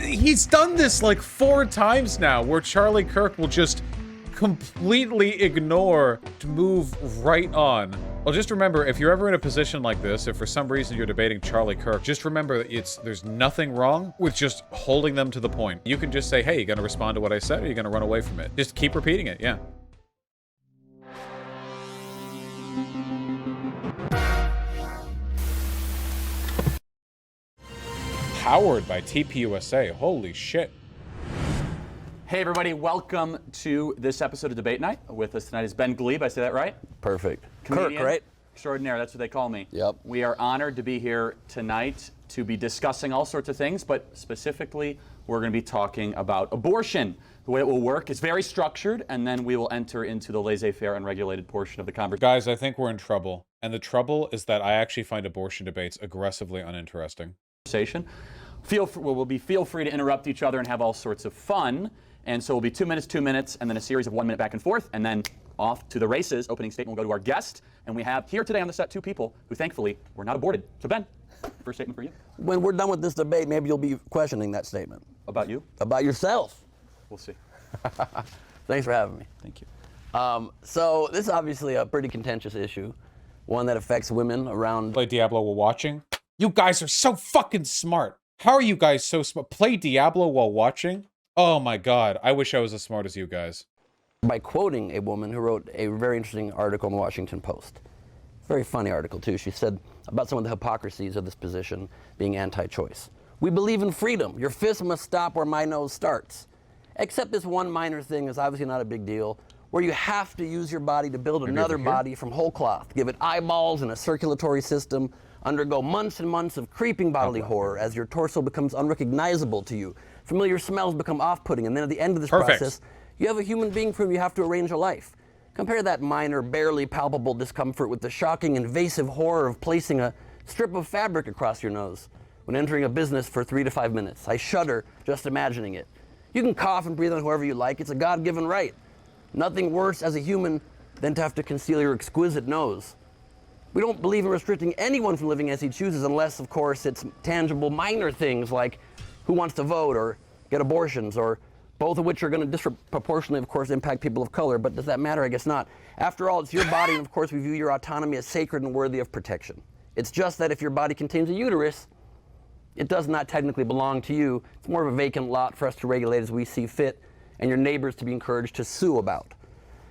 he's done this like 4 times now, where Charlie Kirk will just completely ignore to move right on. Well, just remember, if you're ever in a position like this, if for some reason you're debating Charlie Kirk, just remember that there's nothing wrong with just holding them to the point. You can just say, hey, you gonna respond to what I said, or are you gonna run away from it? Just keep repeating it, yeah. Powered by TPUSA. Holy shit. Hey everybody, welcome to this episode of Debate Night. With us tonight is Ben Gleib, I say that right? Perfect. Comedian, Kirk, right? Extraordinaire, that's what they call me. Yep. We are honored to be here tonight to be discussing all sorts of things, but specifically we're going to be talking about abortion. The way it will work is very structured, and then we will enter into the laissez-faire, unregulated portion of the conversation. Guys, I think we're in trouble. And the trouble is that I actually find abortion debates aggressively uninteresting. Feel free to interrupt each other and have all sorts of fun. And so it'll be 2 minutes, and then a series of 1 minute back and forth, and then off to the races. Opening statement will go to our guest. And we have here today on the set 2 people who thankfully were not aborted. So Ben, first statement for you. When we're done with this debate, maybe you'll be questioning that statement. About you? About yourself. We'll see. Thanks for having me. Thank you. So this is obviously a pretty contentious issue, one that affects women around. Play Diablo while watching? You guys are so fucking smart. How are you guys so smart? Play Diablo while watching? Oh my god, I wish I was as smart as you guys. By quoting a woman who wrote a very interesting article in the Washington Post. Very funny article too. She said about some of the hypocrisies of this position being anti-choice. We believe in freedom. Your fist must stop where my nose starts. Except this one minor thing is obviously not a big deal, where you have to use your body to build another body from whole cloth, give it eyeballs and a circulatory system, undergo months and months of creeping bodily horror as your torso becomes unrecognizable to you. Familiar smells become off-putting, and then at the end of this process, you have a human being for whom you have to arrange a life. Compare that minor, barely palpable discomfort with the shocking, invasive horror of placing a strip of fabric across your nose when entering a business for 3 to 5 minutes. I shudder just imagining it. You can cough and breathe on whoever you like. It's a God-given right. Nothing worse as a human than to have to conceal your exquisite nose. We don't believe in restricting anyone from living as he chooses unless, of course, it's tangible minor things like who wants to vote or get abortions, or both of which are going to disproportionately, of course, impact people of color. But does that matter? I guess not. After all, it's your body, and of course, we view your autonomy as sacred and worthy of protection. It's just that if your body contains a uterus, it does not technically belong to you. It's more of a vacant lot for us to regulate as we see fit, and your neighbors to be encouraged to sue about.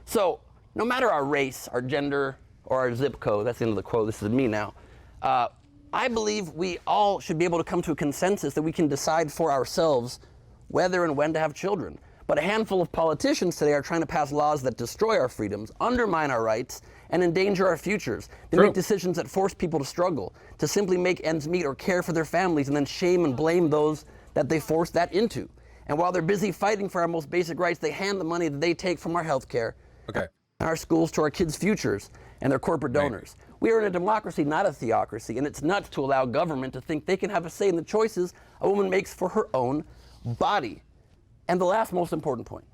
So, no matter our race, our gender, or our zip code, that's the end of the quote, this is me now, I believe we all should be able to come to a consensus that we can decide for ourselves whether and when to have children. But a handful of politicians today are trying to pass laws that destroy our freedoms, undermine our rights, and endanger our futures. They make decisions that force people to struggle, to simply make ends meet or care for their families, and then shame and blame those that they force that into. And while they're busy fighting for our most basic rights, they hand the money that they take from our health care, our schools, to our kids' futures and their corporate donors. We are in a democracy, not a theocracy, and it's nuts to allow government to think they can have a say in the choices a woman makes for her own body. And the last most important point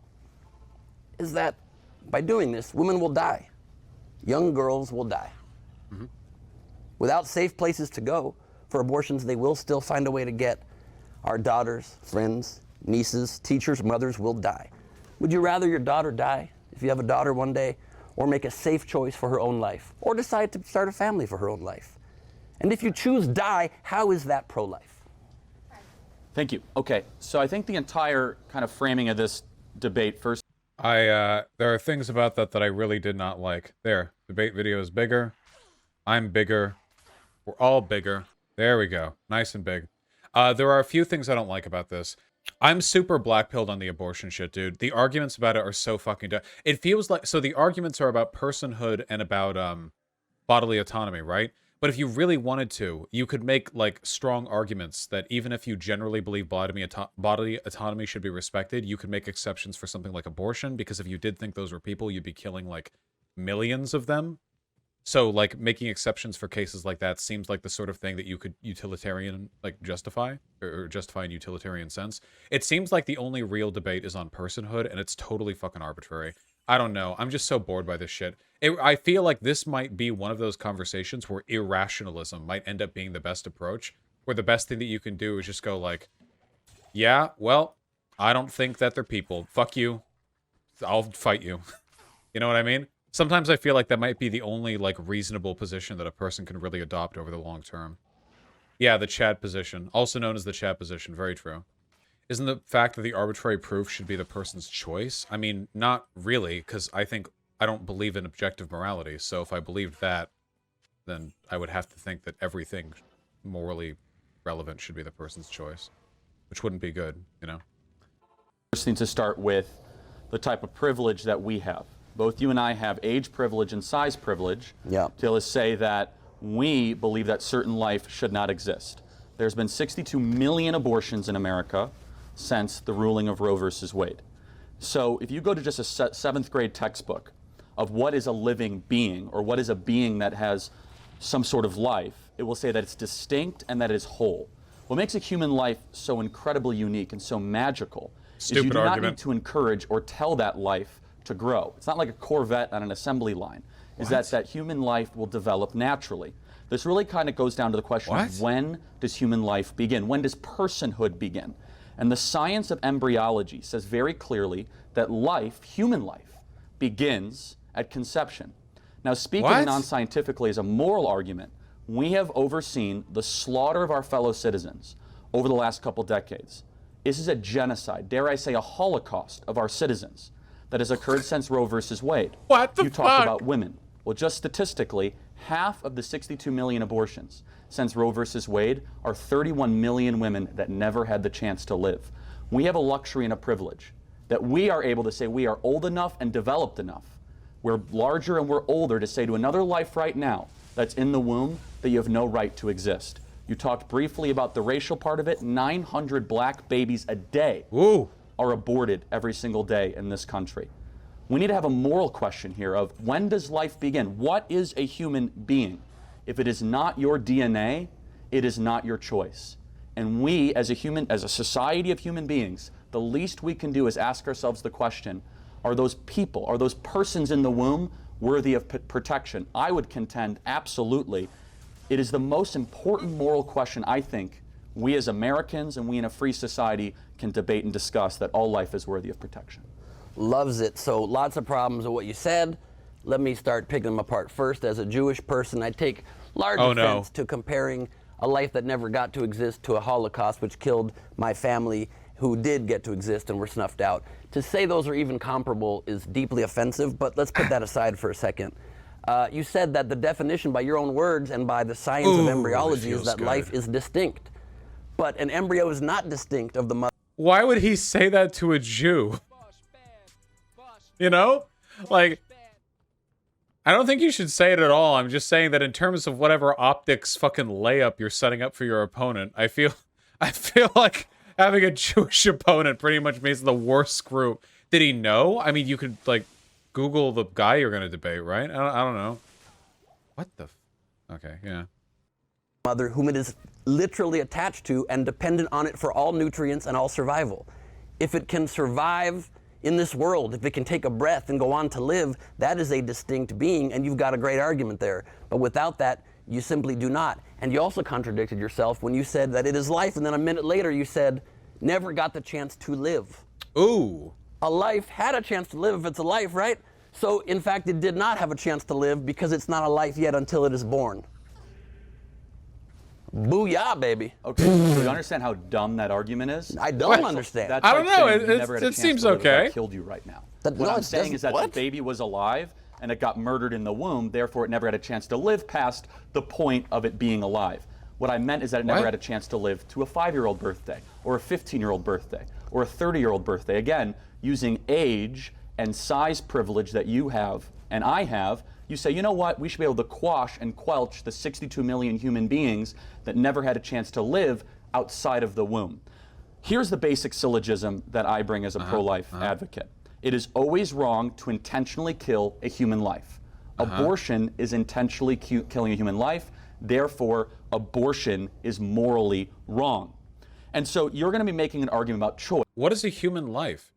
is that by doing this, women will die. Young girls will die. Without safe places to go for abortions, they will still find a way to get. Our daughters, friends, nieces, teachers, mothers will die. Would you rather your daughter die, if you have a daughter one day, or make a safe choice for her own life, or decide to start a family for her own life? And if you choose die, how is that pro-life? Thank you. Okay, so I think the entire kind of framing of this debate first. There are things about that I really did not like. There, debate video is bigger. I'm bigger. We're all bigger. There we go. Nice and big. There are a few things I don't like about this. I'm super black-pilled on the abortion shit, dude. The arguments about it are so fucking dumb. It feels like... So the arguments are about personhood and about bodily autonomy, right? But if you really wanted to, you could make, like, strong arguments that even if you generally believe bodily autonomy should be respected, you could make exceptions for something like abortion, because if you did think those were people, you'd be killing, like, millions of them. So, like, making exceptions for cases like that seems like the sort of thing that you could justify, or justify in utilitarian sense. It seems like the only real debate is on personhood, and it's totally fucking arbitrary. I don't know. I'm just so bored by this shit. I feel like this might be one of those conversations where irrationalism might end up being the best approach, where the best thing that you can do is just go like, Yeah, well, I don't think that they're people. Fuck you. I'll fight you. You know what I mean? Sometimes I feel like that might be the only, like, reasonable position that a person can really adopt over the long term. Yeah, the Chad position. Also known as the Chad position. Very true. Isn't the fact that the arbitrary proof should be the person's choice? I mean, not really, because I don't believe in objective morality, so if I believed that, then I would have to think that everything morally relevant should be the person's choice, which wouldn't be good, you know? First need to start with the type of privilege that we have. Both you and I have age privilege and size privilege. Yeah. To say that we believe that certain life should not exist. There's been 62 million abortions in America since the ruling of Roe versus Wade. So if you go to just a 7th grade textbook of what is a living being, or what is a being that has some sort of life, it will say that it's distinct and that it is whole. What makes a human life so incredibly unique and so magical is you do not need to encourage or tell that life to grow. It's not like a Corvette on an assembly line. Is that human life will develop naturally. This really kind of goes down to the question of when does human life begin? When does personhood begin? And the science of embryology says very clearly that life, human life, begins at conception. Now, speaking non-scientifically as a moral argument, we have overseen the slaughter of our fellow citizens over the last couple decades. This is a genocide, dare I say a holocaust of our citizens that has occurred since Roe versus Wade. What the fuck? You talked about women. Well, just statistically, half of the 62 million abortions since Roe versus Wade are 31 million women that never had the chance to live. We have a luxury and a privilege that we are able to say we are old enough and developed enough. We're larger and we're older to say to another life right now that's in the womb that you have no right to exist. You talked briefly about the racial part of it. 900 black babies a day are aborted every single day in this country. We need to have a moral question here of when does life begin? What is a human being? If it is not your DNA, it is not your choice. And we, as a society of human beings, the least we can do is ask ourselves the question, are those people, are those persons in the womb worthy of protection? I would contend absolutely. It is the most important moral question, I think, we as Americans and we in a free society can debate and discuss, that all life is worthy of protection. Loves it. So lots of problems with what you said. Let me start picking them apart. First, as a Jewish person, I take large offense to comparing a life that never got to exist to a Holocaust which killed my family who did get to exist and were snuffed out. To say those are even comparable is deeply offensive, but let's put that aside for a second. You said that the definition by your own words and by the science of embryology is that life is distinct. But an embryo is not distinct of the mother. Why would he say that to a Jew? You know? Like, I don't think you should say it at all. I'm just saying that in terms of whatever optics fucking layup you're setting up for your opponent, I feel like having a Jewish opponent pretty much means the worst screw. Did he know? I mean, you could, like, Google the guy you're going to debate, right? I don't know. What the... Okay, yeah. Mother whom it is literally attached to and dependent on it for all nutrients and all survival. If it can survive in this world, if it can take a breath and go on to live, that is a distinct being, and you've got a great argument there. But without that, you simply do not. And you also contradicted yourself when you said that it is life, and then a minute later you said, never got the chance to live. Ooh. A life had a chance to live if it's a life, right? So, in fact, it did not have a chance to live because it's not a life yet until it is born. Booyah, baby. Okay, so you understand how dumb that argument is? I don't understand. That's I don't know. it seems okay. I killed you right now. What I'm saying is that the baby was alive and it got murdered in the womb, therefore it never had a chance to live past the point of it being alive. What I meant is that it never had a chance to live to a 5-year-old birthday, or a 15-year-old birthday, or a 30-year-old birthday. Again, using age and size privilege that you have and I have, you say, you know what, we should be able to quash and quelch the 62 million human beings that never had a chance to live outside of the womb. Here's the basic syllogism that I bring as a pro-life advocate. It is always wrong to intentionally kill a human life. Abortion is intentionally killing a human life, therefore abortion is morally wrong. And so you're going to be making an argument about choice. What is a human life?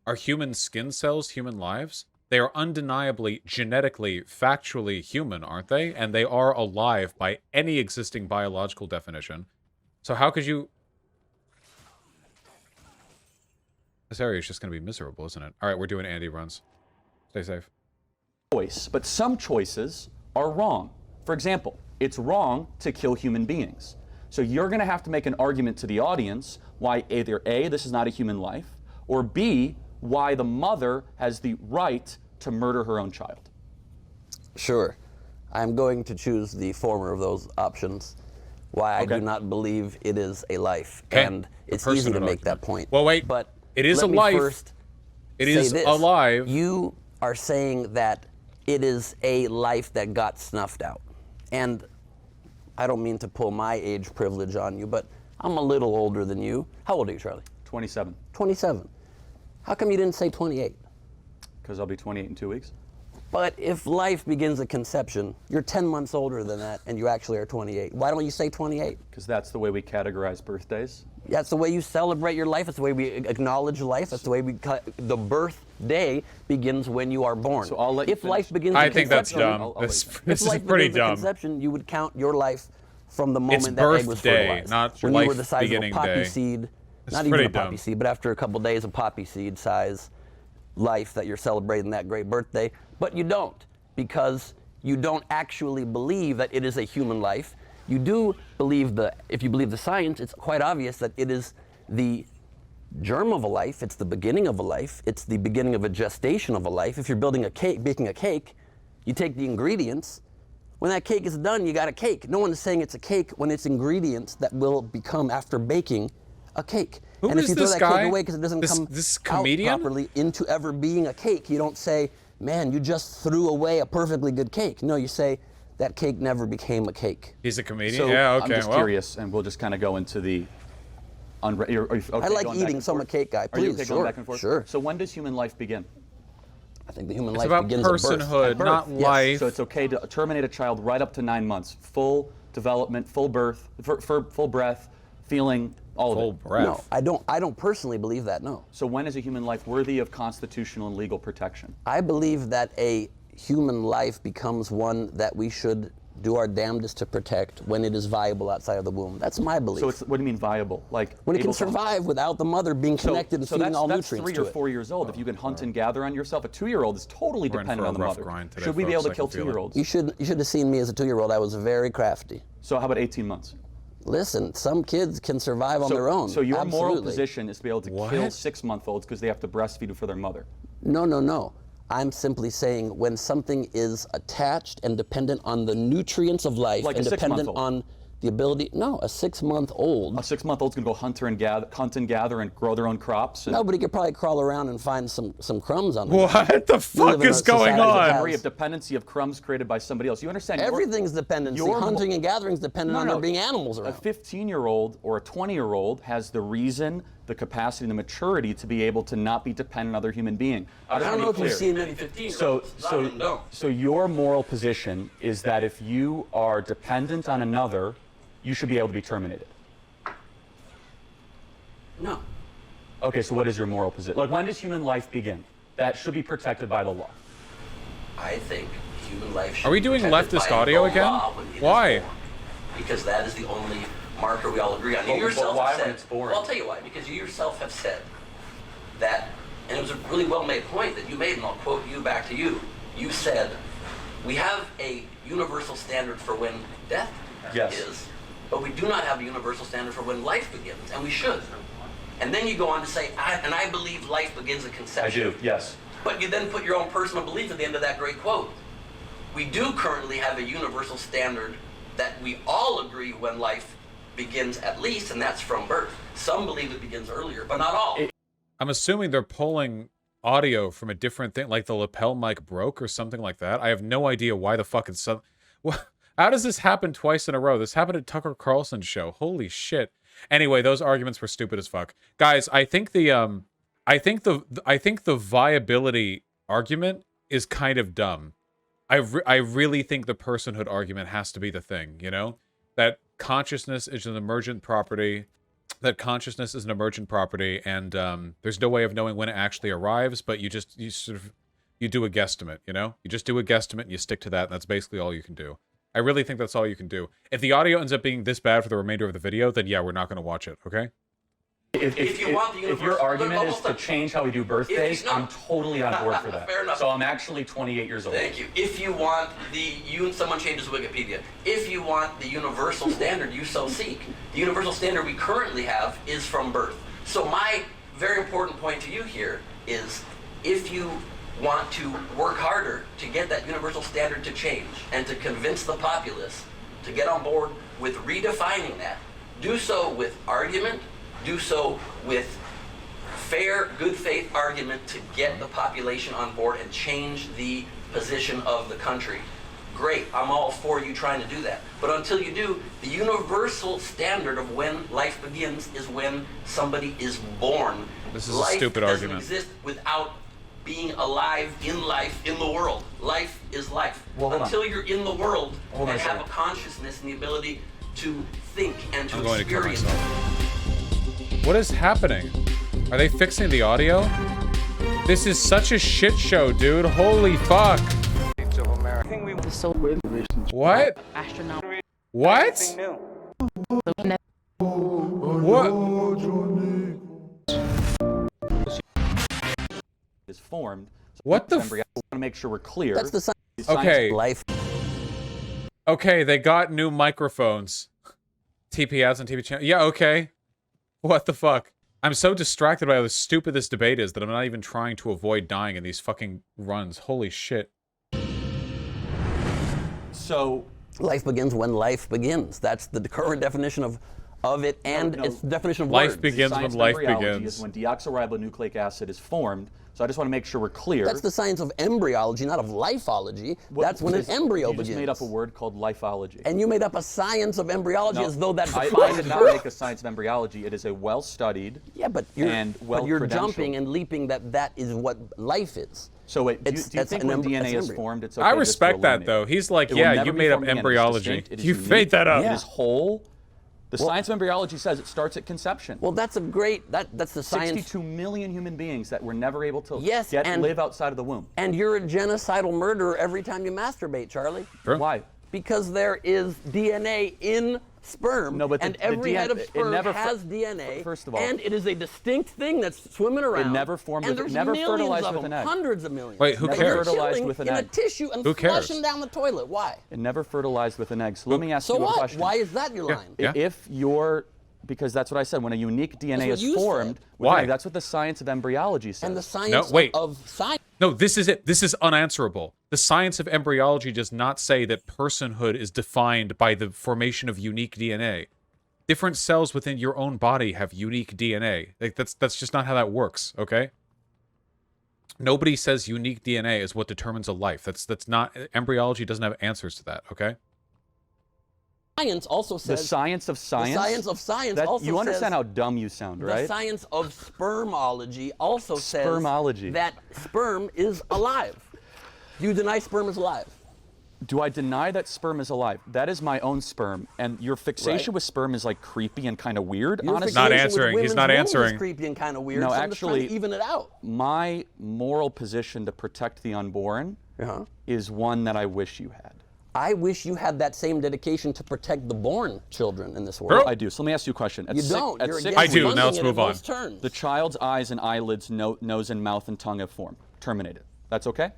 Are human skin cells human lives? They are undeniably, genetically, factually human, aren't they? And they are alive by any existing biological definition. So how could you... This area is just going to be miserable, isn't it? All right, we're doing Andy runs. Stay safe. Choice, but some choices are wrong. For example, it's wrong to kill human beings. So you're going to have to make an argument to the audience why either A, this is not a human life, or B, why the mother has the right to murder her own child. Sure. I'm going to choose the former of those options. Why I do not believe it is a life. Okay. And it's easy to make that point. Well, wait. But it is let a me life. First it say is this. alive. You are saying that it is a life that got snuffed out. And I don't mean to pull my age privilege on you, but I'm a little older than you. How old are you, Charlie? 27. 27. How come you didn't say 28? Because I'll be 28 in 2 weeks. But if life begins at conception, you're 10 months older than that, and you actually are 28. Why don't you say 28? Because that's the way we categorize birthdays. That's the way you celebrate your life. That's the way we acknowledge life. That's the way the birthday begins when you are born. So I'll let you if life finish. begins I at think that's conception, dumb. I'll This wait. if is life pretty begins at dumb. conception, you would count your life from the It's moment that egg was birthday, fertilized. not when life you were the size of a beginning poppy day. seed, It's not even pretty a poppy dumb. seed, but after a couple days of poppy seed size life that you're celebrating that great birthday. But you don't, because you don't actually believe that it is a human life. You do believe if you believe the science, it's quite obvious that it is the germ of a life, it's the beginning of a life, it's the beginning of a gestation of a life. If you're building a cake, baking a cake, you take the ingredients. When that cake is done, you got a cake. No one is saying it's a cake when it's ingredients that will become, after baking, a cake. Who and is if you throw this that guy? cake away because it doesn't come This out comedian? properly into ever being a cake, you don't say, man, you just threw away a perfectly good cake. No, you say, that cake never became a cake. He's a comedian? So Yeah, okay. I'm just well, curious, and we'll just kind of go into the... are you okay I like going back eating, and so I'm a forth? cake guy. Are you Please, okay sure, going back and forth? sure. So when does human life begin? I think the human It's life about begins at birth. personhood, At birth, not yes. life. So it's okay to terminate a child right up to 9 months. Full development, full birth, full breath, feeling, all Full of it. breath. No, I don't personally believe that, no. So when is a human life worthy of constitutional and legal protection? I believe that a human life becomes one that we should do our damnedest to protect when it is viable outside of the womb. That's my belief. So it's, what do you mean viable? Like when it can able to- survive without the mother being connected and feeding all that's nutrients 3 to or it. 4 years old. If you can hunt and gather on yourself, a 2-year-old is totally We're in dependent for a on the rough mother. grind today, Should we be folks. able I to kill can feel it. 2-year-olds? You should have seen me as a 2-year-old. I was very crafty. So how about 18 months? Listen, some kids can survive on So, their own. so your moral Absolutely. position is to be able to What? kill 6-month-olds because they have to breastfeed for their mother. No, no, no. I'm simply saying when something is attached and dependent on the nutrients of life Like and a dependent 6-month-old. on the ability. No, a 6-month-old. A 6-month-old's gonna go hunt and gather and grow their own crops. And Nobody could probably crawl around and find some crumbs on the ground. What the live fuck in is a going society that on? has- degree of dependency of crumbs created by somebody else. You understand? Everything's dependency. your mo- Hunting and gathering is dependent on there being animals A around. 15-year-old or a 20-year-old has the reason, the capacity, and the maturity to be able to not be dependent on another human being. I don't know if you've seen many 15-year-olds. So your moral position is that if you are dependent on another, you should be able to be terminated. No. Okay, so what is your moral position? Like, when does human life begin? That should be protected by the law. I think human life should Are we be doing protected leftist by audio the again? law when it is Why? born. Because that is the only marker we all agree on. You But yourself why have when said, it's born? well, I'll tell you why. Because you yourself have said that, and it was a really well-made point that you made, and I'll quote you back to you. You said, we have a universal standard for when death Yes. is, but we do not have a universal standard for when life begins, and we should. And then you go on to say, I believe life begins at I conception. do, yes. But you then put your own personal belief at the end of that great quote. We do currently have a universal standard that we all agree when life begins at least, and that's from birth. Some believe it begins earlier, but not all. I'm assuming they're pulling audio from a different thing, like the lapel mic broke or something like that. I have no idea why the fuck it's so... How does this happen twice in a row? This happened at Tucker Carlson's show. Holy shit. Anyway, those arguments were stupid as fuck. Guys, I think the viability argument is kind of dumb. I really think the personhood argument has to be the thing, you know? That consciousness is an emergent property, and there's no way of knowing when it actually arrives, but you do a guesstimate, you know? You just do a guesstimate and you stick to that, and that's basically all you can do. I really think that's all you can do. If the audio ends up being this bad for the remainder of the video, then yeah, we're not going to watch it, okay? If you want the if your universal- argument is almost to change how we do birthdays, no. I'm totally on board for that. Fair enough. So I'm actually 28 years old. Thank you. If you want someone changes Wikipedia. If you want the universal standard you so seek, the universal standard we currently have is from birth. So my very important point to you here is, if you want to work harder to get that universal standard to change and to convince the populace to get on board with redefining that, do so with argument, do so with fair, good faith argument to get the population on board and change the position of the country. Great, I'm all for you trying to do that. But until you do, the universal standard of when life begins is when somebody is born. This is a stupid argument. Life doesn't exist without being alive in the world. Life is life. Well, until you're in the world Hold on and a have second. a consciousness and the ability to think and to I'm going to kill experience. myself. What is happening? Are they fixing the audio? This is such a shit show, dude. Holy fuck. What? Astronaut. What? What? Is formed. So What the I want to make sure we're clear. That's the science Okay. of life. Okay, they got new microphones. TPS and TP channel. Yeah, okay. What the fuck? I'm so distracted by how stupid this debate is that I'm not even trying to avoid dying in these fucking runs. Holy shit. So Life begins when life begins. That's the current definition of it, and No. its definition of Life words. begins science when of life embryology begins. is when deoxyribonucleic acid is formed. So I just want to make sure we're clear. That's the science of embryology, not of lifeology. That's when an Just- embryo you begins. just made up a word called lifeology. And you made up a science of embryology No, as though that I defines did not birth. make a science of embryology. It is a well-studied. Yeah, but you're, and you're well-credentialed. jumping and leaping that is what life is. So wait, do you It's think an when it's DNA an is embryo. formed, it's okay I just to respect that, eliminate though. it? He's like, It will yeah, never you be made up formed again. It is embryology. distinct, it is You unique, made that up. It is whole. The science of embryology says it starts at conception. Well, that's a great, that's the science. 62 million human beings that were never able to Yes, and- live outside of the womb. And you're a genocidal murderer every time you masturbate, Charlie. Sure. Why? Because there is DNA in sperm, No, but and the every head of it sperm never has DNA, first of all, and it is a distinct thing that's swimming around. never formed and with- there's never millions fertilized of with them, an egg. hundreds of millions. Wait, who But cares? you're Fertilized killing with an in a egg. tissue and Who cares? flushing down the toilet. Why? It never fertilized with an egg. So let me ask So you a what? question. Why is that your line? Yeah. If you're, because that's what I said, when a unique DNA what is you formed, said. with an Why? egg, that's what the science of embryology says. And the science wait. of science. No, this is it. This is unanswerable. The science of embryology does not say that personhood is defined by the formation of unique DNA. Different cells within your own body have unique DNA. Like that's just not how that works, okay? Nobody says unique DNA is what determines a life. That's not, embryology doesn't have answers to that, okay? Science also the says science of science. the science of science that, also you understand says how dumb you sound, the right? science of spermology also says Spermology. that sperm is alive. Do you deny sperm is alive? Do I deny that sperm is alive? That is my own sperm, and your fixation Right. with sperm is like creepy and kind of weird. Your Honestly, Not fixation with answering. He's women's not wombs answering. Is creepy and kind of weird. No, so I'm just trying actually- to even it out. my moral position to protect the unborn Uh-huh. is one that I wish you had. I wish you had that same dedication to protect the born children in this world. Bro. I do. So let me ask you a question. At You six- don't. At You're 6 against I do. weeks, Now let's funding it move in on. most terms. the child's eyes and eyelids, nose and mouth and tongue have formed. Terminated. That's okay?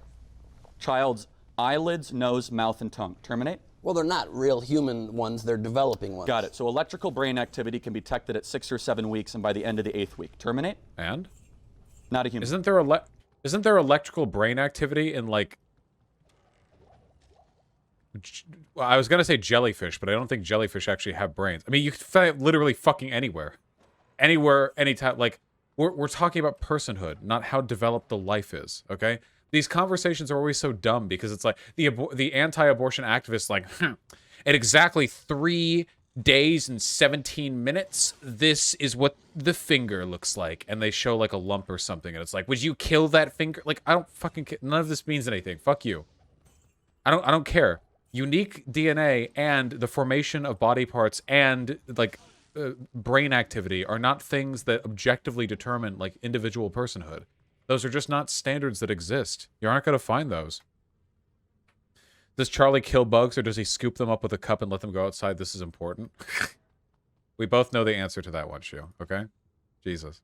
Child's eyelids, nose, mouth, and tongue. Terminate? Well, they're not real human ones. They're developing ones. Got it. So electrical brain activity can be detected at 6 or 7 weeks and by the end of the 8th week. Terminate? And? Not a human. Isn't there electrical brain activity in, like... Well, I was going to say jellyfish, but I don't think jellyfish actually have brains. I mean, you can find it literally fucking anywhere. Anywhere, anytime. Like, we're talking about personhood, not how developed the life is, okay? These conversations are always so dumb because it's like the anti-abortion activists like, at exactly 3 days and 17 minutes, this is what the finger looks like. And they show like a lump or something. And it's like, would you kill that finger? Like, I don't fucking care. None of this means anything. Fuck you. I don't care. Unique DNA and the formation of body parts and like brain activity are not things that objectively determine like individual personhood. Those are just not standards that exist. You aren't going to find those. Does Charlie kill bugs or does he scoop them up with a cup and let them go outside? This is important. We both know the answer to that one, Shu, okay? Jesus.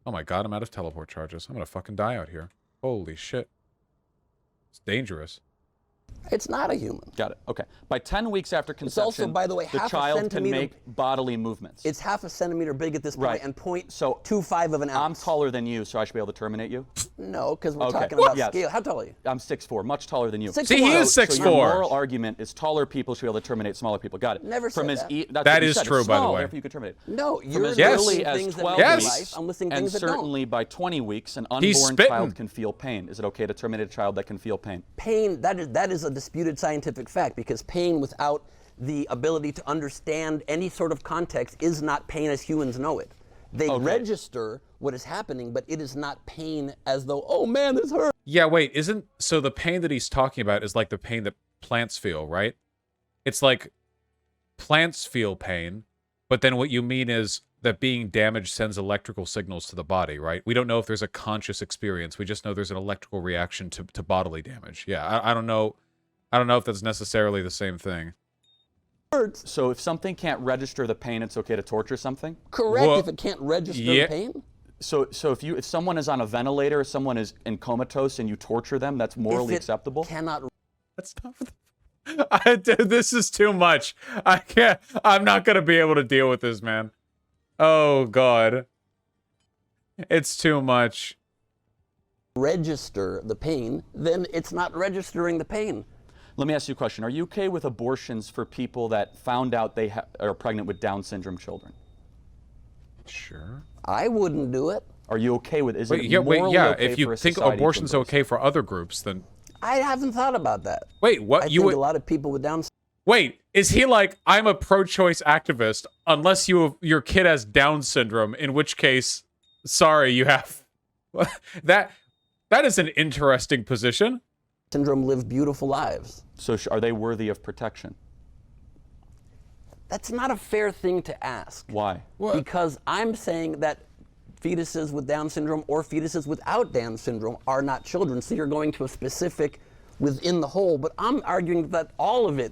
Oh my god, I'm out of teleport charges. I'm gonna fucking die out here. Holy shit. It's dangerous. It's not a human. Got it. Okay. By 10 weeks after conception, also, by the way, the half a child can centimeter- make bodily movements. It's half a centimeter big at this point Right. and So 0.25 of an I'm ounce. taller than you, so I should be able to terminate you? No, because we're Okay. talking about Yes. scale. How tall are you? I'm 6'4", much taller than you. 6'4". See, he is So 6'4". your moral argument is taller people should be able to terminate smaller people. Got it. Never From said his that. that's That what you is said. true, It's by the small, way. Therefore you could terminate. No, From you're as Yes. early listing as things that 12 make Yes. life. I'm listing and things that don't. certainly by 20 weeks, an He's unborn spitting. child can feel pain. Is it okay to terminate a child that can feel pain? Pain, that is a disputed scientific fact, because pain without the ability to understand any sort of context is not pain as humans know it. They register what is happening, but it is not pain as though, oh man, this hurts. Yeah, wait, so the pain that he's talking about is like the pain that plants feel, right? It's like plants feel pain, but then what you mean is that being damaged sends electrical signals to the body, right? We don't know if there's a conscious experience. We just know there's an electrical reaction to bodily damage. Yeah, I don't know. I don't know if that's necessarily the same thing. So if something can't register the pain, it's okay to torture something? Correct, Well, if it can't register yeah. pain. So if someone is on a ventilator, someone is in comatose, and you torture them, that's morally If it acceptable? Cannot. That's not. Dude, this is too much. I can't. I'm not gonna be able to deal with this, man. Oh god, it's too much. Register the pain, then it's not registering the pain. Let me ask you a question. Are you okay with abortions for people that found out they are pregnant with Down syndrome children? Sure. I wouldn't do it. Are you okay with? Is it Yeah, morally okay if you for a think society to abortion's embrace? okay for other groups, then I haven't thought about that. wait, what? I You think would a lot of people with Down syndrome. wait? Is he like, I'm a pro-choice activist unless your kid has Down syndrome? In which case, sorry, you have that. That is an interesting position. Syndrome live beautiful lives. So are they worthy of protection? That's not a fair thing to ask. Why? Because I'm saying that fetuses with Down syndrome or fetuses without Down syndrome are not children. So you're going to a specific within the whole. But I'm arguing that all of it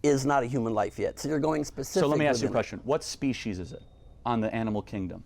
is not a human life yet. So you're going specific. So let me ask you a within it. question. What species is it on the animal kingdom?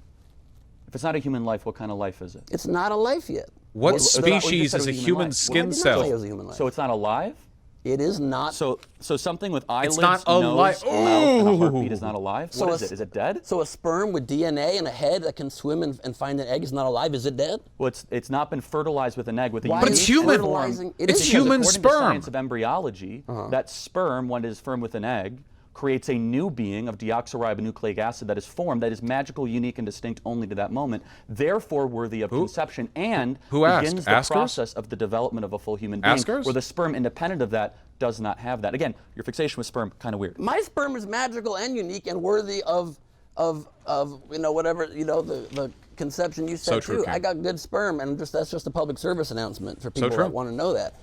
If it's not a human life, what kind of life is it? It's not a life yet. What Well, you just species said is it a was a human human life. skin Well, I did not cell? say it was a human life. So it's not alive? It is not. So something with eyelids, not alive. nose, mouth, and a heartbeat Ooh. is not alive? So What is a- it? Is it dead? So a sperm with DNA and a head that can swim and find an egg is not alive. Is it dead? Well, it's not been fertilized with an egg with a Why But unique it's human. fertilizing- It It's is human Because according sperm. to science of embryology, that sperm, when it is formed with an egg, creates a new being of deoxyribonucleic acid that is formed, that is magical, unique, and distinct only to that moment, therefore worthy of conception, and Who asked? begins the Askers? process of the development of a full human being, Askers? where the sperm, independent of that, does not have that. Again, your fixation with sperm, kind of weird. My sperm is magical and unique and worthy of whatever the conception you said So true, too. King. I got good sperm, and that's just a public service announcement for people true. that want to know that.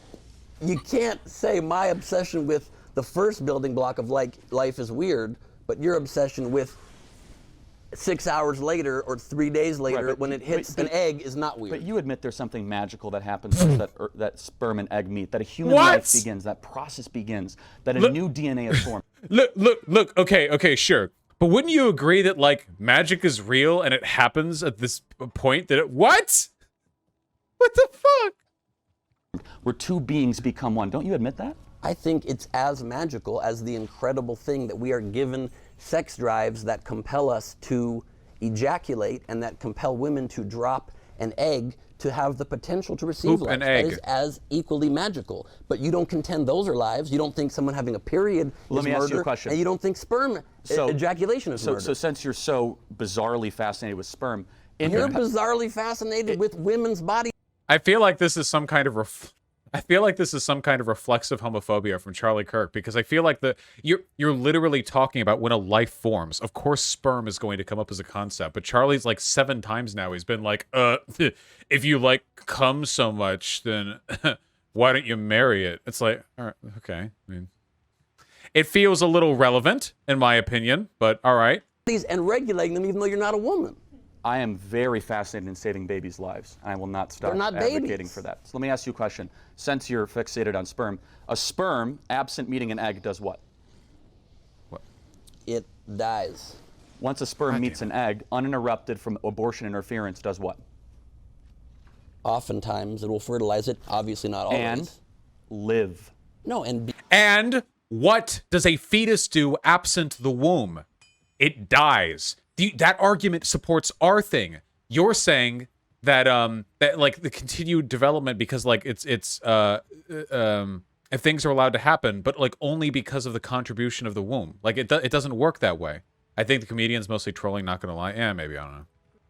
You can't say my obsession with the first building block of life is weird, but your obsession with 6 hours later or 3 days later but- when it hits but- an egg is not weird. But you admit there's something magical that happens that sperm and egg meet, that a human What? life begins, that process begins, that a Look- new DNA is formed. Look. Okay, sure. But wouldn't you agree that like magic is real and it happens at this point that what? What the fuck? Where two beings become one. Don't you admit that? I think it's as magical as the incredible thing that we are given sex drives that compel us to ejaculate and that compel women to drop an egg to have the potential to receive Poop life. an That egg. is as equally magical. But you don't contend those are lives. You don't think someone having a period Let is me murder. ask you a question. And you don't think sperm ejaculation is murder. So since you're so bizarrely fascinated with sperm, You're bizarrely fascinated with women's body. I feel like this is some kind of reflexive homophobia from Charlie Kirk, because I feel like you're literally talking about when a life forms. Of course sperm is going to come up as a concept, but Charlie's like 7 times now he's been like, if you like cum so much, then why don't you marry it? It's like, all right, okay. I mean, it feels a little relevant in my opinion, but all right. And regulating them even though you're not a woman. I am very fascinated in saving babies' lives. I will not stop They're not advocating babies. for that. So let me ask you a question. Since you're fixated on sperm, a sperm, absent meeting an egg, does what? It dies. Once a sperm meets an egg, uninterrupted from abortion interference, does what? Oftentimes, it will fertilize it. Obviously, not always. And live. No, and And what does a fetus do absent the womb? It dies. That argument supports our thing. You're saying that that like the continued development because like it's if things are allowed to happen, but like only because of the contribution of the womb. Like it doesn't work that way. I think the comedian's mostly trolling. Not gonna lie. Yeah, maybe I don't know.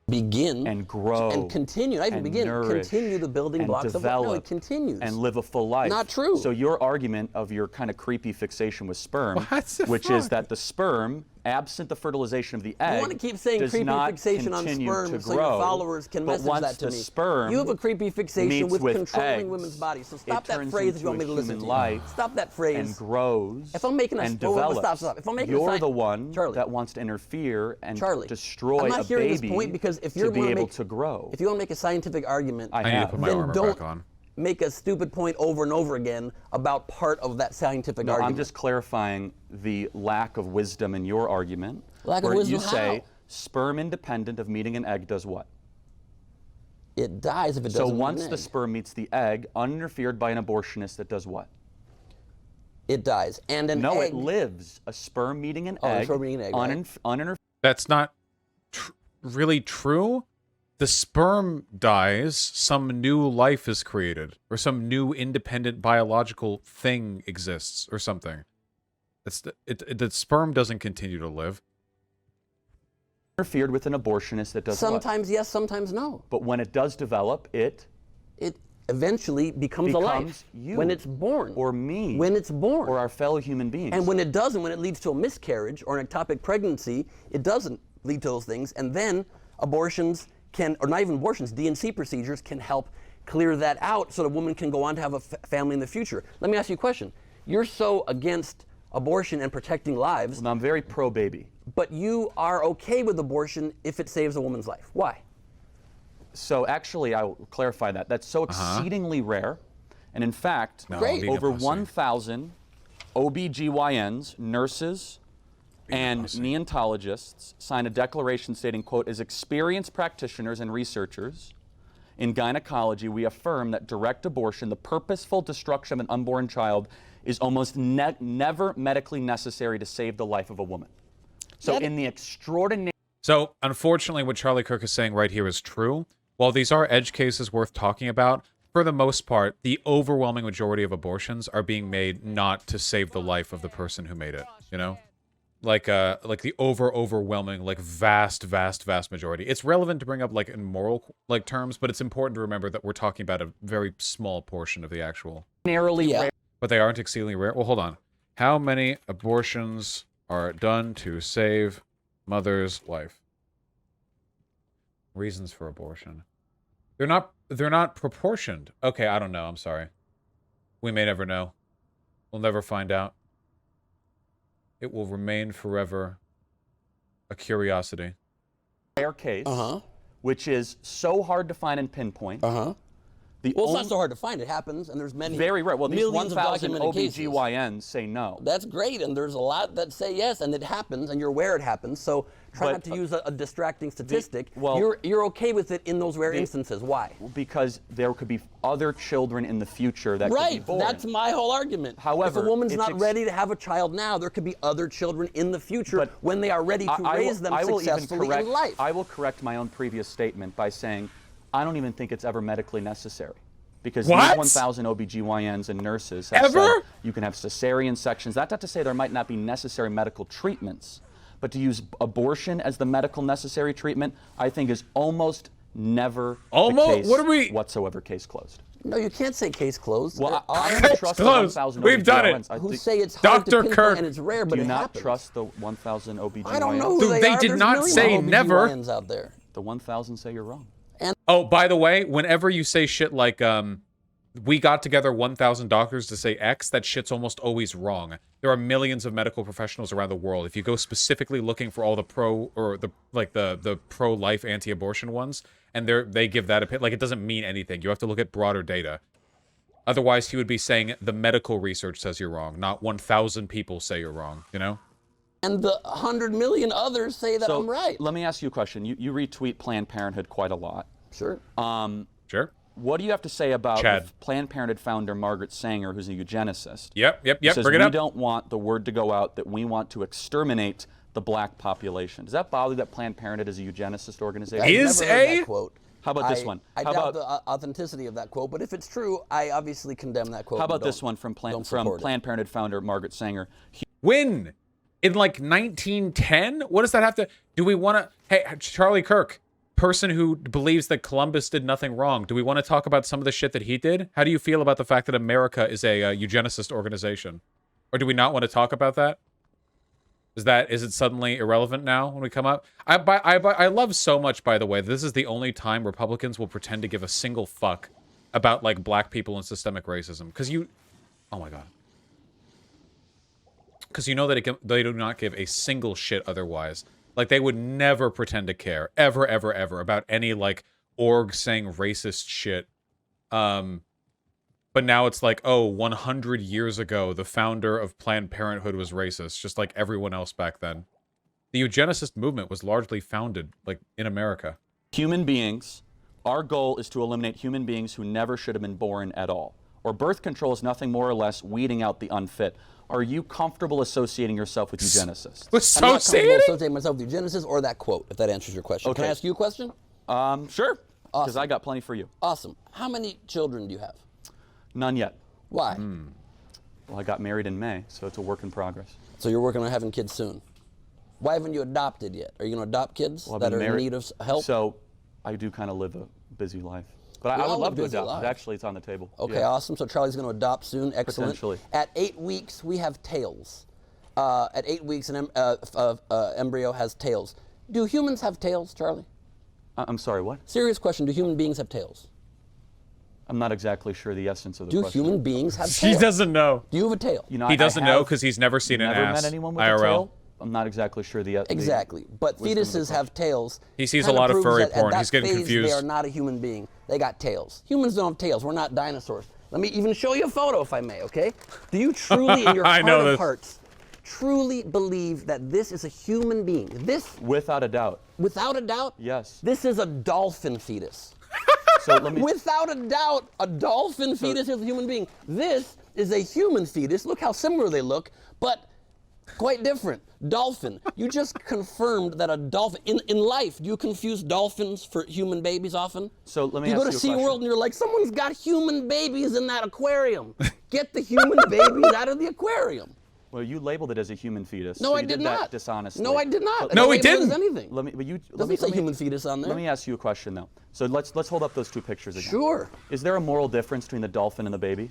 begin and grow and continue. Not even and begin. nourish Continue the building and blocks develop of no. It continues and live a full life. Not true. So your argument of your kind of creepy fixation with sperm, What the which is fuck? that the sperm, absent the fertilization of the egg, You want to keep saying does creepy not fixation on continue sperm to so grow, your followers can but message once that to the me. sperm You have a creepy fixation meets with with controlling eggs, women's bodies. So it stop that turns phrase if you into want me to a listen human to you. life Stop that phrase. and grows If I'm making a and wait, wait, develops. stop. If I'm making a You're sign- the one Charlie. that wants to interfere and Charlie, destroy I'm not a hearing baby this point because if you're to be gonna able make, to grow. If you want to make a scientific argument, I I need to have. put my then armor don't back on. make a stupid point over and over again about part of that scientific No, argument. I'm just clarifying the lack of wisdom in your argument. Lack of where wisdom you say how? sperm independent of meeting an egg does what? It dies if it So doesn't. meet once an the egg. sperm meets the egg, uninterfered by an abortionist, that does what? It dies, and an No, egg. it lives. A sperm meeting an Oh, a egg, sperm meeting an egg, right? uninterfered. That's not really true. The sperm dies, some new life is created, or some new independent biological thing exists, or something. The sperm doesn't continue to live. Interfered with an abortionist that does what? Sometimes yes, sometimes no. But when it does develop, it It eventually becomes alive becomes you. when it's born, or me. when it's born, or our fellow human beings. and when it doesn't, when it leads to a miscarriage or an ectopic pregnancy, it doesn't lead to those things, and then abortions can, or not even abortions, D&C procedures can help clear that out so the woman can go on to have a family in the future. Let me ask you a question. You're so against abortion and protecting lives, Well, I'm very pro-baby. but you are okay with abortion if it saves a woman's life. Why? So actually, I will clarify that. That's so exceedingly rare. And in fact, No, Great. being a over pussy. 1,000 OBGYNs, nurses, and neonatologists signed a declaration stating, quote, as experienced practitioners and researchers in gynecology, we affirm that direct abortion, the purposeful destruction of an unborn child, is almost never medically necessary to save the life of a woman. So That- in the extraordinary So, unfortunately, what Charlie Kirk is saying right here is true. While these are edge cases worth talking about, for the most part, the overwhelming majority of abortions are being made not to save the life of the person who made it, you know? Like the overwhelming, like vast majority. It's relevant to bring up like in moral like terms, but it's important to remember that we're talking about a very small portion of the actual. Yeah. rare But they aren't exceedingly rare. Well, hold on. How many abortions are done to save mother's life? Reasons for abortion. They're not proportioned. Okay, I don't know. I'm sorry. We may never know. We'll never find out. It will remain forever a curiosity. case, Uh-huh. which is so hard to find and pinpoint. Uh-huh. The Well, it's only- not so hard to find. It happens, and there's many. very rare. Well, these millions of 1,000 documented cases. OBGYNs say no. That's great, and there's a lot that say yes, and it happens, and you're aware it happens. So try But, not to use a distracting statistic. well- you're okay with it in those rare instances. Why? Because there could be other children in the future that could be Right. born. That's my whole argument. However, if a woman's it's not ready to have a child now, there could be other children in the future But when they are ready to raise them I will even successfully correct, in life. I will correct my own previous statement by saying I don't even think it's ever medically necessary. Because What? these 1,000 OBGYNs and nurses have Ever? said you can have cesarean sections. That's not to say there might not be necessary medical treatments, but to use abortion as the medical necessary treatment, I think is almost never Almost? the case What are we- whatsoever case closed. No, you can't say case closed. Well, There I are don't trust the closed. 1,000 We've done it. OBGYNs. I who think- say it's hard Dr. to pinpoint Kirk, and it's rare, but do it not happens. trust the 1,000 OBGYNs. I don't know who Dude, they they are. did There's not millions say of never. OBGYNs out there. The 1,000 say you're wrong. Oh, by the way, whenever you say shit like, we got together 1,000 doctors to say X, that shit's almost always wrong. There are millions of medical professionals around the world. If you go specifically looking for all the pro, or the pro-life anti-abortion ones, and they give that opinion, like it doesn't mean anything. You have to look at broader data. Otherwise, he would be saying the medical research says you're wrong, not 1,000 people say you're wrong, you know? And the 100 million others say that I'm right. Let me ask you a question. You retweet Planned Parenthood quite a lot. Sure. Sure. What do you have to say about Chad. Planned Parenthood founder Margaret Sanger, who's a eugenicist? Yep. Says Bring it we up. don't want the word to go out that we want to exterminate the black population. Does that bother you that Planned Parenthood is a eugenicist organization? I've Is never heard a- that quote. How about this one? I How doubt about- the authenticity of that quote, but if it's true, I obviously condemn that quote. How and about this don't- one from don't support it. Planned Parenthood founder Margaret Sanger? When? In like 1910? What does that have to... Do we want to... Hey, Charlie Kirk, person who believes that Columbus did nothing wrong. Do we want to talk about some of the shit that he did? How do you feel about the fact that America is a eugenicist organization? Or do we not want to talk about that? Is it suddenly irrelevant now when we come up? I love so much, by the way, this is the only time Republicans will pretend to give a single fuck about, like, black people and systemic racism. Because you... Oh, my God. Because you know that they do not give a single shit otherwise. Like, they would never pretend to care. Ever, ever, ever. About any, like, org saying racist shit. But now it's like, oh, 100 years ago, the founder of Planned Parenthood was racist, just like everyone else back then. The eugenicist movement was largely founded, like, in America. Human beings, our goal is to eliminate human beings who never should have been born at all. Or birth control is nothing more or less weeding out the unfit. Are you comfortable associating yourself with eugenicists? I'm not comfortable Associating? associating myself with eugenicists or that quote, if that answers your question. Can I Okay. ask you a question? Sure. Because Awesome. I got plenty for you. Awesome. How many children do you have? None yet. Why? Well, I got married in May, so it's a work in progress. So you're working on having kids soon. Why haven't you adopted yet? Are you going to adopt kids Well, I've that been are in married- need of help? So I do kind of live a busy life. But We I all would love live to busy adopt. lives. Actually, it's on the table. Okay, Yeah. awesome. So Charlie's going to adopt soon. Excellent. Potentially. At 8 weeks, we have tails. At 8 weeks, an embryo has tails. Do humans have tails, Charlie? I'm sorry, what? Serious question. Do human beings have tails? I'm not exactly sure the essence of the Do question. human beings have He tails? doesn't know. Do you have a tail? You know, He I doesn't have know because he's never seen an never ass. met anyone with IRL. a tail. I'm not exactly sure the Exactly. But wisdom of the fetuses have tails. He sees a Kinda lot of proves furry that at porn. that He's getting phase, confused. They are not a human being. They got tails. Humans don't have tails. We're not dinosaurs. Let me even show you a photo, if I may, okay? Do you truly, in your I heart know of this. hearts, truly believe that this is a human being? This, Without a doubt. without a doubt? Yes. This is a dolphin fetus. So let me. Without a doubt, a dolphin fetus is a human being. This is a human fetus. Look how similar they look, but quite different. Dolphin. You just confirmed that a dolphin, in life, do you confuse dolphins for human babies often? So let me You ask go to you a question. SeaWorld and you're like, someone's got human babies in that aquarium. Get the human babies out of the aquarium. Well, you labeled it as a human fetus. No, so I you did that not. dishonestly. No, I did not. But No, I he didn't label it didn't. as anything. Let me. But you. Doesn't say human fetus on there. Let me ask you a question though. So let's hold up those two pictures again. Sure. Is there a moral difference between the dolphin and the baby?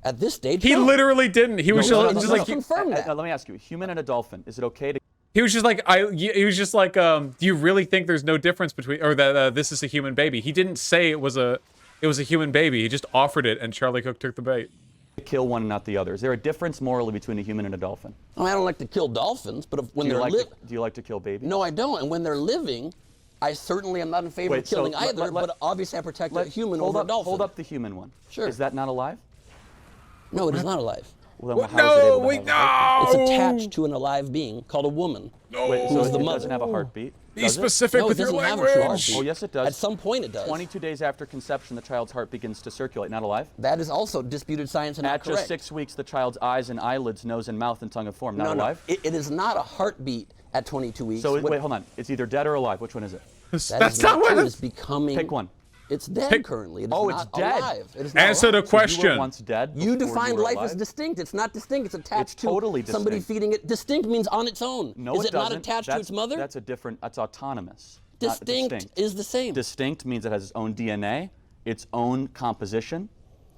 At this stage, He no. literally didn't. He was no, just no, like... no. Confirm that. Let me ask you: a human and a dolphin. Is it okay to? He was just like, he was just like, do you really think there's no difference between, or that this is a human baby? He didn't say it was a human baby. He just offered it, and Charlie Cook took the bait. Kill one and not the other. Is there a difference morally between a human and a dolphin? I don't like to kill dolphins, but when Do you they're like living, do you like to kill babies? no, I don't. And when they're living, I certainly am not in favor Wait, of so killing let- either. let- but obviously, I protect a Let- human hold over up, a dolphin. Hold up the human one. Sure. Is that not alive? No, it is not alive. Well, then how is it No, able to wait, have a heartbeat? It's no! attached to an alive being called a woman. Wait, so Who's it the doesn't mother? have a heartbeat? Be Does it? specific No, it with your doesn't have a language. heartbeat. Oh, yes, it does. At some point, it does. 22 days after conception, the child's heart begins to circulate. Not alive? That is also disputed science and not At just correct. 6 weeks, the child's eyes and eyelids, nose and mouth and tongue have formed. Not no, alive? no, it is not a heartbeat at 22 weeks. So What- wait, hold on. It's either dead or alive. Which one is it? That That's is not what true. it It's becoming. Pick one. It's dead currently. It is Oh, not it's dead. alive. It is not Answer alive. the You were question. once dead. You before defined were life as alive? distinct. It's not distinct. It's attached It's totally to somebody distinct. feeding it. Distinct means on its own. No, is it not doesn't. attached to That's- its mother? That's a different. That's autonomous. not distinct is the same. Distinct means it has its own DNA, its own composition.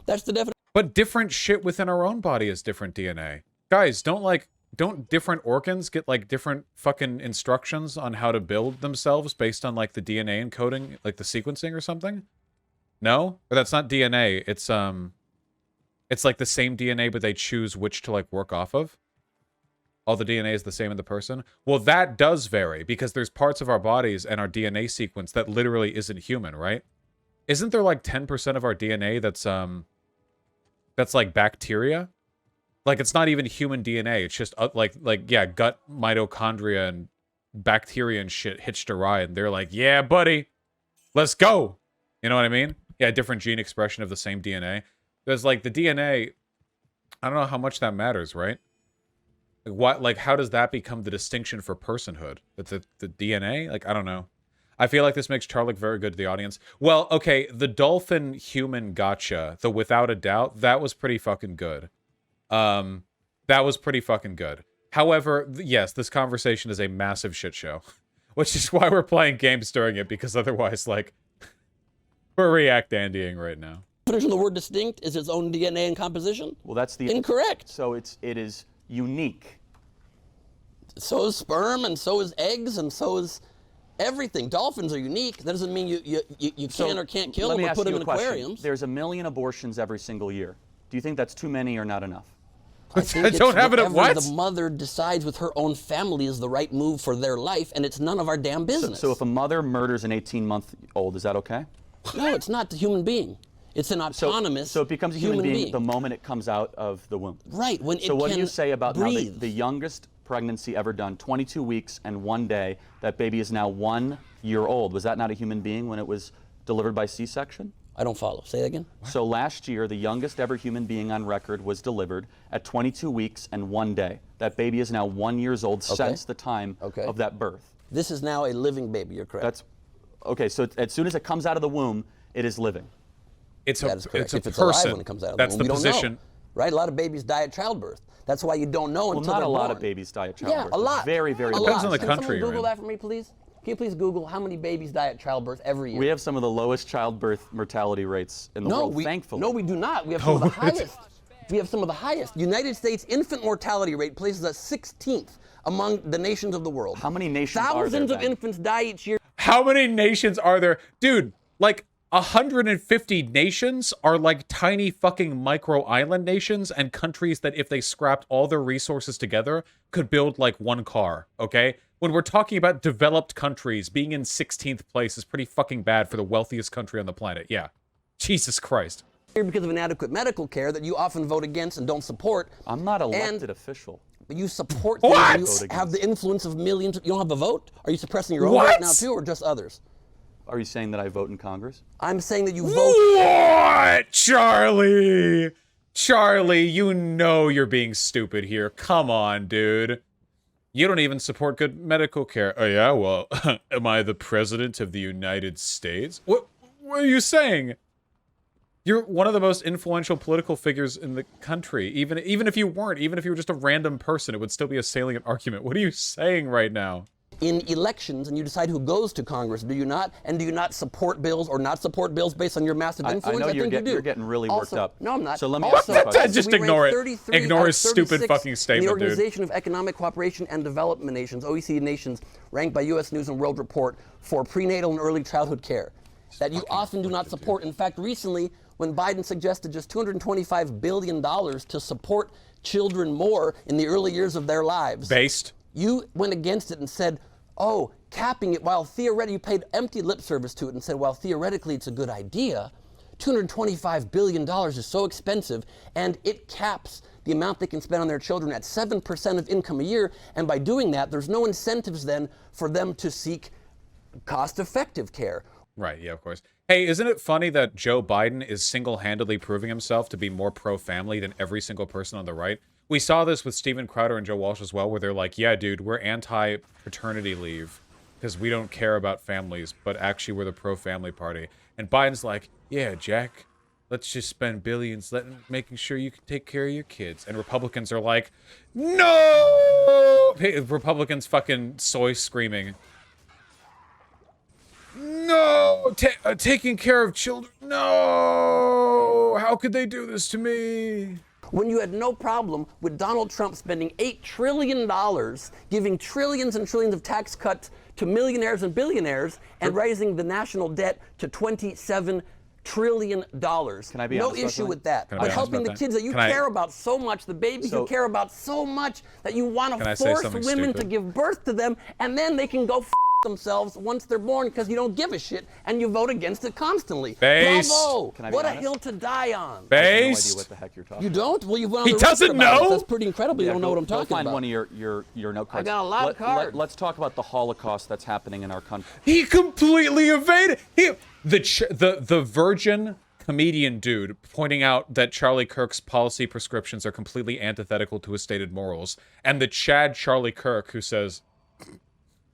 That's the definition. But different shit within our own body is different DNA. Guys, don't different organs get like different fucking instructions on how to build themselves based on like the DNA encoding, like the sequencing or something? No? Or that's not DNA. It's like the same DNA, but they choose which to like work off of. All the DNA is the same in the person. Well, that does vary because there's parts of our bodies and our DNA sequence that literally isn't human, right? Isn't there like 10% of our DNA that's like bacteria? Like, it's not even human DNA. It's just, yeah, gut mitochondria and bacteria and shit hitched a ride. And they're like, yeah, buddy, let's go. You know what I mean? Yeah, different gene expression of the same DNA. There's, like, the DNA, I don't know how much that matters, right? Like, how does that become the distinction for personhood? That the DNA? Like, I don't know. I feel like this makes Charlie very good to the audience. Well, okay, the dolphin human gotcha, the without a doubt, that was pretty fucking good. That was pretty fucking good. However, yes, this conversation is a massive shit show. Which is why we're playing games during it, because otherwise, like, we're react-andying right now. Definition of the word distinct is its own DNA and composition? Well, that's the... Incorrect. So it is unique. So is sperm, and so is eggs, and so is everything. Dolphins are unique. That doesn't mean you can or can't kill them or put them in aquariums. There's 1 million abortions every single year. Do you think that's too many or not enough? I think don't have it at what? The mother decides with her own family is the right move for their life, and it's none of our damn business. So if a mother murders an 18-month-old, is that okay? No, it's not the human being. It's an autonomous So it becomes a human being the moment it comes out of the womb. Right, when it can So what do you say about now breathe. the youngest pregnancy ever done, 22 weeks and 1 day, that baby is now 1 year old. Was that not a human being when it was delivered by C-section? I don't follow. Say that again. What? So last year, the youngest ever human being on record was delivered at 22 weeks and 1 day. That baby is now 1 year old since the time of that birth. This is now a living baby, you're correct. That's okay, so as soon as it comes out of the womb, it is living. It's a if it's person. alive when it comes out of the womb, we don't position. know. Right? A lot of babies die at childbirth. That's why you don't know until Well, not they're a lot born. of babies die at childbirth. Yeah, a lot. Very, very a low. Depends on the Can country, someone Google right? that for me, please? Can you please Google how many babies die at childbirth every year? We have some of the lowest childbirth mortality rates in the world, thankfully. No, we do not. We have some of the highest. We have some of the highest. United States infant mortality rate places us 16th among the nations of the world. How many nations are there, Thousands of Ben? infants die each year. How many nations are there? Dude, like 150 nations are like tiny fucking micro island nations and countries that if they scrapped all their resources together could build like one car, okay? When we're talking about developed countries, being in 16th place is pretty fucking bad for the wealthiest country on the planet. Yeah. Jesus Christ. Because of inadequate medical care that you often vote against and don't support. I'm not elected official. But you support What? things and you have the influence of millions. You don't have a vote? Are you suppressing your own vote now too, or just others? Are you saying that I vote in Congress? I'm saying that you vote. What? Charlie! Charlie, you know you're being stupid here. Come on, dude. You don't even support good medical care. Oh yeah, well, am I the president of the United States? What are you saying? You're one of the most influential political figures in the country. Even if you weren't, even if you were just a random person, it would still be a salient argument. What are you saying right now? In elections, and you decide who goes to Congress, do you not? And do you not support bills or not support bills based on your massive influence? I know think you do. You're getting really worked up. No, I'm not. So let me ask you a question. Just we ignore ranked it. 33 Ignore out his of stupid 36 fucking statement, in the dude. Organization of Economic Cooperation and Development Nations, OECD nations, ranked by U.S. News and World Report for prenatal and early childhood care. That you often do not support. In fact, recently, when Biden suggested just $225 billion to support children more in the early years of their lives. Based. You went against it and said, oh, capping it, while theoretically, you paid empty lip service to it and said, while theoretically it's a good idea, $225 billion is so expensive, and it caps the amount they can spend on their children at 7% of income a year, and by doing that, there's no incentives then for them to seek cost-effective care. Right, yeah, of course. Hey, isn't it funny that Joe Biden is single-handedly proving himself to be more pro-family than every single person on the right? We saw this with Steven Crowder and Joe Walsh as well, where they're like, yeah, dude, we're anti-paternity leave because we don't care about families, but actually we're the pro-family party. And Biden's like, yeah, Jack, let's just spend billions making sure you can take care of your kids. And Republicans are like, no! Republicans fucking soy screaming. No! Taking care of children. No! How could they do this to me? When you had no problem with Donald Trump spending $8 trillion, giving trillions and trillions of tax cuts to millionaires and billionaires, and raising the national debt to $27 trillion. Can I be no honest issue with that. Can I be But honest helping about the that? kids that you Can I- care about so much, the babies you care about so much, that you want Can I to say force something women to stupid? give birth to them, and then they can go themselves once they're born because you don't give a shit and you vote against it constantly. Base. Bravo! Can I be What a honest? hill to die on. I have no idea Based. what the heck you're talking You don't? Well, you've went on He the record doesn't about it. know? That's pretty incredible. You don't know what I'm Go talking find about. one of your note cards. got a lot of cards. Let's talk about the Holocaust that's happening in our country. He completely evaded. The virgin comedian dude pointing out that Charlie Kirk's policy prescriptions are completely antithetical to his stated morals, and the Chad Charlie Kirk who says,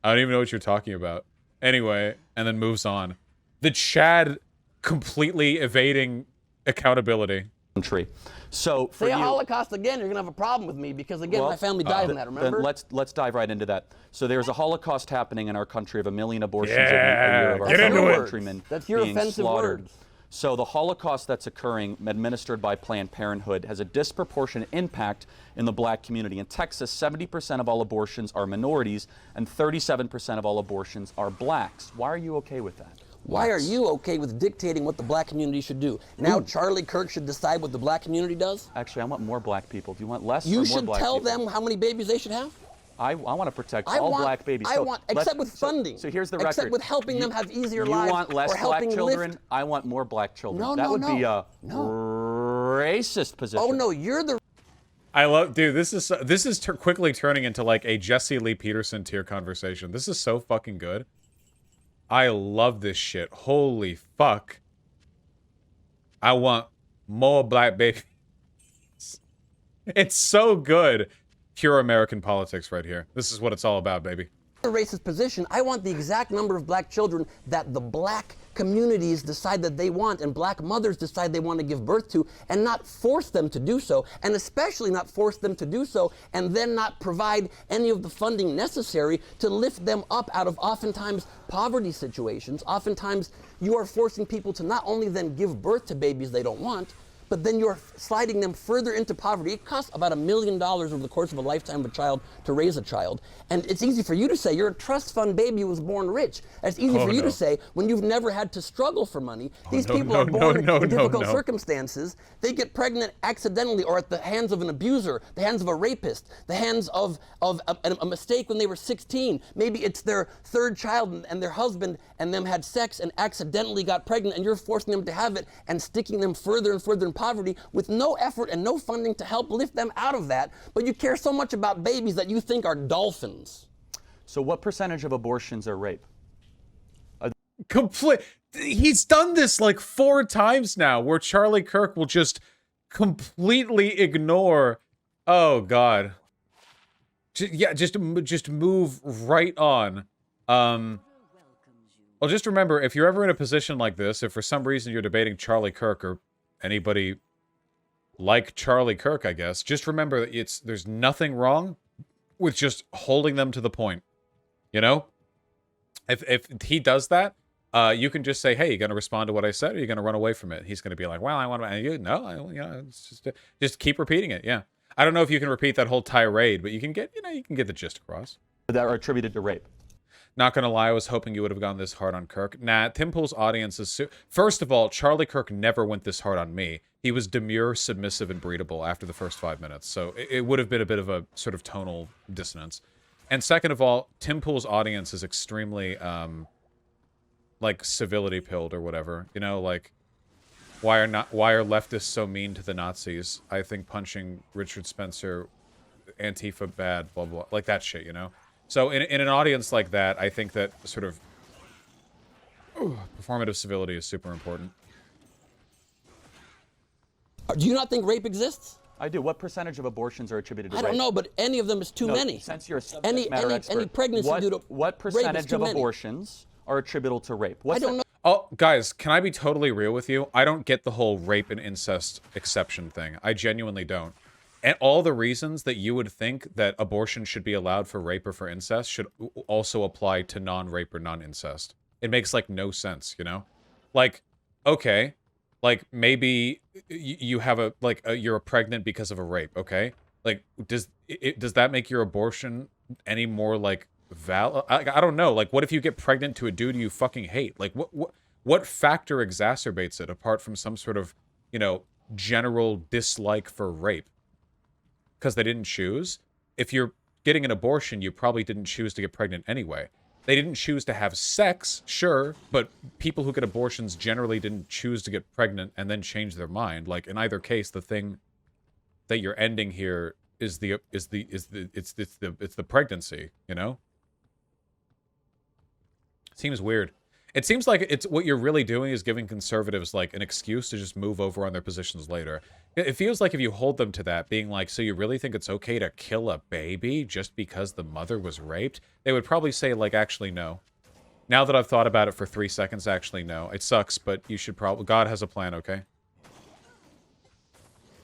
I don't even know what you're talking about. Anyway, and then moves on. The Chad completely evading accountability. Country. So for Say a you, Holocaust again, you're gonna have a problem with me because again, my family died in that. Remember? Then let's dive right into that. So there's a Holocaust happening in our country of 1 million abortions Yeah, a year of our get into fellow it. countrymen That's your being offensive slaughtered. words. So the Holocaust that's occurring, administered by Planned Parenthood, has a disproportionate impact in the black community. In Texas, 70% of all abortions are minorities, and 37% of all abortions are blacks. Why are you okay with that? Why are you okay with dictating what the black community should do? Now Charlie Kirk should decide what the black community does? Actually, I want more black people. Do you want less or You more should black tell people? them how many babies they should have? I want to protect all black babies. Except with funding. So here's the record. Except with helping them have easier lives. You want less or black helping children? lift. I want more black children. No, that no, would no. be a No. racist position. Oh no, you're the I love, dude. This is quickly turning into like a Jesse Lee Peterson tier conversation. This is so fucking good. I love this shit. Holy fuck. I want more black babies. It's so good. Pure American politics right here. This is what it's all about, baby. racist position. I want the exact number of black children that the black communities decide that they want and black mothers decide they want to give birth to, and not force them to do so, and especially not force them to do so and then not provide any of the funding necessary to lift them up out of oftentimes poverty situations. Oftentimes you are forcing people to not only then give birth to babies they don't want, but then you're sliding them further into poverty. It costs about $1 million over the course of a lifetime of a child to raise a child. And it's easy for you to say, you're a trust fund baby who was born rich. It's easy for you to say, when you've never had to struggle for money. These people are born in difficult circumstances. They get pregnant accidentally or at the hands of an abuser, the hands of a rapist, the hands of a mistake when they were 16. Maybe it's their third child and their husband and them had sex and accidentally got pregnant, and you're forcing them to have it and sticking them further and further in poverty with no effort and no funding to help lift them out of that. But you care so much about babies that you think are dolphins. So what percentage of abortions are rape? He's done this like 4 times now, where Charlie Kirk will just completely ignore. Oh God. Just move right on. Well, just remember, if you're ever in a position like this, if for some reason you're debating Charlie Kirk or anybody like Charlie Kirk, I guess, just remember that there's nothing wrong with just holding them to the point. You know? If he does that, you can just say, hey, you going to respond to what I said, or are you going to run away from it? He's going to be like, well, I want to... No, it's just keep repeating it, yeah. I don't know if you can repeat that whole tirade, but you can get the gist across. That are attributed to rape. Not gonna lie, I was hoping you would have gone this hard on Kirk. Nah, Tim Pool's audience is... First of all, Charlie Kirk never went this hard on me. He was demure, submissive, and breedable after the first 5 minutes, so it would have been a bit of a sort of tonal dissonance. And second of all, Tim Pool's audience is extremely, like, civility pilled or whatever. You know, like, why are leftists so mean to the Nazis? I think punching Richard Spencer, Antifa bad, blah, blah, like that shit, you know? So in an audience like that, I think that sort of performative civility is super important. Do you not think rape exists? I do. What percentage of abortions are attributed to rape? I don't know, but any of them is too many. Since you're a subject matter expert, any pregnancy due to what percentage of abortions are attributable to rape? I don't know. Oh, guys, can I be totally real with you? I don't get the whole rape and incest exception thing. I genuinely don't. And all the reasons that you would think that abortion should be allowed for rape or for incest should also apply to non-rape or non-incest. It makes, like, no sense, you know? Like, okay, like, maybe you have you're pregnant because of a rape, okay? Like, does that make your abortion any more, like, valid? I don't know. Like, what if you get pregnant to a dude you fucking hate? Like, what factor exacerbates it apart from some sort of, you know, general dislike for rape? Because they didn't choose. If you're getting an abortion, you probably didn't choose to get pregnant anyway. They didn't choose to have sex, sure, but people who get abortions generally didn't choose to get pregnant and then change their mind. Like, in either case, the thing that you're ending here is the pregnancy, you know? Seems weird. It seems like it's what you're really doing is giving conservatives like an excuse to just move over on their positions later. It feels like if you hold them to that, being like, so you really think it's okay to kill a baby just because the mother was raped? They would probably say, like, actually, no. Now that I've thought about it for 3 seconds, actually, no. It sucks, but you should probably... God has a plan, okay?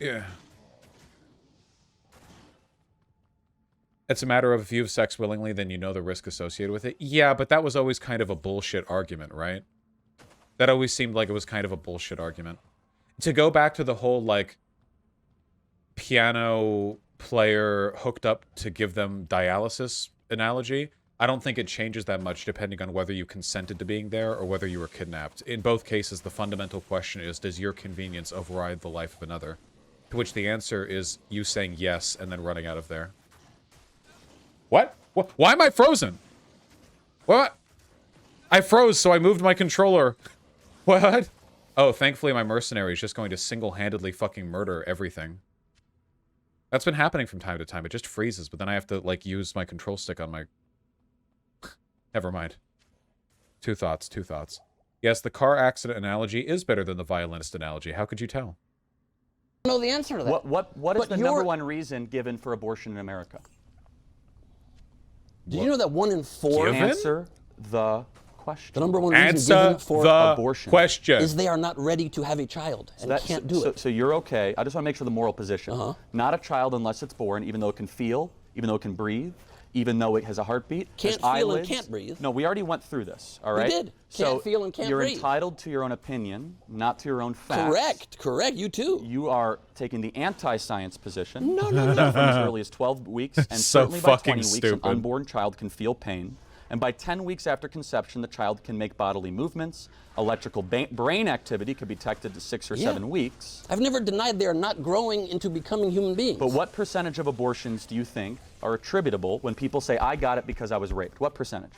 Yeah. It's a matter of if you have sex willingly, then you know the risk associated with it. Yeah, but that was always kind of a bullshit argument, right? That always seemed like it was kind of a bullshit argument. To go back to the whole, like, piano player hooked up to give them dialysis analogy, I don't think it changes that much depending on whether you consented to being there or whether you were kidnapped. In both cases, the fundamental question is, does your convenience override the life of another? To which the answer is you saying yes and then running out of there. What? Why am I frozen? What? I froze, so I moved my controller. What? Oh, thankfully my mercenary is just going to single-handedly fucking murder everything. That's been happening from time to time. It just freezes, but then I have to, like, use my control stick on my... Never mind. Two thoughts. Yes, the car accident analogy is better than the violinist analogy. How could you tell? I know the answer to that. What is the number one reason given for abortion in America? Did you know that 1 in 4 Given? Answer the question. The number one reason Answer given for the abortion question. is they are not ready to have a child and can't do it. So you're okay. I just want to make sure the moral position. Not a child unless it's born, even though it can feel, even though it can breathe, even though it has a heartbeat. Can't feel and can't breathe. No, we already went through this, all right? We did. Can't feel and can't you're breathe. Entitled to your own opinion, not to your own facts. Correct. You too. You are taking the anti-science position. No. That from as early as 12 weeks, and So certainly by 20 fucking weeks, an stupid. unborn child can feel pain. And by 10 weeks after conception, the child can make bodily movements. Electrical brain activity can be detected to 6 or 7 weeks. I've never denied they are not growing into becoming human beings. But what percentage of abortions do you think are attributable when people say, I got it because I was raped? What percentage?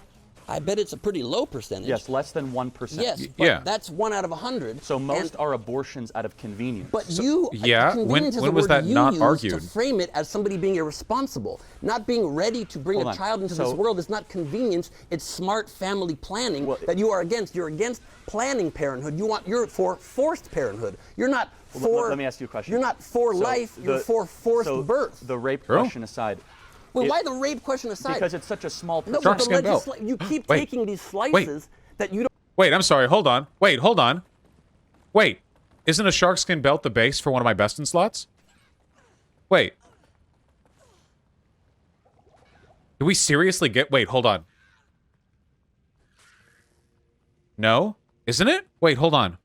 I bet it's a pretty low percentage. Yes, less than 1%. Yes, but that's 1 out of 100. So most are abortions out of convenience. But you, yeah, convenience is when the was word that you not use argued? to frame it as somebody being irresponsible. Not being ready to bring a child into this world is not convenience. It's smart family planning that you are against. You're against planning parenthood. You're for forced parenthood. You're not for. Let me ask you a question. You're not for life. You're for forced birth. The rape question aside. Well, why the rape question aside? Because it's such a small percentage. No, but the you keep taking these slices that you don't... Wait, I'm sorry. Hold on. Wait, hold on. Wait. Isn't a sharkskin belt the base for one of my best in slots? Wait. Do we seriously get... Wait, hold on. No? Isn't it? Wait, hold on.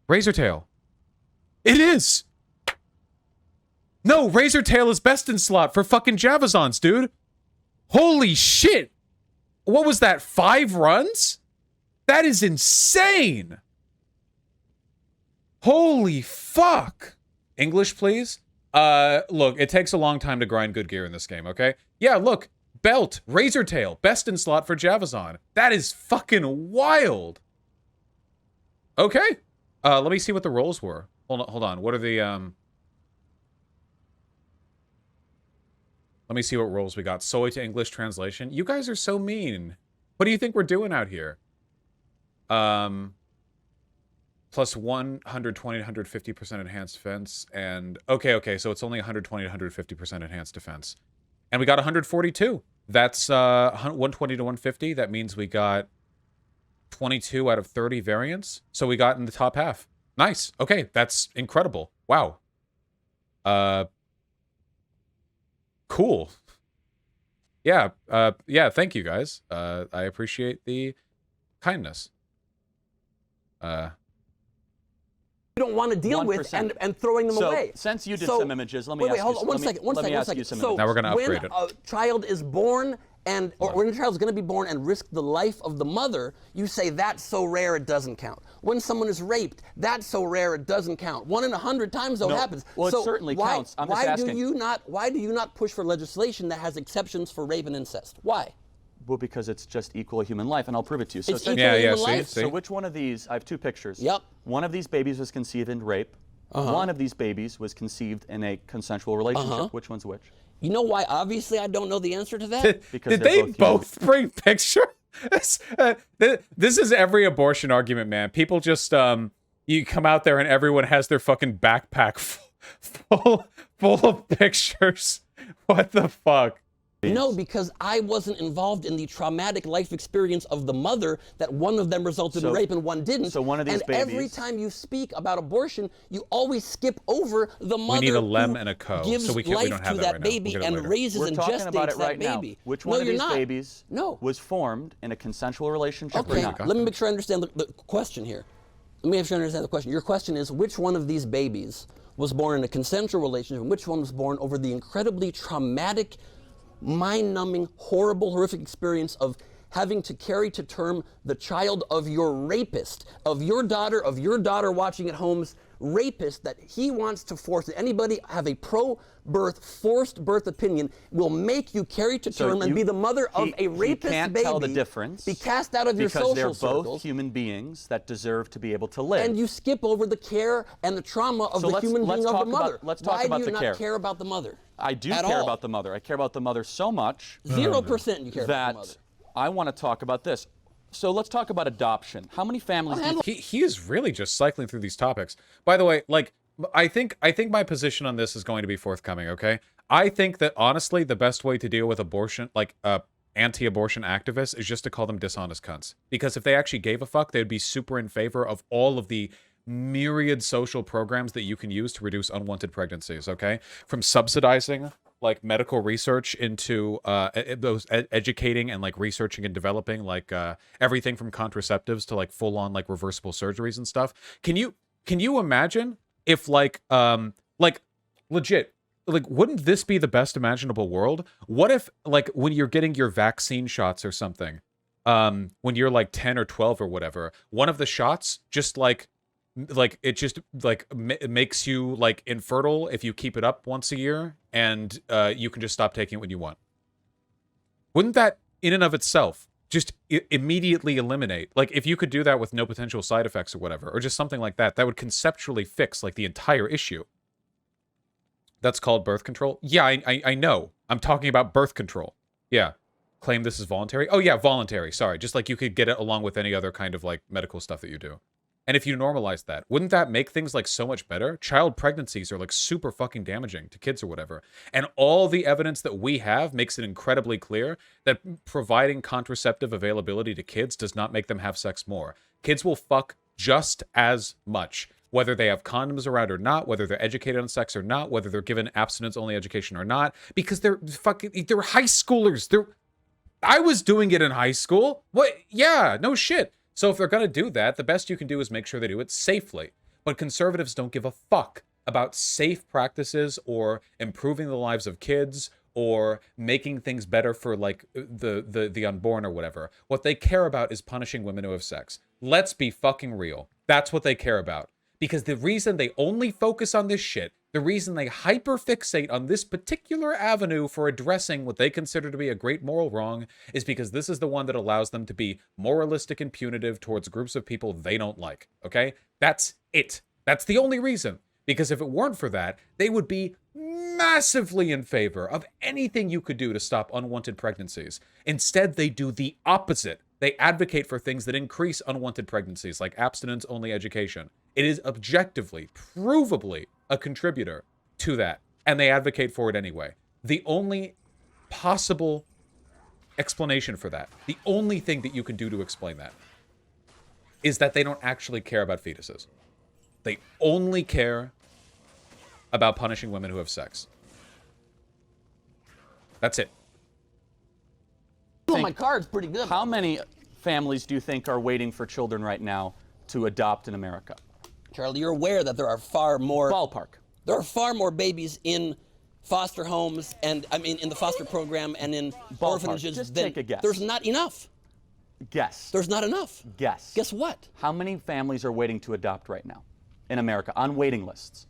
Razortail. It is! No, Razortail is best in slot for fucking Javazons, dude. Holy shit. What was that, 5 runs? That is insane. Holy fuck. English, please? Look, it takes a long time to grind good gear in this game, okay? Yeah, look. Belt, Razortail, best in slot for Javazon. That is fucking wild. Okay. Let me see what the rolls were. Hold on. What are the, Let me see what rolls we got. Soy to English translation. You guys are so mean. What do you think we're doing out here? Plus 120 to 150% enhanced defense. And okay, so it's only 120 to 150% enhanced defense. And we got 142. That's 120 to 150. That means we got 22 out of 30 variants. So we got in the top half. Nice. Okay, that's incredible. Wow. Cool. Yeah, thank you guys. I appreciate the kindness. You don't want to deal 1%. with and throwing them away. Since you did some images, let me ask you. One second. Now we're going to upgrade it. When a child is born and or when a child is going to be born and risk the life of the mother, you say that's so rare it doesn't count. When someone is raped, that's so rare it doesn't count. 1 in 100 times though happens. Well, it so certainly why, counts. I'm just why asking. why do you not push for legislation that has exceptions for rape and incest? Why? Well, because it's just equal human life, and I'll prove it to you. So, It's so- equal human see, life. see. so which one of these? I have 2 pictures. Yep. One of these babies was conceived in rape. One of these babies was conceived in a consensual relationship. Which one's which? You know why? Obviously, I don't know the answer to that. Because Did they're they both human. bring picture? This is every abortion argument, man. People just you come out there and everyone has their fucking backpack full of pictures. What the fuck? No, because I wasn't involved in the traumatic life experience of the mother that one of them resulted in rape and one didn't. So one of these and every babies- time you speak about abortion, you always skip over the mother need a lem who and a co, gives so we life don't have to that that right now. We'll baby get it and later. raises We're and talking gestates about it right that now. baby. Which No, one of you're these not. babies No. was formed in a consensual relationship or Okay, not? let me make sure I understand the question here. Let me make sure I understand the question. Your question is, which one of these babies was born in a consensual relationship and which one was born over the incredibly traumatic, mind-numbing, horrible, horrific experience of having to carry to term the child of your rapist, of your daughter watching at home's rapist that he wants to force. Anybody have a pro-birth, forced birth opinion will make you carry to term and be the mother of a rapist he can't baby. tell the difference. Be cast out of your because social they're both circles. human beings that deserve to be able to live. And you skip over the care and the trauma of So the let's- human let's being of talk the about- mother. let's talk Why about do the you care. not care about the mother? I do at care all? about the mother. I care about the mother so much 0% you care about the mother. that I want to talk about this. So let's talk about adoption. How many families do you He is really just cycling through these topics. By the way, like I think my position on this is going to be forthcoming, okay? I think that honestly the best way to deal with abortion, like anti-abortion activists, is just to call them dishonest cunts. Because if they actually gave a fuck, they'd be super in favor of all of the myriad social programs that you can use to reduce unwanted pregnancies, okay? From subsidizing like medical research into educating and like researching and developing like everything from contraceptives to like full-on like reversible surgeries and stuff. Can you imagine if like legit, like wouldn't this be the best imaginable world? What if like when you're getting your vaccine shots or something, when you're like 10 or 12 or whatever, one of the shots just like it just like makes you like infertile if you keep it up once a year, and you can just stop taking it when you want. Wouldn't that in and of itself just immediately eliminate, like if you could do that with no potential side effects or whatever, or just something like that, that would conceptually fix like the entire issue. That's called birth control? Yeah, I know. I'm talking about birth control. Yeah. Claim this is voluntary? Oh yeah, voluntary, sorry. Just like you could get it along with any other kind of like medical stuff that you do. And if you normalize that, wouldn't that make things like so much better? Child pregnancies are like super fucking damaging to kids or whatever. And all the evidence that we have makes it incredibly clear that providing contraceptive availability to kids does not make them have sex more. Kids will fuck just as much, whether they have condoms around or not, whether they're educated on sex or not, whether they're given abstinence-only education or not, because they're high schoolers. I was doing it in high school. What? Yeah, no shit. So if they're going to do that, the best you can do is make sure they do it safely. But conservatives don't give a fuck about safe practices or improving the lives of kids or making things better for like the unborn or whatever. What they care about is punishing women who have sex. Let's be fucking real. That's what they care about. Because the reason they only focus on this shit, the reason they hyperfixate on this particular avenue for addressing what they consider to be a great moral wrong is because this is the one that allows them to be moralistic and punitive towards groups of people they don't like, okay? That's it. That's the only reason. Because if it weren't for that, they would be massively in favor of anything you could do to stop unwanted pregnancies. Instead, they do the opposite. They advocate for things that increase unwanted pregnancies, like abstinence-only education. It is objectively, provably a contributor to that, and they advocate for it anyway. The only possible explanation for that, the only thing that you can do to explain that, is that they don't actually care about fetuses. They only care about punishing women who have sex. That's it. Well, my card's pretty good. How many families do you think are waiting for children right now to adopt in America? Charlie, you're aware that there are far more Ballpark. There are far more babies in foster homes and, I mean, in the foster program and in orphanages, just then take a guess. there's not enough. Guess. There's not enough. Guess. Guess what? How many families are waiting to adopt right now in America on waiting lists?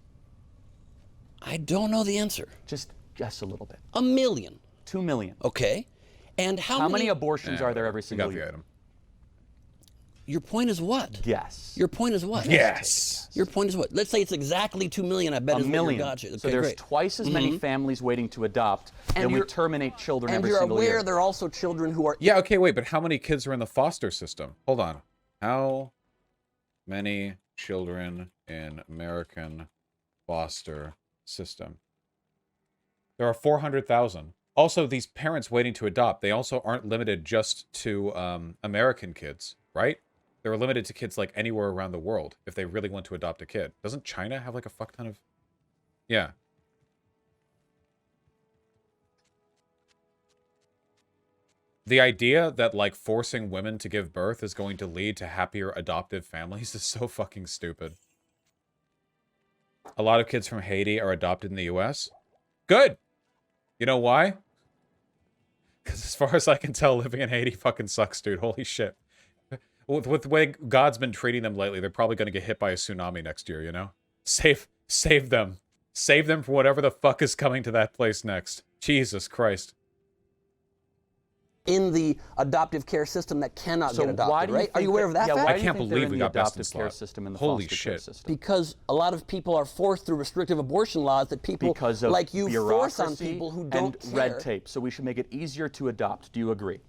I don't know the answer. Just guess a little bit. 1 million. 2 million. Okay. And How many abortions are there every You single got the year? item. Your point is what? Guess. Your point is what? Yes. Your point is what? Let's say it's exactly 2 million, I bet A is million. what your gotcha. So Okay, there's great. twice as many families waiting to adopt And than we you're- terminate children And every you're single aware year. there are also children who are Yeah, okay, wait, but how many kids are in the foster system? Hold on. How many children in American foster system? There are 400,000. Also, these parents waiting to adopt, they also aren't limited just to American kids, right? They're limited to kids like anywhere around the world if they really want to adopt a kid. Doesn't China have like a fuck ton of... Yeah. The idea that, like, forcing women to give birth is going to lead to happier adoptive families is so fucking stupid. A lot of kids from Haiti are adopted in the US. Good! You know why? Because as far as I can tell, living in Haiti fucking sucks, dude. Holy shit. With the way God's been treating them lately, they're probably going to get hit by a tsunami next year, you know? Save them. Save them from whatever the fuck is coming to that place next. Jesus Christ. in the adoptive care system that cannot So get why adopted, do you right? Are think you aware that- of that yeah, fact? why I do you can't think they're believe in we the got best in adoptive care slot. system and the Holy foster care shit. system? Because a lot of people are forced through restrictive abortion laws that people Because of like you force on bureaucracy people who don't and care. red tape. So we should make it easier to adopt. Do you agree?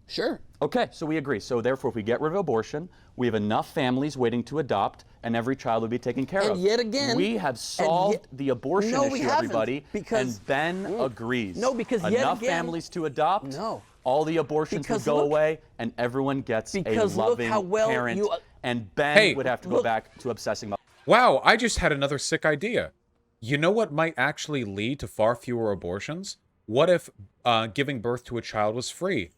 Sure. Okay, so we agree. So therefore, if we get rid of abortion, we have enough families waiting to adopt, and every child will be taken care of. And yet again, we have solved the abortion No, we issue, haven't, everybody. because- and Ben agrees. No, because yet enough again- families to adopt. No. All the abortions Because would go look- away, and everyone gets a Because look loving how well parent. you- and Ben Hey, would have to go look- back to obsessing about. Wow, I just had another sick idea. You know what might actually lead to far fewer abortions? What if giving birth to a child was free?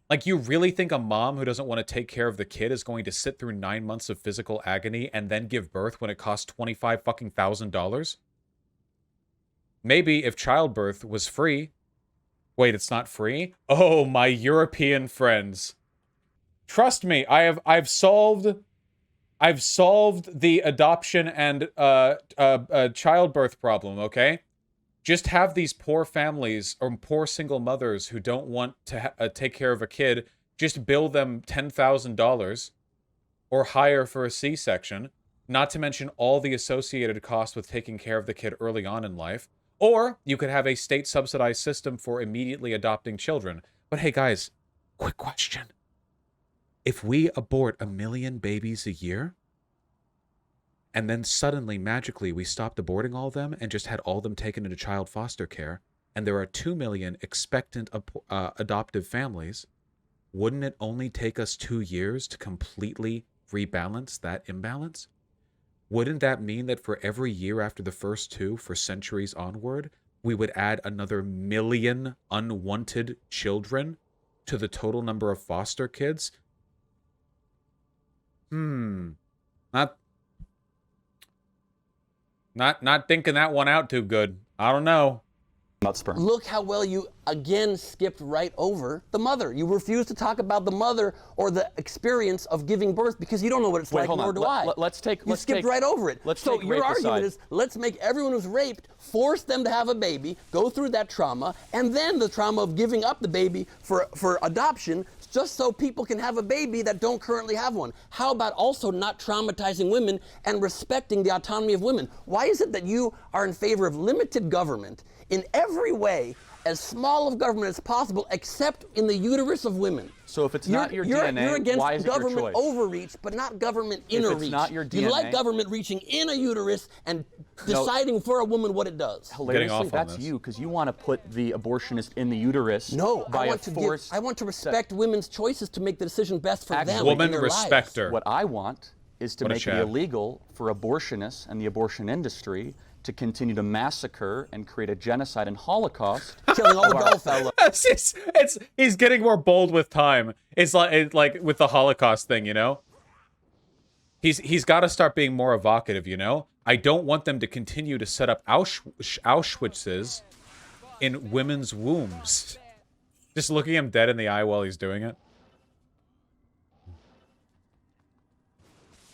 Like, you really think a mom who doesn't want to take care of the kid is going to sit through 9 months of physical agony and then give birth when it costs $25,000? Maybe if childbirth was free. Wait, it's not free? Oh, my European friends. Trust me, I've solved the adoption and childbirth problem, okay? Just have these poor families or poor single mothers who don't want to take care of a kid, just bill them $10,000 or higher for a C-section, not to mention all the associated costs with taking care of the kid early on in life. Or you could have a state-subsidized system for immediately adopting children. But hey, guys, quick question. If we abort 1 million babies a year, and then suddenly, magically, we stopped aborting all of them and just had all of them taken into child foster care, and there are 2 million expectant adoptive families, wouldn't it only take us 2 years to completely rebalance that imbalance? Wouldn't that mean that for every year after the first 2, for centuries onward, we would add another 1 million unwanted children to the total number of foster kids? Not thinking that one out too good. I don't know. About sperm. Look how well you again skipped right over the mother. You refuse to talk about the mother or the experience of giving birth because you don't know what it's Wait, like, hold nor on. do I. Let's take. You let's skipped take, right over it. Let's so take your rape argument aside. is, let's make everyone who's raped, force them to have a baby, go through that trauma, and then the trauma of giving up the baby for adoption, just so people can have a baby that don't currently have one. How about also not traumatizing women and respecting the autonomy of women? Why is it that you are in favor of limited government in every way, as small of government as possible, except in the uterus of women? So if it's not your DNA, you're against why is it your government choice? overreach, but not government If inner it's reach. not your You like DNA government reaching in a uterus and deciding for a woman what it does. Hilariously, off on that's this. you, because you want to put the abortionist in the uterus. No, by I want to respect women's choices to make the decision best for them. Woman in their respect lives. her. What I want is to What a make it Chad. illegal for abortionists and the abortion industry to continue to massacre and create a genocide and Holocaust. Killing all the of our dolphins. fellow- He's getting more bold with time. It's like with the Holocaust thing, you know? He's got to start being more evocative, you know? I don't want them to continue to set up Auschwitzes in women's wombs. Just looking him dead in the eye while he's doing it.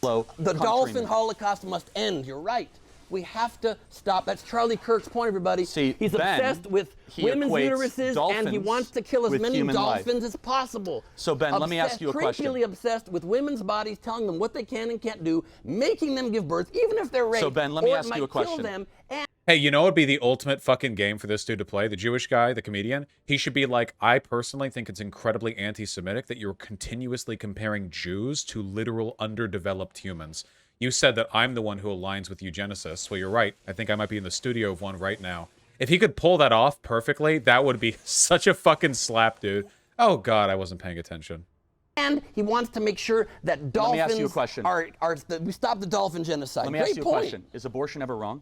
The dolphin holocaust must end. You're right. We have to stop. That's Charlie Kirk's point, everybody. See, he's Ben, obsessed with women's uteruses, and he wants to kill as many dolphins as possible. So, Ben, let me ask you a question. Creepily obsessed with women's bodies, telling them what they can and can't do, making them give birth, even if they're raped. So, Ben, let me ask you a question. Them, hey, you know what would be the ultimate fucking game for this dude to play? The Jewish guy, the comedian? He should be like, I personally think it's incredibly anti-Semitic that you're continuously comparing Jews to literal underdeveloped humans. You said that I'm the one who aligns with eugenicists. Well, you're right. I think I might be in the studio of one right now. If he could pull that off perfectly, that would be such a fucking slap, dude. Oh, God, I wasn't paying attention. And he wants to make sure that dolphins Let me ask you a question. We stop the dolphin genocide. Let me ask you a question. Is abortion ever wrong?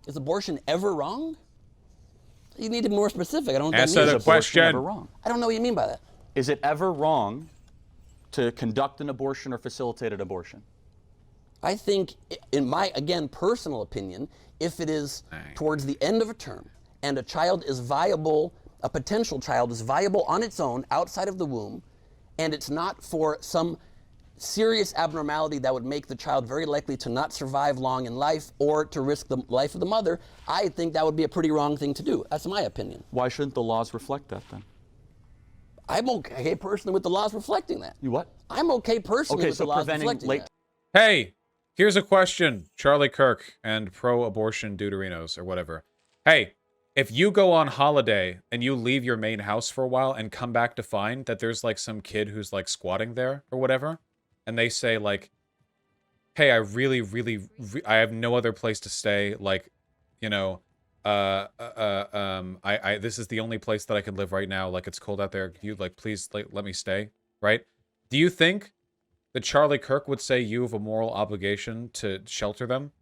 Is abortion ever wrong? You need to be more specific. I don't know what Answer that means. the question. Ever wrong? I don't know what you mean by that. Is it ever wrong to conduct an abortion or facilitate an abortion? I think, in my, again, personal opinion, if it is towards the end of a term and a child is viable, a potential child is viable on its own outside of the womb, and it's not for some serious abnormality that would make the child very likely to not survive long in life or to risk the life of the mother, I think that would be a pretty wrong thing to do. That's my opinion. Why shouldn't the laws reflect that then? I'm okay personally with the laws reflecting that. You what? I'm okay personally with the laws reflecting that. Hey, here's a question, Charlie Kirk and pro-abortion deuterinos or whatever. Hey, if you go on holiday and you leave your main house for a while and come back to find that there's like some kid who's like squatting there or whatever, and they say like, hey, I really, I have no other place to stay, like, you know, this is the only place that I can live right now, like, it's cold out there, you, like, please, like, let me stay, right? Do you think that Charlie Kirk would say you have a moral obligation to shelter them?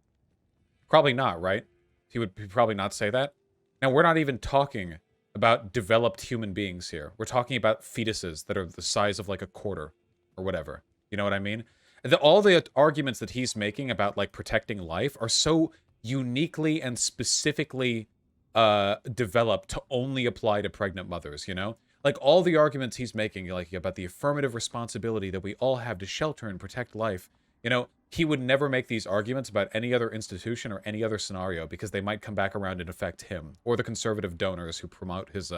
Probably not, right? He would probably not say that. Now, we're not even talking about developed human beings here. We're talking about fetuses that are the size of, like, a quarter or whatever. You know what I mean? All the arguments that he's making about, like, protecting life are so uniquely and specifically developed to only apply to pregnant mothers, you know? Like, all the arguments he's making, like, about the affirmative responsibility that we all have to shelter and protect life, you know, he would never make these arguments about any other institution or any other scenario because they might come back around and affect him or the conservative donors who promote his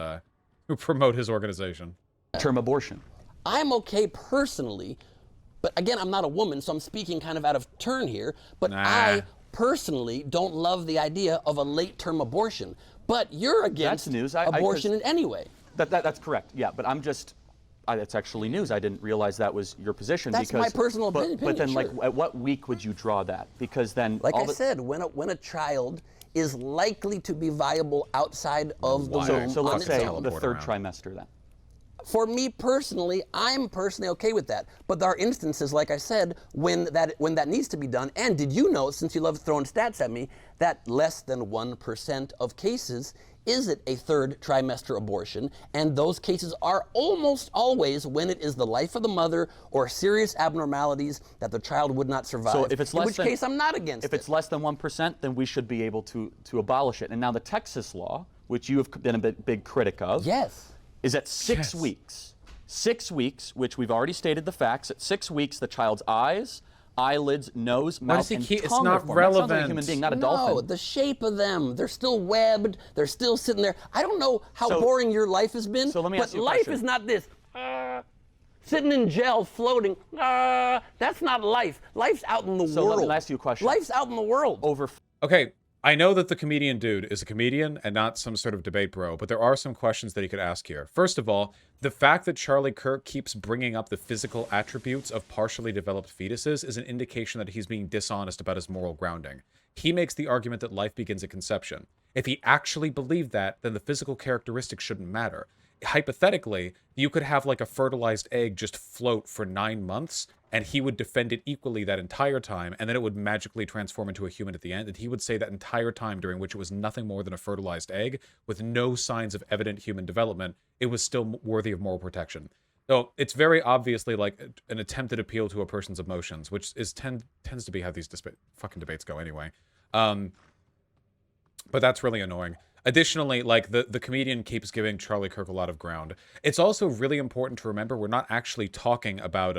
organization. Term abortion. I'm okay personally, but again, I'm not a woman, so I'm speaking kind of out of turn here, but I personally don't love the idea of a late-term abortion. But you're against abortion in any way. That's correct, yeah, but I'm just, that's actually news. I didn't realize that was your position. That's my personal opinion. But then, sure. like, at what week would you draw that? Because then, like I said, when a child is likely to be viable outside of the womb. So let's say the third around. trimester then. For me personally, I'm personally okay with that. But there are instances, like I said, when that needs to be done. And did you know, since you love throwing stats at me, that less than 1% of cases is it a third trimester abortion, and those cases are almost always when it is the life of the mother or serious abnormalities that the child would not survive. So if it's less in which case I'm not against it. If it's less than 1%, then we should be able to abolish it. And now the Texas law, which you have been a big critic of, yes, is at 6 weeks. 6 weeks, which we've already stated the facts. At 6 weeks, the child's eyes, eyelids, nose, mouth, and tongue it's not are formed. relevant. That sounds like a human being, not a dolphin. No, the shape of them. They're still webbed. They're still sitting there. I don't know how boring your life has been, so let me but ask you a life question. is not this. Sitting in gel, floating. That's not life. Life's out in the world. So let me ask you a question. Life's out in the world. Okay, I know that the comedian dude is a comedian and not some sort of debate bro, but there are some questions that he could ask here. First of all, the fact that Charlie Kirk keeps bringing up the physical attributes of partially developed fetuses is an indication that he's being dishonest about his moral grounding. He makes the argument that life begins at conception. If he actually believed that, then the physical characteristics shouldn't matter. Hypothetically, you could have like a fertilized egg just float for 9 months, and he would defend it equally that entire time, and then it would magically transform into a human at the end, and he would say that entire time during which it was nothing more than a fertilized egg, with no signs of evident human development, it was still worthy of moral protection. So it's very obviously like an attempted appeal to a person's emotions, which tends to be how these fucking debates go anyway. But that's really annoying. Additionally, like the comedian keeps giving Charlie Kirk a lot of ground. It's also really important to remember we're not actually talking about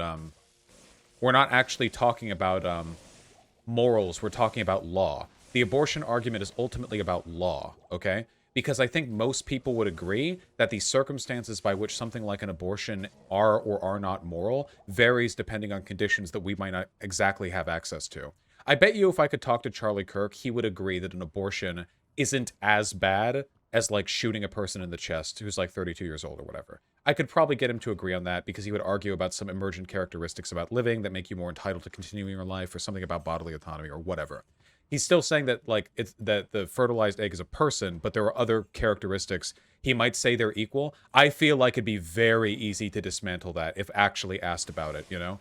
morals. We're talking about law. The abortion argument is ultimately about law, okay? Because I think most people would agree that the circumstances by which something like an abortion are or are not moral varies depending on conditions that we might not exactly have access to. I bet you if I could talk to Charlie Kirk, he would agree that an abortion isn't as bad as, like, shooting a person in the chest who's, like, 32 years old or whatever. I could probably get him to agree on that because he would argue about some emergent characteristics about living that make you more entitled to continuing your life or something about bodily autonomy or whatever. He's still saying that, like, that the fertilized egg is a person, but there are other characteristics. He might say they're equal. I feel like it'd be very easy to dismantle that if actually asked about it, you know?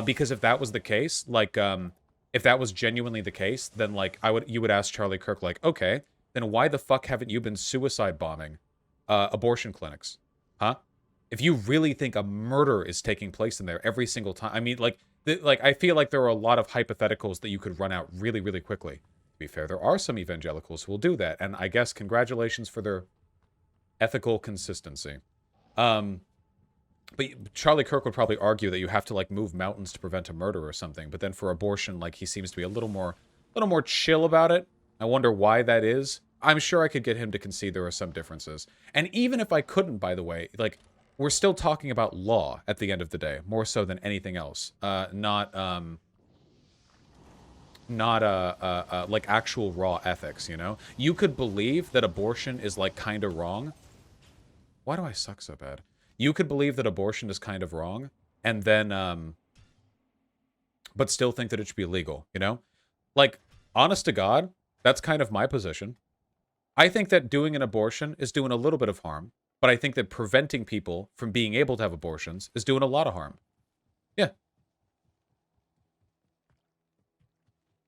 Because if that was the case, like, if that was genuinely the case, then, like, you would ask Charlie Kirk, like, okay, then why the fuck haven't you been suicide bombing abortion clinics? Huh? If you really think a murder is taking place in there every single time, I mean, like, I feel like there are a lot of hypotheticals that you could run out really, really quickly. To be fair, there are some evangelicals who will do that, and I guess congratulations for their ethical consistency. But Charlie Kirk would probably argue that you have to, like, move mountains to prevent a murder or something. But then for abortion, like, he seems to be a little more chill about it. I wonder why that is. I'm sure I could get him to concede there are some differences. And even if I couldn't, by the way, like, we're still talking about law at the end of the day, more so than anything else. Not like actual raw ethics, you know? You could believe that abortion is, like, kind of wrong. Why do I suck so bad? You could believe that abortion is kind of wrong, and then, but still think that it should be legal, you know? Like, honest to God, that's kind of my position. I think that doing an abortion is doing a little bit of harm, but I think that preventing people from being able to have abortions is doing a lot of harm. Yeah.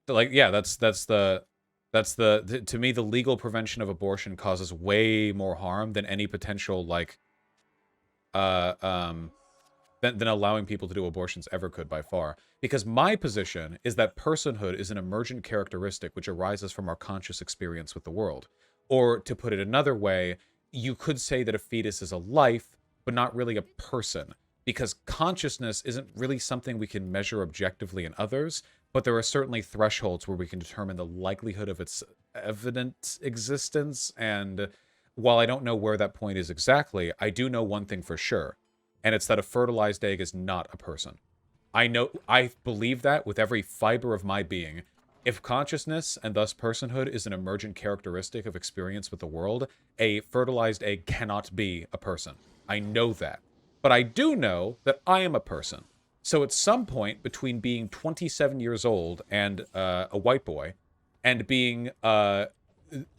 Like, yeah, to me, the legal prevention of abortion causes way more harm than any potential, like, than allowing people to do abortions ever could by far. Because my position is that personhood is an emergent characteristic which arises from our conscious experience with the world. Or, to put it another way, you could say that a fetus is a life, but not really a person. Because consciousness isn't really something we can measure objectively in others, but there are certainly thresholds where we can determine the likelihood of its evident existence. And while I don't know where that point is exactly, I do know one thing for sure. And it's that a fertilized egg is not a person. I believe that with every fiber of my being. If consciousness, and thus personhood, is an emergent characteristic of experience with the world, a fertilized egg cannot be a person. I know that. But I do know that I am a person. So at some point between being 27 years old and a white boy, and being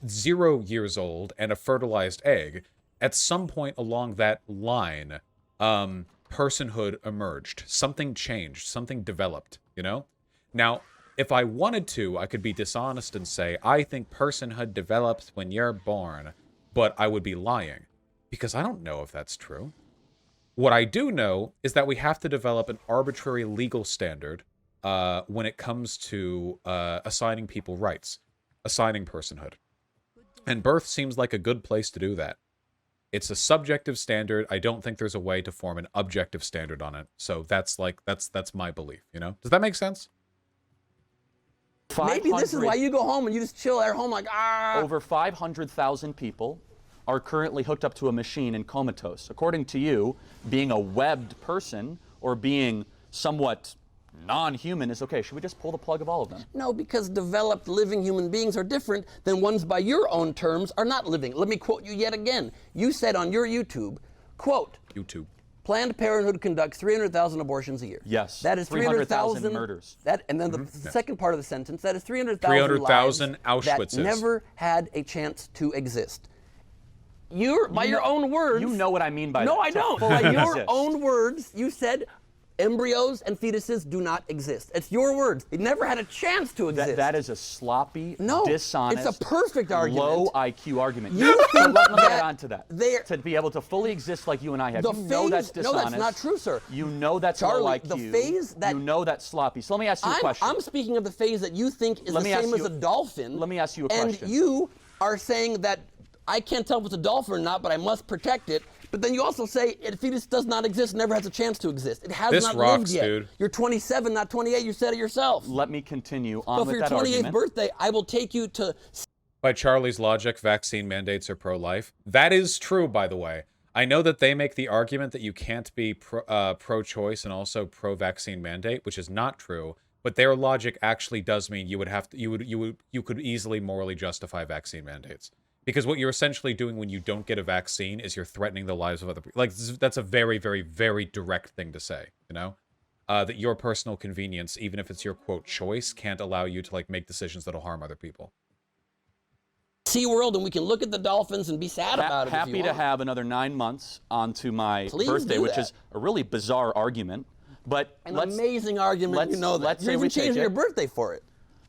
0 years old and a fertilized egg, at some point along that line, personhood emerged. Something changed. Something developed, you know? Now, if I wanted to, I could be dishonest and say, I think personhood develops when you're born, but I would be lying, because I don't know if that's true. What I do know is that we have to develop an arbitrary legal standard when it comes to assigning people rights, assigning personhood. And birth seems like a good place to do that. It's a subjective standard. I don't think there's a way to form an objective standard on it. So that's my belief, you know? Does that make sense? Maybe this is why you go home and you just chill at home like, ah. Over 500,000 people are currently hooked up to a machine and comatose. According to you, being a webbed person or being somewhat non-human is okay. Should we just pull the plug of all of them? No, because developed living human beings are different than ones by your own terms are not living. Let me quote you yet again. You said on your YouTube, quote, Planned Parenthood conducts 300,000 abortions a year. Yes. That is 300,000 murders. And then the second part of the sentence, that is 300,000 Auschwitzes that never had a chance to exist. By your own words. You know what I mean by that. No, I don't. By your own words, you said Embryos and fetuses do not exist. It's your words. They never had a chance to exist. That is a sloppy, no, dishonest, it's a perfect argument. low IQ argument. You think let me that add on to that. To be able to fully exist like you and I have. The You know that's phase- dishonest. no, that's not true, sir. You know that's Charlie, low IQ. the phase that- you know that's sloppy. So let me ask you a question. I'm speaking of the phase that you think is the same as a dolphin. Let me ask you a question. And you are saying that I can't tell if it's a dolphin or not, but I must protect it. But then you also say a fetus does not exist, never has a chance to exist. It has This not rocks, lived yet. dude. You're 27, not 28. You said it yourself. Let me continue on But for with your that 28th argument. birthday, I will take you to. By Charlie's logic, vaccine mandates are pro-life. That is true, by the way. I know that they make the argument that you can't be pro-choice and also pro-vaccine mandate, which is not true. But their logic actually does mean you would have to, you could easily morally justify vaccine mandates. Because what you're essentially doing when you don't get a vaccine is you're threatening the lives of other people. Like, that's a very, very, very direct thing to say, you know? That your personal convenience, even if it's your, quote, choice, can't allow you to, like, make decisions that'll harm other people. SeaWorld and we can look at the dolphins and be sad about it. Happy to have another 9 months onto my birthday, which is a really bizarre argument. But an amazing argument, you know that. Let's You're say even we take changing it. your birthday for it.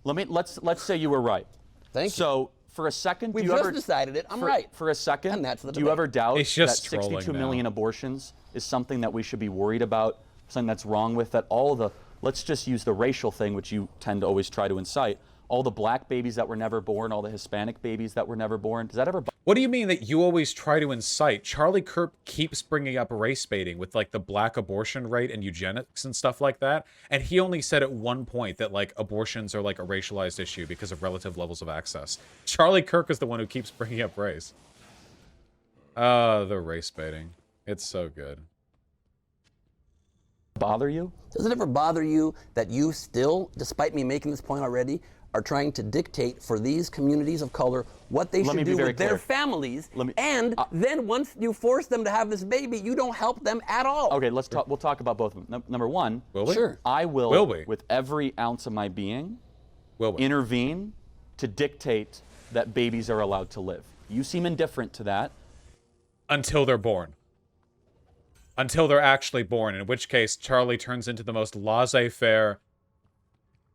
Let's say you were right. Thank you. So for a second, We've do you just ever decided it. I'm right. For a second, And that's the do you debate. ever doubt It's just that 62 trolling million now. abortions is something that we should be worried about, something that's wrong with that? Let's just use the racial thing, which you tend to always try to incite. All the black babies that were never born, all the Hispanic babies that were never born. Does that ever? What do you mean that you always try to incite? Charlie Kirk keeps bringing up race baiting with, like, the black abortion rate and eugenics and stuff like that. And he only said at one point that, like, abortions are, like, a racialized issue because of relative levels of access. Charlie Kirk is the one who keeps bringing up race. The race baiting. It's so good. Bother you? Does it ever bother you that you still, despite me making this point already, are trying to dictate for these communities of color what they should do with their families, and then once you force them to have this baby, you don't help them at all? Okay, let's talk. We'll talk about both of them. Number one, Will we? Sure. I will, Will we? with every ounce of my being, Will we? intervene to dictate that babies are allowed to live. You seem indifferent to that. Until they're born. Until they're actually born, in which case Charlie turns into the most laissez-faire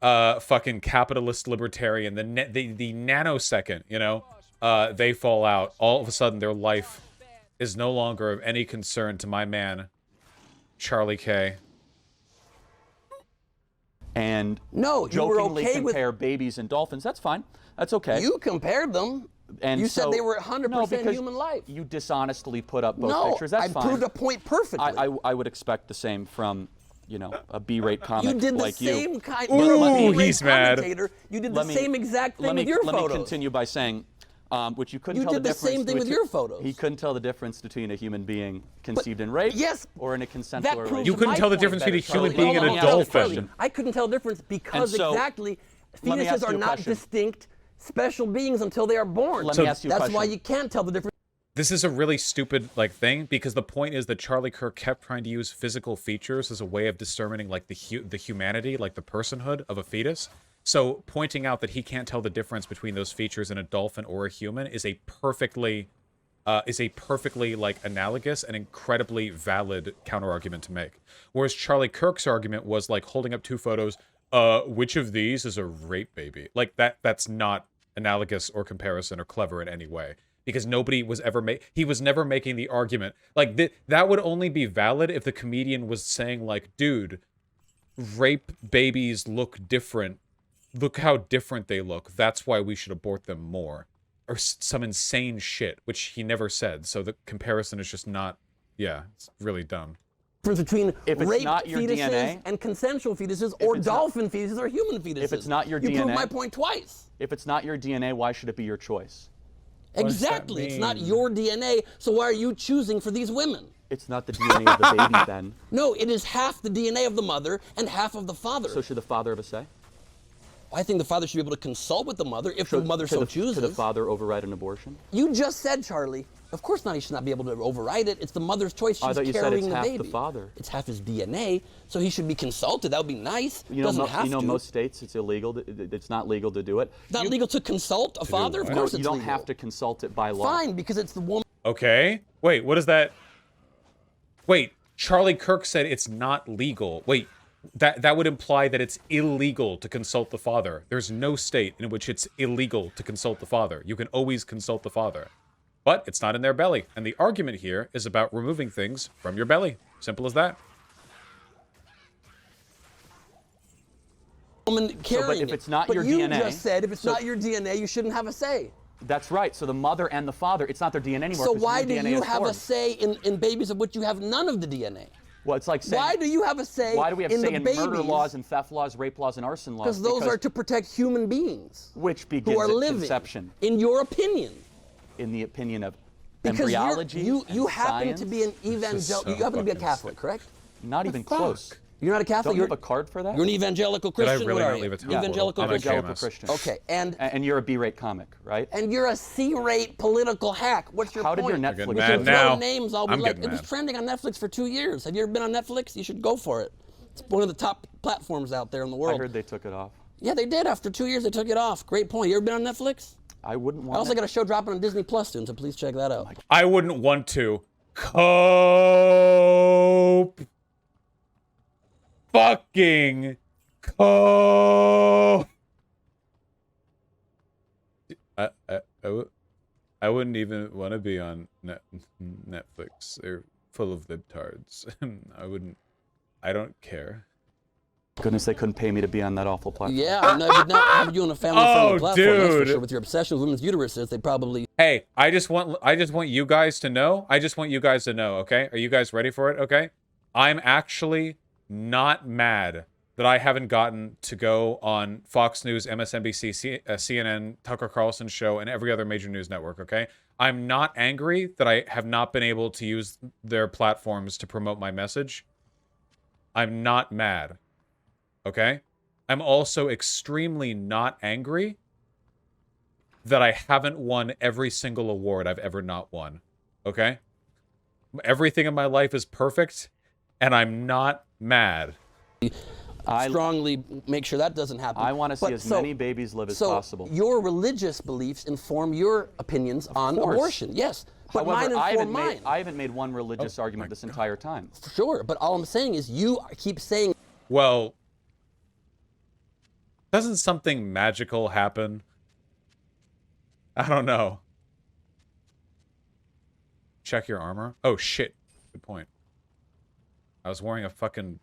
fucking capitalist libertarian. The nanosecond, you know, they fall out, all of a sudden their life is no longer of any concern to my man, Charlie K. You And were jokingly okay with compare babies and dolphins. That's fine. That's okay. You compared them. And you so, said they were 100% no, because human life. You dishonestly put up both No, pictures. That's I fine. proved a point perfectly. I would expect the same from, you know, a B-rate comic You did the like same you. kind. Ooh, you're a B-rate he's mad. commentator. You did the same exact thing with your let photos. me continue by saying, which you couldn't You tell did the the difference. same thing with your photos. He couldn't tell the difference between a human being conceived in rape, yes, or in a consensual that proves relationship. You couldn't my tell the point difference better, between a human Charlie. being and Hold a on, dolphin. Charlie, I couldn't tell the difference because And so, exactly let me ask fetuses you are a not question. distinct special beings until they are born. Let me ask you a That's question. why you can't tell the difference. This is a really stupid, like, thing, because the point is that Charlie Kirk kept trying to use physical features as a way of determining, like, the humanity, like, the personhood of a fetus. So pointing out that he can't tell the difference between those features in a dolphin or a human is a perfectly, like, analogous and incredibly valid counter-argument to make. Whereas Charlie Kirk's argument was, like, holding up two photos, which of these is a rape baby? Like, that's not analogous or comparison or clever in any way. Because nobody was ever he was never making the argument. Like, that would only be valid if the comedian was saying, like, dude, rape babies look different. Look how different they look. That's why we should abort them more. Or some insane shit, which he never said. So the comparison is just not, yeah, it's really dumb. Between If it's rape not your fetuses DNA, and consensual fetuses, or it's dolphin fetuses, or human fetuses. If it's not your you DNA, proved my point twice. If it's not your DNA, why should it be your choice? does that Exactly. It's not mean? your DNA, so why are you choosing for these women? It's not the DNA of the baby then. No, it is half the DNA of the mother and half of the father. So should the father have a say? I think the father should be able to consult with the mother if the mother so chooses. Should the father override an abortion? You just said, Charlie, of course not, he should not be able to override it. It's the mother's choice. She's I thought you said carrying it's the half baby. the father. It's half his DNA, so he should be consulted. That would be nice. You Doesn't have know, to. most states it's illegal. It's not legal to do it. It's not legal to consult a father? Of what? course You it's don't legal. have to consult it by law. Fine, because it's the woman. Okay. Wait, what is that? Wait, Charlie Kirk said it's not legal. Wait, that would imply that it's illegal to consult the father. There's no state in which it's illegal to consult the father. You can always consult the father. But it's not in their belly. And the argument here is about removing things from your belly. Simple as that. Woman carrying but if it's not your you DNA just said if it's not your DNA, you shouldn't have a say. That's right. So the mother and the father, it's not their DNA anymore. So 'cause why your do DNA you is have a formed. say in babies of which you have none of the DNA? Well, it's like saying, Why do you have a say why do we have in say the in babies? murder laws and theft laws, rape laws and arson laws? Because those are to protect human beings which begins who are at living. conception, In your opinion. in the opinion of Because embryology. you and happen science. to be an evangelical. You happen to be a Catholic, correct? Not even close. You're not a Catholic. Don't you You're have a card for that? You're an evangelical Did I Christian. really What not are leave you? a tablet? Evangelical I'm a Christian. Evangelical JMS. Christian. Okay, And you're a B-rate comic, right? and you're a C-rate political hack. What's your How did point? your getting Netflix? mad You can now. throw names. I'll be I'm like, getting it was mad. trending on Netflix for 2 years. Have you ever been on Netflix? You should go for it. It's one of the top platforms out there in the I world. heard they took it off. Yeah, they did. After 2 years, they took it off. Great point. You ever been on Netflix? I wouldn't I want also it. got a show dropping on Disney Plus soon, so please check that out. I wouldn't want to cope. Fucking cope. I wouldn't even want to be on Netflix. They're full of libtards. I don't care. Goodness, they couldn't pay me to be on that awful platform. Yeah, I know. If not have you on a family-friendly Oh, platform, that's for dude. sure. With your obsession with women's uteruses, they probably. Hey, I just want you guys to know. Okay? Are you guys ready for it? Okay? I'm actually not mad that I haven't gotten to go on Fox News, MSNBC, CNN, Tucker Carlson's show, and every other major news network, okay? I'm not angry that I have not been able to use their platforms to promote my message. I'm not mad. Okay? I'm also extremely not angry that I haven't won every single award I've ever not won. Okay? Everything in my life is perfect, and I'm not mad. Strongly make sure that doesn't happen. I want to see But as many babies live as so possible. your religious beliefs inform your opinions on course. abortion. Yes, but However, mine inform mine. I haven't made one religious argument this entire time. Sure, but all I'm saying is you keep saying. Well, doesn't something magical happen? I don't know. Check your armor. Oh, shit. Good point. I was wearing a fucking...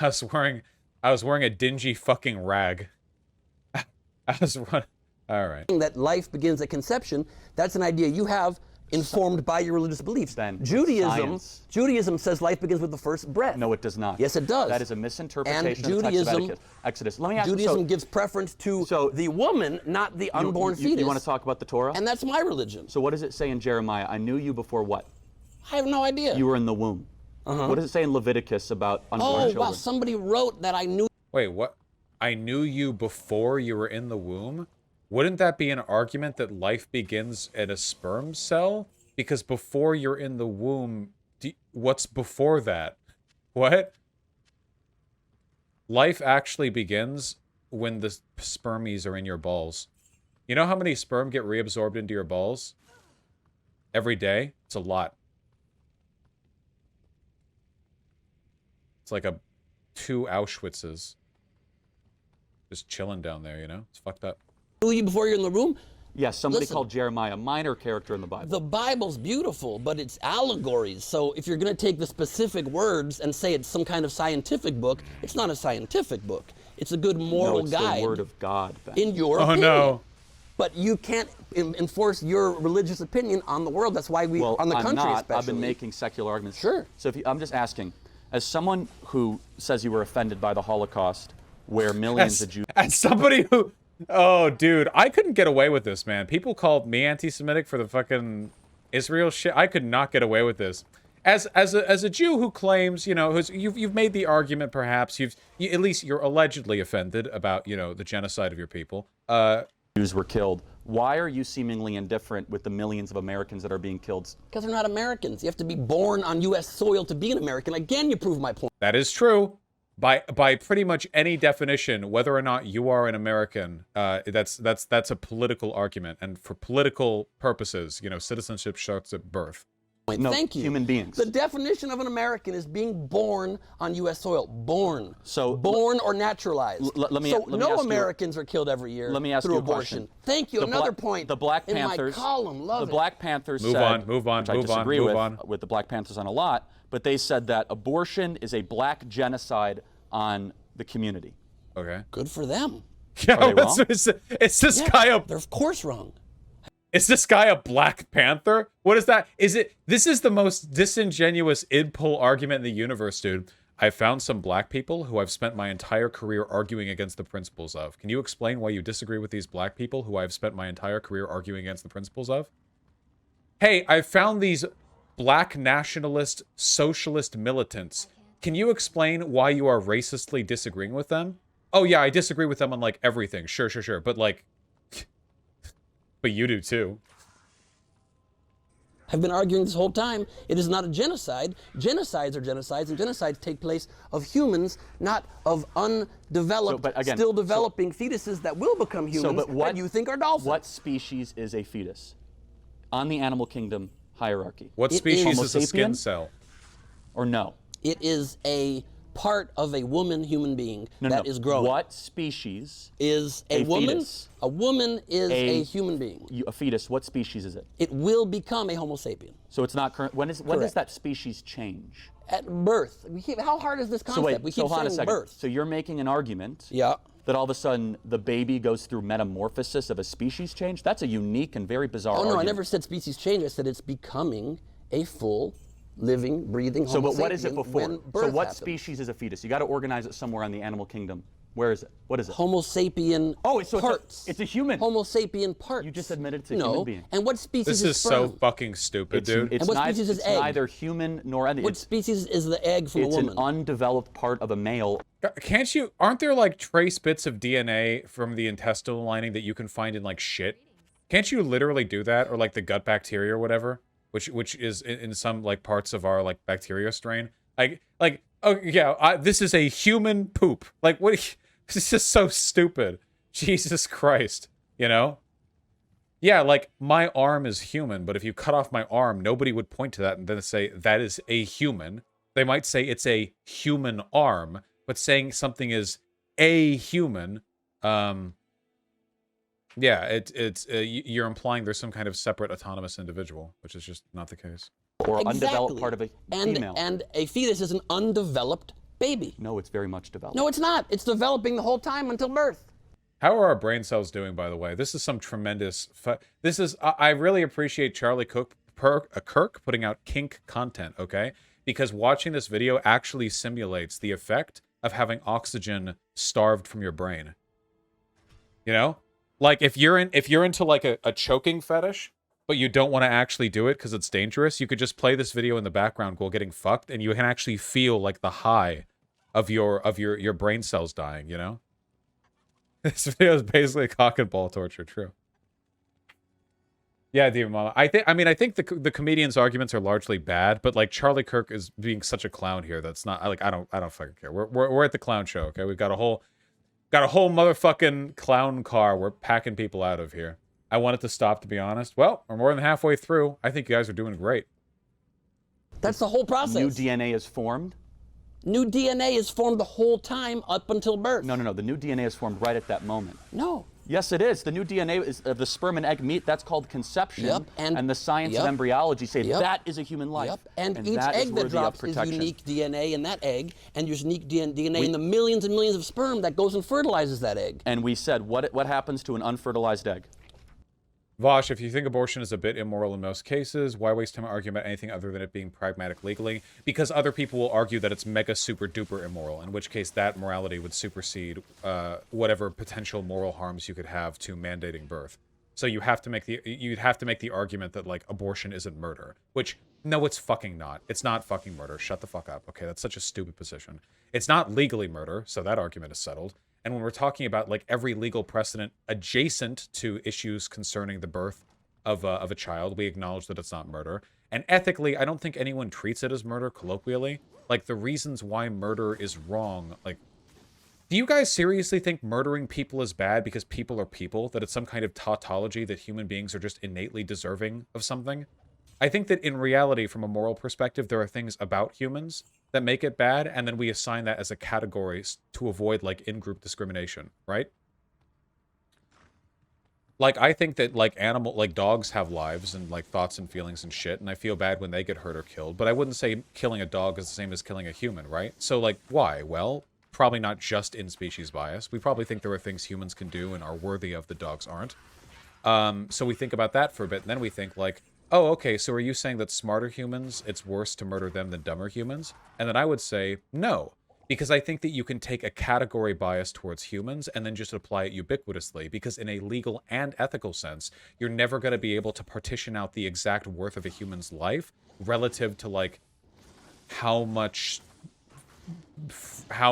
I was wearing a dingy fucking rag. I was running... Alright. That life begins at conception. That's an idea you have informed by your religious beliefs. Ben, Judaism says life begins with the first breath. No, it does not. Yes, it does. That is a misinterpretation And of the text of Judaism, Exodus. Let me ask Judaism you, gives preference to the woman, not the unborn fetus. You want to talk about the Torah? And that's my religion. So what does it say in Jeremiah? I knew you before what? I have no idea. You were in the womb. What does it say in Leviticus about unborn Oh, children? wow, somebody wrote that I knew. Wait, what? I knew you before you were in the womb? Wouldn't that be an argument that life begins at a sperm cell? Because before you're in the womb, what's before that? What? Life actually begins when the spermies are in your balls. You know how many sperm get reabsorbed into your balls? Every day? It's a lot. It's like 2 Auschwitzes. Just chilling down there, you know? It's fucked up. Knew you before you're in the room. Yes, somebody Listen. called Jeremiah a minor character in the Bible. The Bible's beautiful, but it's allegories. So if you're going to take the specific words and say it's some kind of scientific book, it's not a scientific book. It's a good moral no, it's guide. the Word of God, Ben. In your Oh, opinion. no. But you can't enforce your religious opinion on the world. That's why we, Well, on the I'm country not. especially. I've been making secular arguments. Sure. So I'm just asking, as someone who says you were offended by the Holocaust, where millions of Jews... As somebody who... Oh, dude, I couldn't get away with this, man. People called me anti-Semitic for the fucking Israel shit. I could not get away with this. As a Jew who claims, you know, you've made the argument, perhaps at least you're allegedly offended about, you know, the genocide of your people. Jews were killed. Why are you seemingly indifferent with the millions of Americans that are being killed? Because they're not Americans. You have to be born on U.S. soil to be an American. Again, you prove my point. That is true. by pretty much any definition, whether or not you are an American, that's a political argument, and for political purposes, you know, citizenship starts at birth. No, Thank you. human beings. The definition of an American is being born on U.S. soil. Born. So born or naturalized. let me so ask no you- Americans are killed every year Let me ask through you a abortion. question. Thank you. Another point. The Black in Panthers. my column. Love the it. Black Panthers Move said, on, move on, which I move on, disagree move on. with the Black Panthers on a lot, but they said that abortion is a black genocide on the community. Okay. Good for them. Yeah, Are they wrong? is this Yeah, guy a they're of course wrong. Is this guy a Black Panther? What is that? This is the most disingenuous id-pull argument in the universe, dude. I found some black people who I've spent my entire career arguing against the principles of. Can you explain why you disagree with these black people who I've spent my entire career arguing against the principles of? Hey, I found these black nationalist, socialist militants. Can you explain why you are racistly disagreeing with them? Oh yeah, I disagree with them on like everything. Sure. But like... But you do too. I've been arguing this whole time. It is not a genocide. Genocides are genocides, and genocides take place of humans, not of undeveloped, but again, still developing fetuses that will become humans but what that you think are dolphins. What species is a fetus on the animal kingdom hierarchy? What It species is- is a Homo skin sapien? cell? Or no? It is a part of a woman human being that is growing. What species Is a woman? fetus. A woman is a human being. A fetus, what species is it? It will become a Homo sapien So it's not current. When does Correct. that species change? at birth. How hard is this concept? So wait, we keep hold on a saying second. birth. So you're making an argument Yeah. that all of a sudden the baby goes through metamorphosis of a species change? That's a unique and very bizarre Oh no, argument. I never said species change. I said it's becoming a full, living, breathing So, Homo but what is it sapien before? when So birth what happens. species is a fetus? You got to organize it somewhere on the animal kingdom. Where is it? What is it? Homo sapien Oh, so parts. it's a human. Homo sapien parts. You just admitted it's a no. human being. And what species This is is so sperm? fucking stupid, dude. It's, And what neither, species is it's egg? neither human nor anything. What species is the egg from a It's woman? an undeveloped part of a male. Can't you? Aren't there like trace bits of DNA from the intestinal lining that you can find in like shit? Can't you literally do that, or like the gut bacteria or whatever, which is in some like parts of our like bacteria strain? Like oh yeah, this is a human poop. Like what? This is so stupid. Jesus Christ, you know? Yeah, like my arm is human, but if you cut off my arm, nobody would point to that and then say that is a human. They might say it's a human arm, but saying something is a human, yeah, it's you're implying there's some kind of separate autonomous individual, which is just not the case. Or Exactly. undeveloped part of a female. And a fetus is an undeveloped baby. No, it's very much developed. No, it's not. It's developing the whole time until birth. How are our brain cells doing, by the way? This is some tremendous... This is... I really appreciate Charlie Kirk putting out kink content, okay? Because watching this video actually simulates the effect of having oxygen starved from your brain. You know? Like, if you're into, like, a choking fetish, but you don't want to actually do it because it's dangerous, you could just play this video in the background while getting fucked, and you can actually feel, like, the high of your brain cells dying, you know? This video is basically cock and ball torture, true. Yeah, Demon Mama. I think the comedian's arguments are largely bad, but like Charlie Kirk is being such a clown here that's not like I don't fucking care. We're at the clown show, okay? We've got a whole motherfucking clown car we're packing people out of here. I want it to stop, to be honest. Well, we're more than halfway through. I think you guys are doing great. That's the whole process. New DNA is formed. New DNA is formed the whole time up until birth. No. The new DNA is formed right at that moment. No. Yes, it is. The new DNA is of the sperm and egg meet. That's called conception. Yep, and the science of yep, embryology say yep, that is a human life. Yep. And each that is egg that worthy of drops is protection. unique DNA in that egg, and there's unique DNA in the millions and millions of sperm that goes and fertilizes that egg. And we said, what happens to an unfertilized egg? Vaush, if you think abortion is a bit immoral in most cases, why waste time arguing about anything other than it being pragmatic legally? Because other people will argue that it's mega super duper immoral, in which case that morality would supersede whatever potential moral harms you could have to mandating birth. So you'd have to make the argument that like abortion isn't murder, which no, it's fucking not. It's not fucking murder. Shut the fuck up. Okay, that's such a stupid position. It's not legally murder, so that argument is settled. And when we're talking about like every legal precedent adjacent to issues concerning the birth of a child, we acknowledge that it's not murder. And ethically, I don't think anyone treats it as murder colloquially. Like, the reasons why murder is wrong, like, do you guys seriously think murdering people is bad because people are people? That it's some kind of tautology that human beings are just innately deserving of something? I think that in reality, from a moral perspective, there are things about humans that make it bad, and then we assign that as a category to avoid, like, in-group discrimination, right? Like, I think that, like, dogs have lives and, like, thoughts and feelings and shit, and I feel bad when they get hurt or killed, but I wouldn't say killing a dog is the same as killing a human, right? So, like, why? Well, probably not just in species bias. We probably think there are things humans can do and are worthy of that dogs aren't. So we think about that for a bit, and then we think, like, oh, okay, so are you saying that smarter humans, it's worse to murder them than dumber humans? And then I would say, no. Because I think that you can take a category bias towards humans and then just apply it ubiquitously. Because in a legal and ethical sense, you're never going to be able to partition out the exact worth of a human's life relative to, like, how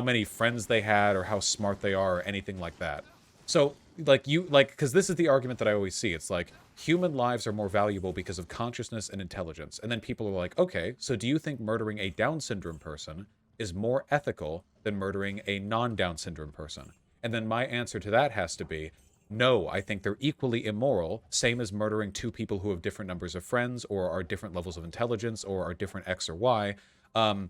many friends they had or how smart they are or anything like that. So, like, because this is the argument that I always see. It's like, human lives are more valuable because of consciousness and intelligence. And then people are like, okay, so do you think murdering a Down syndrome person is more ethical than murdering a non-Down syndrome person? And then my answer to that has to be, no, I think they're equally immoral, same as murdering two people who have different numbers of friends or are different levels of intelligence or are different X or Y. And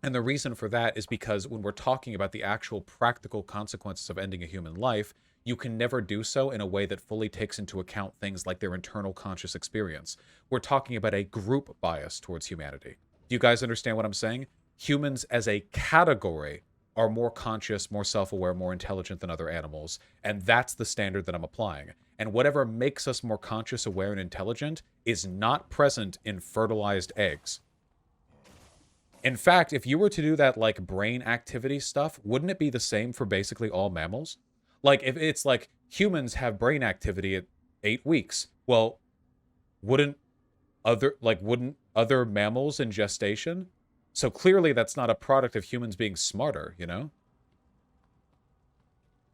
the reason for that is because when we're talking about the actual practical consequences of ending a human life, you can never do so in a way that fully takes into account things like their internal conscious experience. We're talking about a group bias towards humanity. Do you guys understand what I'm saying? Humans as a category are more conscious, more self-aware, more intelligent than other animals, and that's the standard that I'm applying. And whatever makes us more conscious, aware, and intelligent is not present in fertilized eggs. In fact, if you were to do that, like, brain activity stuff, wouldn't it be the same for basically all mammals? Like, if it's like humans have brain activity at 8 weeks, well, wouldn't other mammals in gestation? So clearly that's not a product of humans being smarter, you know?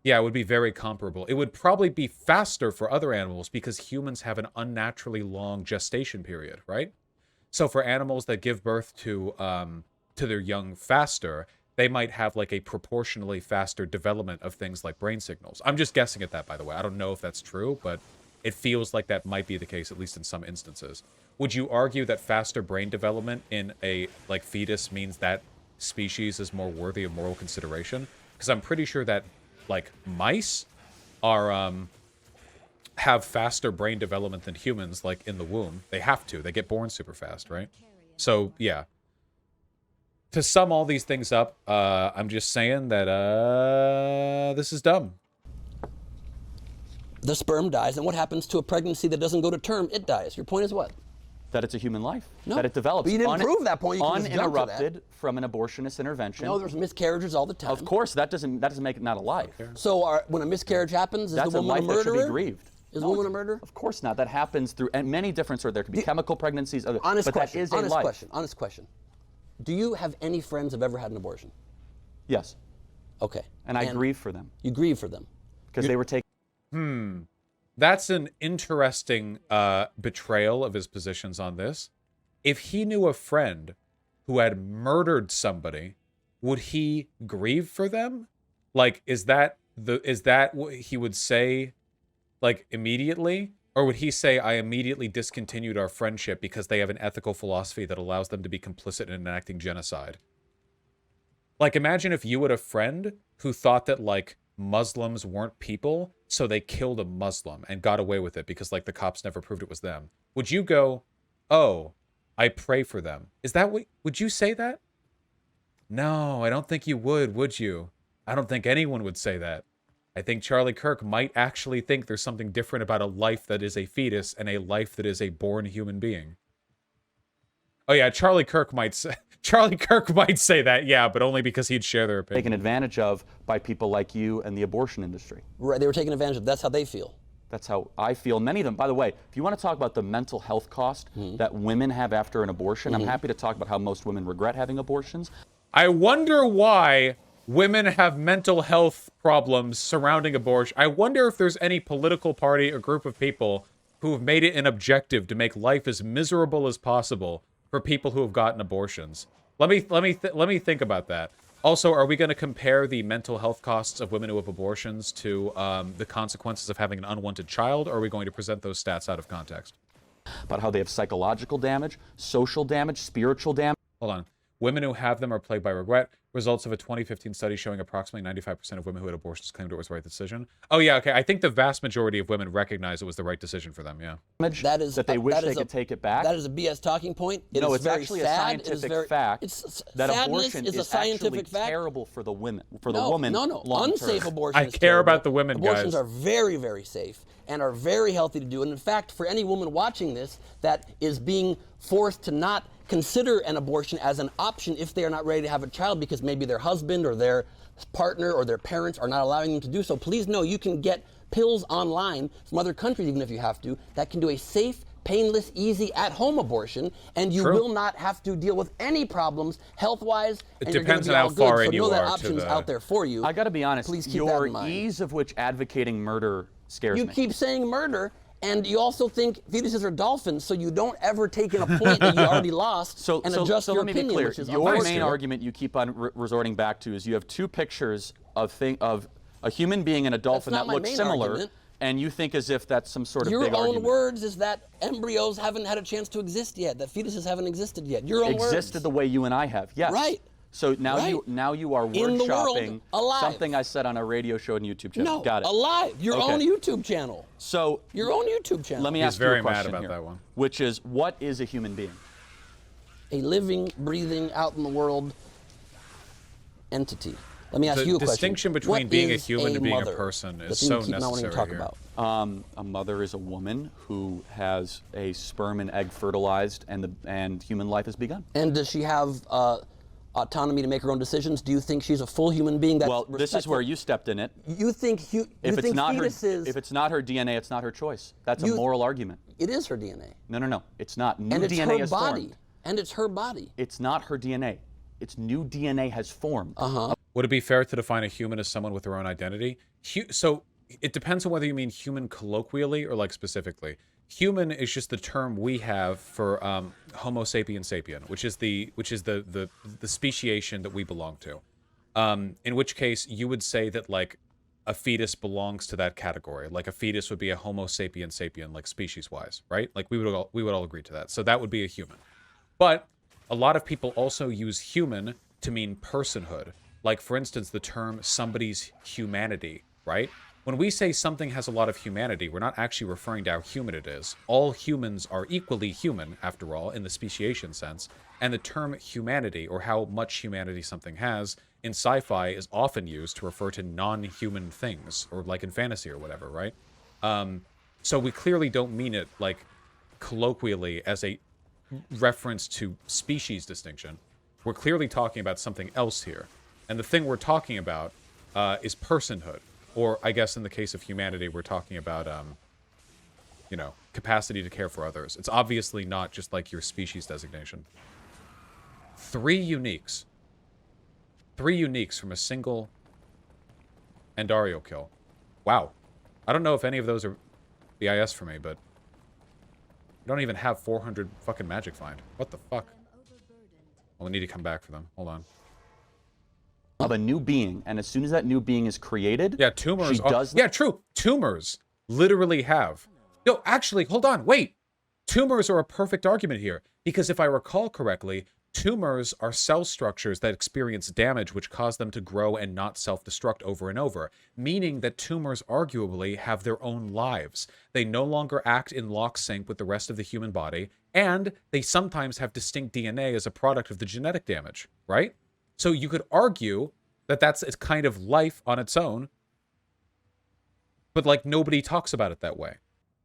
Yeah, it would be very comparable. It would probably be faster for other animals because humans have an unnaturally long gestation period, right? So for animals that give birth to their young faster, they might have, like, a proportionally faster development of things like brain signals. I'm just guessing at that, by the way. I don't know if that's true, but it feels like that might be the case, at least in some instances. Would you argue that faster brain development in a, like, fetus means that species is more worthy of moral consideration? Because I'm pretty sure that, like, mice are, have faster brain development than humans, like, in the womb. They have to. They get born super fast, right? So, yeah. To sum all these things up, I'm just saying that, this is dumb. The sperm dies, and what happens to a pregnancy that doesn't go to term? It dies. Your point is what? That it's a human life. No. That it develops. But you didn't prove that point. You can just jump to that. Uninterrupted from an abortionist intervention. No, there's miscarriages all the time. Of course, that doesn't make it not a life. So when a miscarriage happens, is That's the a woman life a that should murderer? be grieved. Is the woman a murderer? Of course not. That happens through many different sorts. There could be chemical pregnancies. Honest but question. that is a Honest life. question. Honest question. Do you have any friends who have ever had an abortion? Yes. Okay. And I grieve for them. You grieve for them. Because they were taken. That's an interesting betrayal of his positions on this. If he knew a friend who had murdered somebody, would he grieve for them? Like, is that what he would say, like, immediately? Or would he say, I immediately discontinued our friendship because they have an ethical philosophy that allows them to be complicit in enacting genocide? Like, imagine if you had a friend who thought that, like, Muslims weren't people, so they killed a Muslim and got away with it because, like, the cops never proved it was them. Would you go, oh, I pray for them? Is that what, would you say that? No, I don't think you would you? I don't think anyone would say that. I think Charlie Kirk might actually think there's something different about a life that is a fetus and a life that is a born human being. Oh yeah, Charlie Kirk might say that, yeah, but only because he'd share their opinion. Taken advantage of by people like you and the abortion industry. Right, they were taken advantage of. That's how they feel. That's how I feel. Many of them, by the way, if you want to talk about the mental health cost that women have after an abortion, I'm happy to talk about how most women regret having abortions. I wonder why women have mental health problems surrounding abortion. I wonder if there's any political party or group of people who have made it an objective to make life as miserable as possible for people who have gotten abortions. Let me think about that. Also, are we going to compare the mental health costs of women who have abortions to the consequences of having an unwanted child, or are we going to present those stats out of context? About how they have psychological damage, social damage, spiritual damage. Hold on. Women who have them are plagued by regret. Results of a 2015 study showing approximately 95% of women who had abortions claimed it was the right decision. Oh, yeah, okay. I think the vast majority of women recognize it was the right decision for them, yeah. That is that they wish they could take it back. That is a BS talking point. No, is it's very actually sad. a scientific fact that abortion is a scientific actually fact. terrible for the women, for the woman. No. long Unsafe term. abortion I is care terrible. about the women, Abortions guys. are very, very safe and are very healthy to do. And in fact, for any woman watching this that is being forced to not consider an abortion as an option if they are not ready to have a child because maybe their husband or their partner or their parents are not allowing them to do so, please know you can get pills online from other countries, even if you have to, that can do a safe, painless, easy, at-home abortion, and you will not have to deal with any problems health-wise. It and depends you're on gonna how be all far good. in So you know that are to options the... out there for you. I got to be honest. Please keep that your in mind. ease of which advocating murder scares You me. keep saying murder, and you also think fetuses are dolphins, so you don't ever take in a point that you already lost and adjust so your let me be opinion, clear. which is Your unfortunate. main argument you keep on resorting back to is you have two pictures of a human being and a dolphin not that my look main similar, argument. and you think as if that's some sort of Your big own argument. words is that embryos haven't had a chance to exist yet, that fetuses haven't existed yet. Your own Existed words. the way you and I have, yes. Right. So now Right. you are In the word world, shopping alive. something I said on a radio show and YouTube channel. No, Got it. alive. Your Okay. own YouTube channel. So Your own YouTube channel. let me He's ask you very a mad question about here, that one. which is, what is a human being? A living, breathing, out in the world entity. Let me ask you a The question. distinction between What being a is human and being a mother? person is The thing so you keep not wanting to necessary talk here. about. A mother is a woman who has a sperm and egg fertilized, and human life has begun. And does she have autonomy to make her own decisions? Do you think she's a full human being? That's Well, this is where you stepped in it. You think If it's not fetuses? if it's not her DNA, it's not her choice. That's a moral argument. It is her DNA. No, it's not. New And it's DNA her has body. formed. And it's her body. It's not her DNA. It's new DNA has formed. Would it be fair to define a human as someone with their own identity? So it depends on whether you mean human colloquially or like specifically. Human is just the term we have for Homo sapien sapien, which is the speciation that we belong to. In which case you would say that like a fetus belongs to that category. Like a fetus would be a Homo sapien sapien, like species-wise, right? Like we would all agree to that. So that would be a human. But a lot of people also use human to mean personhood. Like, for instance, the term somebody's humanity, right? When we say something has a lot of humanity, we're not actually referring to how human it is. All humans are equally human, after all, in the speciation sense. And the term humanity, or how much humanity something has, in sci-fi is often used to refer to non-human things, or like in fantasy or whatever, right? So we clearly don't mean it, like, colloquially as a reference to species distinction. We're clearly talking about something else here. And the thing we're talking about is personhood. Or I guess in the case of humanity, we're talking about, capacity to care for others. It's obviously not just like your species designation. 3 uniques. 3 uniques from a single Endario kill. Wow. I don't know if any of those are BIS for me, but I don't even have 400 fucking magic find. What the fuck? Well, I need to come back for them. Hold on. Of a new being, and as soon as that new being is created, Yeah, tumors. she does. Yeah, true. Tumors literally have. No, actually, hold on. Wait. Tumors are a perfect argument here because if I recall correctly, tumors are cell structures that experience damage which cause them to grow and not self-destruct over and over, meaning that tumors arguably have their own lives. They no longer act in lock-sync with the rest of the human body, and they sometimes have distinct DNA as a product of the genetic damage, right? So you could argue that that's a kind of life on its own, but like nobody talks about it that way.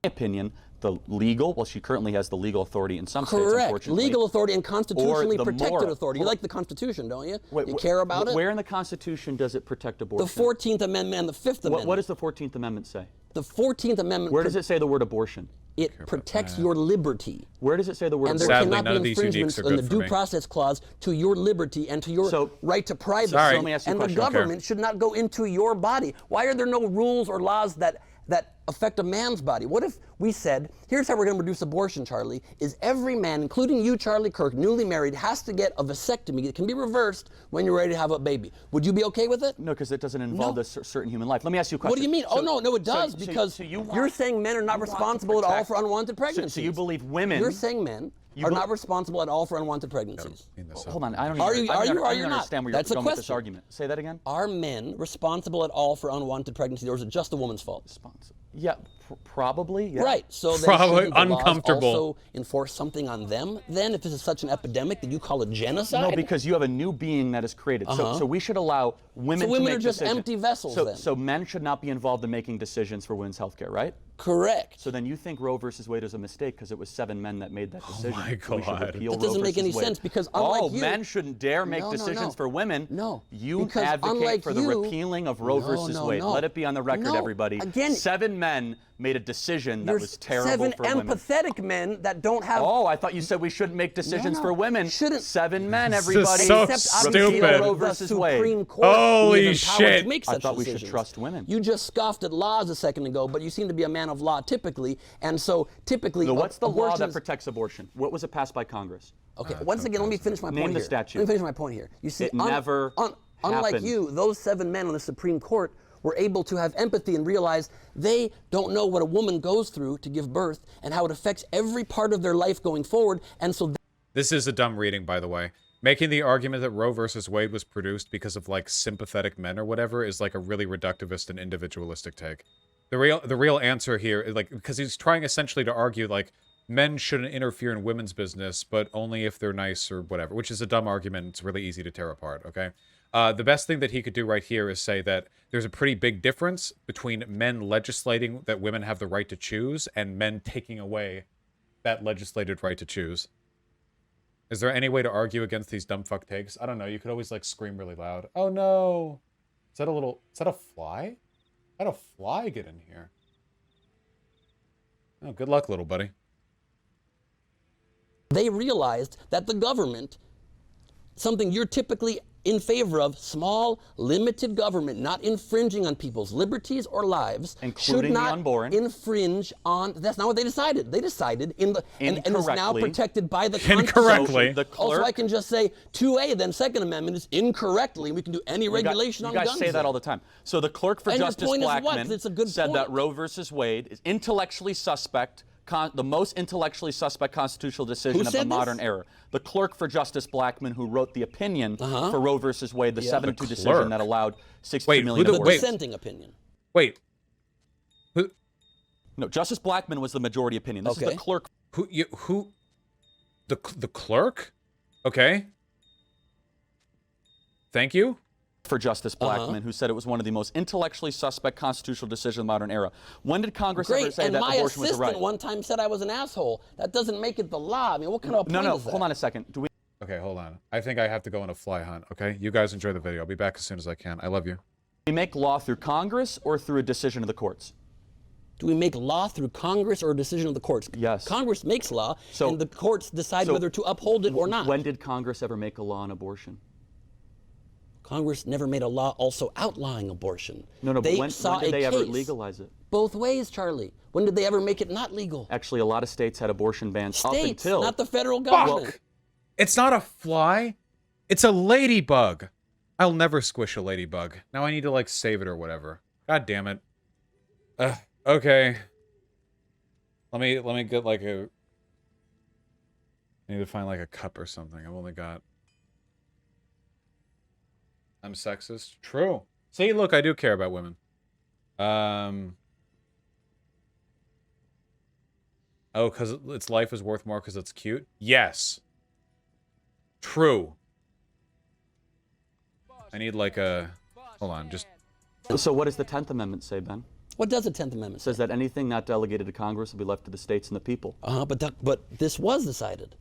In my opinion, the legal, well, she currently has the legal authority in some states, Correct. unfortunately. Legal authority and constitutionally the protected moral- authority. You like the Constitution, don't you? Wait, You care about it? Where in the Constitution does it protect abortion? The 14th Amendment and the 5th Amendment. What does the 14th Amendment say? The 14th Amendment. Where does it say the word abortion? It protects your liberty. Where does it say the word And there abortion? Sadly, cannot none of be these uniques infringements are in good the for due me. process clause to your liberty and to your So- right to privacy. Sorry. So let me ask you a And the question. government should not go into your body. Why are there no rules or laws that that affect a man's body. What if we said, here's how we're going to reduce abortion, Charlie, is every man, including you, Charlie Kirk, newly married, has to get a vasectomy that can be reversed when you're ready to have a baby. Would you be okay with it? No, because it doesn't involve a certain human life. Let me ask you a question. What do you mean? So, no, it does, because you're saying men are not responsible at all for unwanted pregnancies. So you believe women... You're saying men are not responsible at all for unwanted pregnancies. Hold on, I don't Are you not? understand where you're going with this argument. Say that again? Are men responsible at all for unwanted pregnancy, or is it just the woman's fault? Yeah, probably. Yeah. Right. So then Probably shouldn't the laws uncomfortable. also enforce something on them then, if this is such an epidemic that you call it genocide? No, because you have a new being that is created. So we should allow women to make decisions. So women are just empty vessels then? So men should not be involved in making decisions for women's health care, right? Correct. So then you think Roe versus Wade is a mistake because it was 7 men that made that decision. Oh my So we should God. repeal That doesn't Roe make any versus Wade. sense, because unlike you... men shouldn't dare make decisions for women. No. You Because advocate unlike for the you- repealing of Roe versus Wade. No. Let it be on the record, No. everybody. Again, 7 men made a decision that There's was terrible 7 for women. empathetic men that don't have... Oh, I thought you said we shouldn't make decisions for women. Shouldn't. 7 men, This is everybody. so Except stupid. obviously Roe the versus Wade. Supreme Court Holy who is empowered shit. to make I such thought we should decisions. trust women. You just scoffed at laws a second ago, but you seem to be a man of law typically, and so typically... So what's the law that abortions- protects abortion? What was it passed by Congress? Okay, once again, let me finish my point Name the here. statute. Let me finish my point here. You see, It never unlike happened. you, those 7 men on the Supreme Court were able to have empathy and realize they don't know what a woman goes through to give birth and how it affects every part of their life going forward, and so... This is a dumb reading, by the way. Making the argument that Roe versus Wade was produced because of, like, sympathetic men or whatever is, like, a really reductivist and individualistic take. The real answer here is, like, because he's trying essentially to argue, like, men shouldn't interfere in women's business, but only if they're nice or whatever, which is a dumb argument. It's really easy to tear apart, okay? The best thing that he could do right here is say that there's a pretty big difference between men legislating that women have the right to choose and men taking away that legislated right to choose. Is there any way to argue against these dumb fuck takes? I don't know. You could always, like, scream really loud. Oh, no. Is that a fly? How'd a fly get in here? Oh, good luck, little buddy. They realized that the government, something you're typically in favor of, small, limited government, not infringing on people's liberties or lives, Including should the not unborn. infringe on... That's not what they decided. They decided and it's now Incorrectly. protected by the country. Incorrectly. So the Also, clerk, I can just say 2A, then Second Amendment is incorrectly. We can do any regulation on guns. You guys say that all the time. So the clerk for And your Justice point is what? Blackmun It's a good said that point. Roe versus Wade is intellectually suspect, the most intellectually suspect constitutional decision Who of the said modern this? era. The clerk for Justice Blackmun, who wrote the opinion for Roe versus Wade, the 7-2 The decision clerk. that allowed 62 Wait, million who the- The abortions. dissenting opinion. Wait. Who? No, Justice Blackmun was the majority opinion. This is Okay. the clerk The clerk? Okay. Thank you. for Justice Blackmun, who said it was one of the most intellectually suspect constitutional decisions of the modern era. When did Congress ever Great, say and that my abortion was a right? assistant one time said I was an asshole. That doesn't make it the law. I mean, what kind of a point No, is that? hold on a second. Do we Okay, hold on. I think I have to go on a fly hunt, okay? You guys enjoy the video. I'll be back as soon as I can. I love you. make law through Congress or through a decision of the courts? Do we make law through Congress or a decision of the courts? Yes. Congress makes law, So- and the courts decide so whether to uphold it or not. When did Congress ever make a law on abortion? Congress never made a law also outlawing abortion. No, but they when saw did a they ever case legalize it? both ways, Charlie. When did they ever make it not legal? Actually, a lot of states had abortion bans up States, until... not the federal government. Fuck! It's not a fly. It's a ladybug. I'll never squish a ladybug. Now I need to, like, save it or whatever. God damn it. Okay. Let me get, like, a... I need to find, like, a cup or something. I've only got... I'm sexist. True. See, look, I do care about women. Oh, because its life is worth more because it's cute? Yes. True. I need, like, a... Hold on, just... So what does the 10th Amendment say, Ben? What does the 10th Amendment It say? says that anything not delegated to Congress will be left to the states and the people. But this was decided.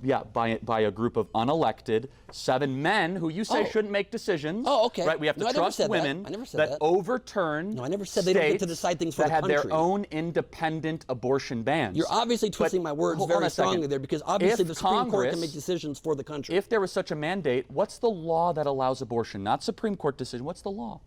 Yeah, by a group of unelected 7 men who you say Oh. shouldn't make decisions. Oh, okay. Right, we have to No, I never trust said that. women I never said that. overturn. No, I never said they don't get to states decide things for that the had their country. own independent abortion bans. You're obviously twisting my words hold on very a second. strongly there, because obviously If the Supreme Court Congress- can make decisions for the country. If there was such a mandate, what's the law that allows abortion? Not Supreme Court decision. What's the law?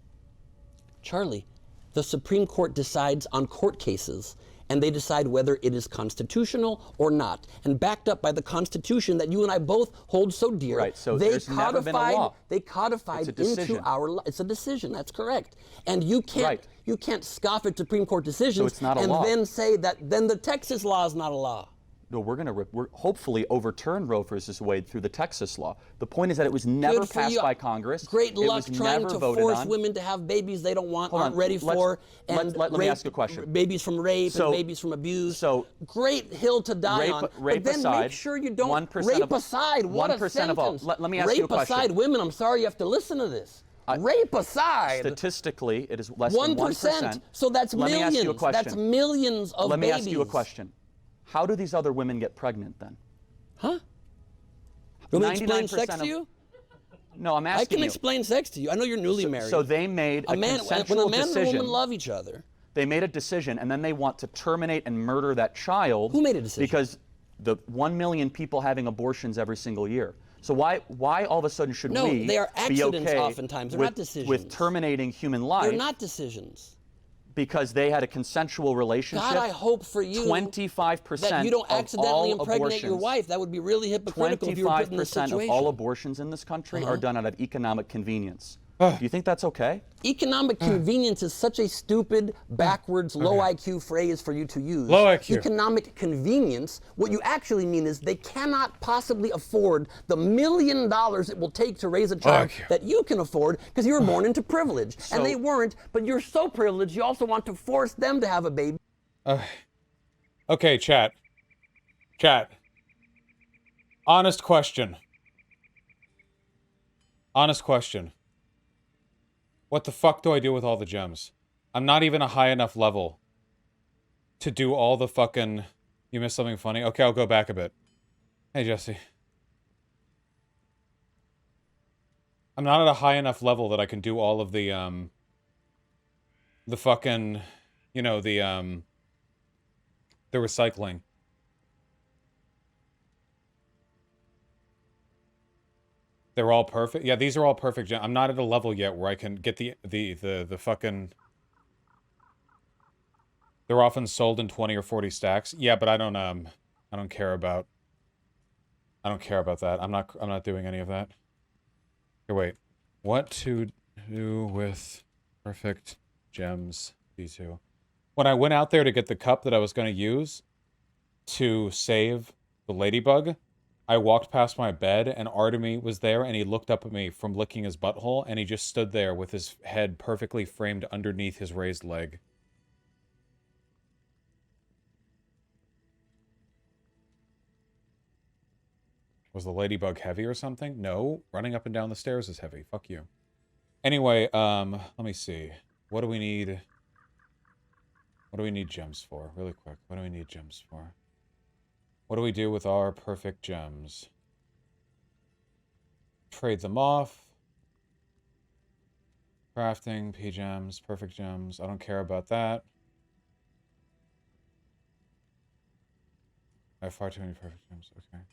Charlie, The Supreme Court decides on court cases, and they decide whether it is constitutional or not. And backed up by the Constitution that you and I both hold so dear, Right, so they there's never been a law. They codified It's a decision. into our law. It's a decision, that's correct. And you can't, Right. you can't scoff at Supreme Court decisions So it's not a and law. then say that then the Texas law is not a law. No, we're hopefully overturn Roe versus Wade through the Texas law. The point is that it was never Good for passed you. by Congress. Great It luck was trying never to voted force on. women to have babies they don't want, Hold aren't on. ready for, and let me ask you a question. Babies from rape So- and babies from abuse. so great hill to die on. rape but then aside, make sure you don't 1% rape of- aside. What a 1% of all. sentence. Let me ask rape you a question. aside, women. I'm sorry you have to listen to this. Rape aside. Statistically, it is less than 1%. So that's Let millions. me ask you a question. That's millions of Let me babies. ask you a question. How do these other women get pregnant then? Huh? You want me to explain 99% sex to you? No, I'm I asking can you. explain sex to you. I know you're newly married. So they made a when consensual a man decision. and a woman love each other. They made a decision, and then they want to terminate and murder that child. Who made a decision? Because the 1 million people having abortions every single year. So why all of a sudden should No, we they are be accidents okay oftentimes. They're with, not decisions. with terminating human life They're not decisions. because they had a consensual relationship? God, I hope for you 25% that you don't of accidentally all impregnate your abortions- wife. That would be really hypocritical if you were put in this 25% situation. of all abortions in this country are done out of economic convenience. Ugh. Do you think that's okay? Economic convenience is such a stupid, backwards, low IQ phrase for you to use. Low IQ. Economic convenience, what you actually mean is they cannot possibly afford the $1 million it will take to raise a child IQ. that you can afford because you were born into privilege. So- and they weren't, but you're so privileged you also want to force them to have a baby. Okay, chat. Chat. Honest question. Honest question. What the fuck do I do with all the gems? I'm not even a high enough level to do all the fucking... You missed something funny? Okay, I'll go back a bit. Hey, Jesse. I'm not at a high enough level that I can do all of the fucking... You know, the recycling. They're all perfect. Yeah, these are all perfect. I'm not at a level yet where I can get the fucking... They're often sold in 20 or 40 stacks. Yeah, but I don't care about that. I'm not doing any of that. Here, wait. What to do with perfect gems V2? When I went out there to get the cup that I was going to use to save the ladybug, I walked past my bed and Artemy was there and he looked up at me from licking his butthole and he just stood there with his head perfectly framed underneath his raised leg. Was the ladybug heavy or something? No. Running up and down the stairs is heavy. Fuck you. Anyway, let me see. What do we need? What do we need gems for? Really quick. What do we need gems for? What do we do with our perfect gems? Trade them off. Crafting, P-gems, perfect gems. I don't care about that. I have far too many perfect gems. Okay.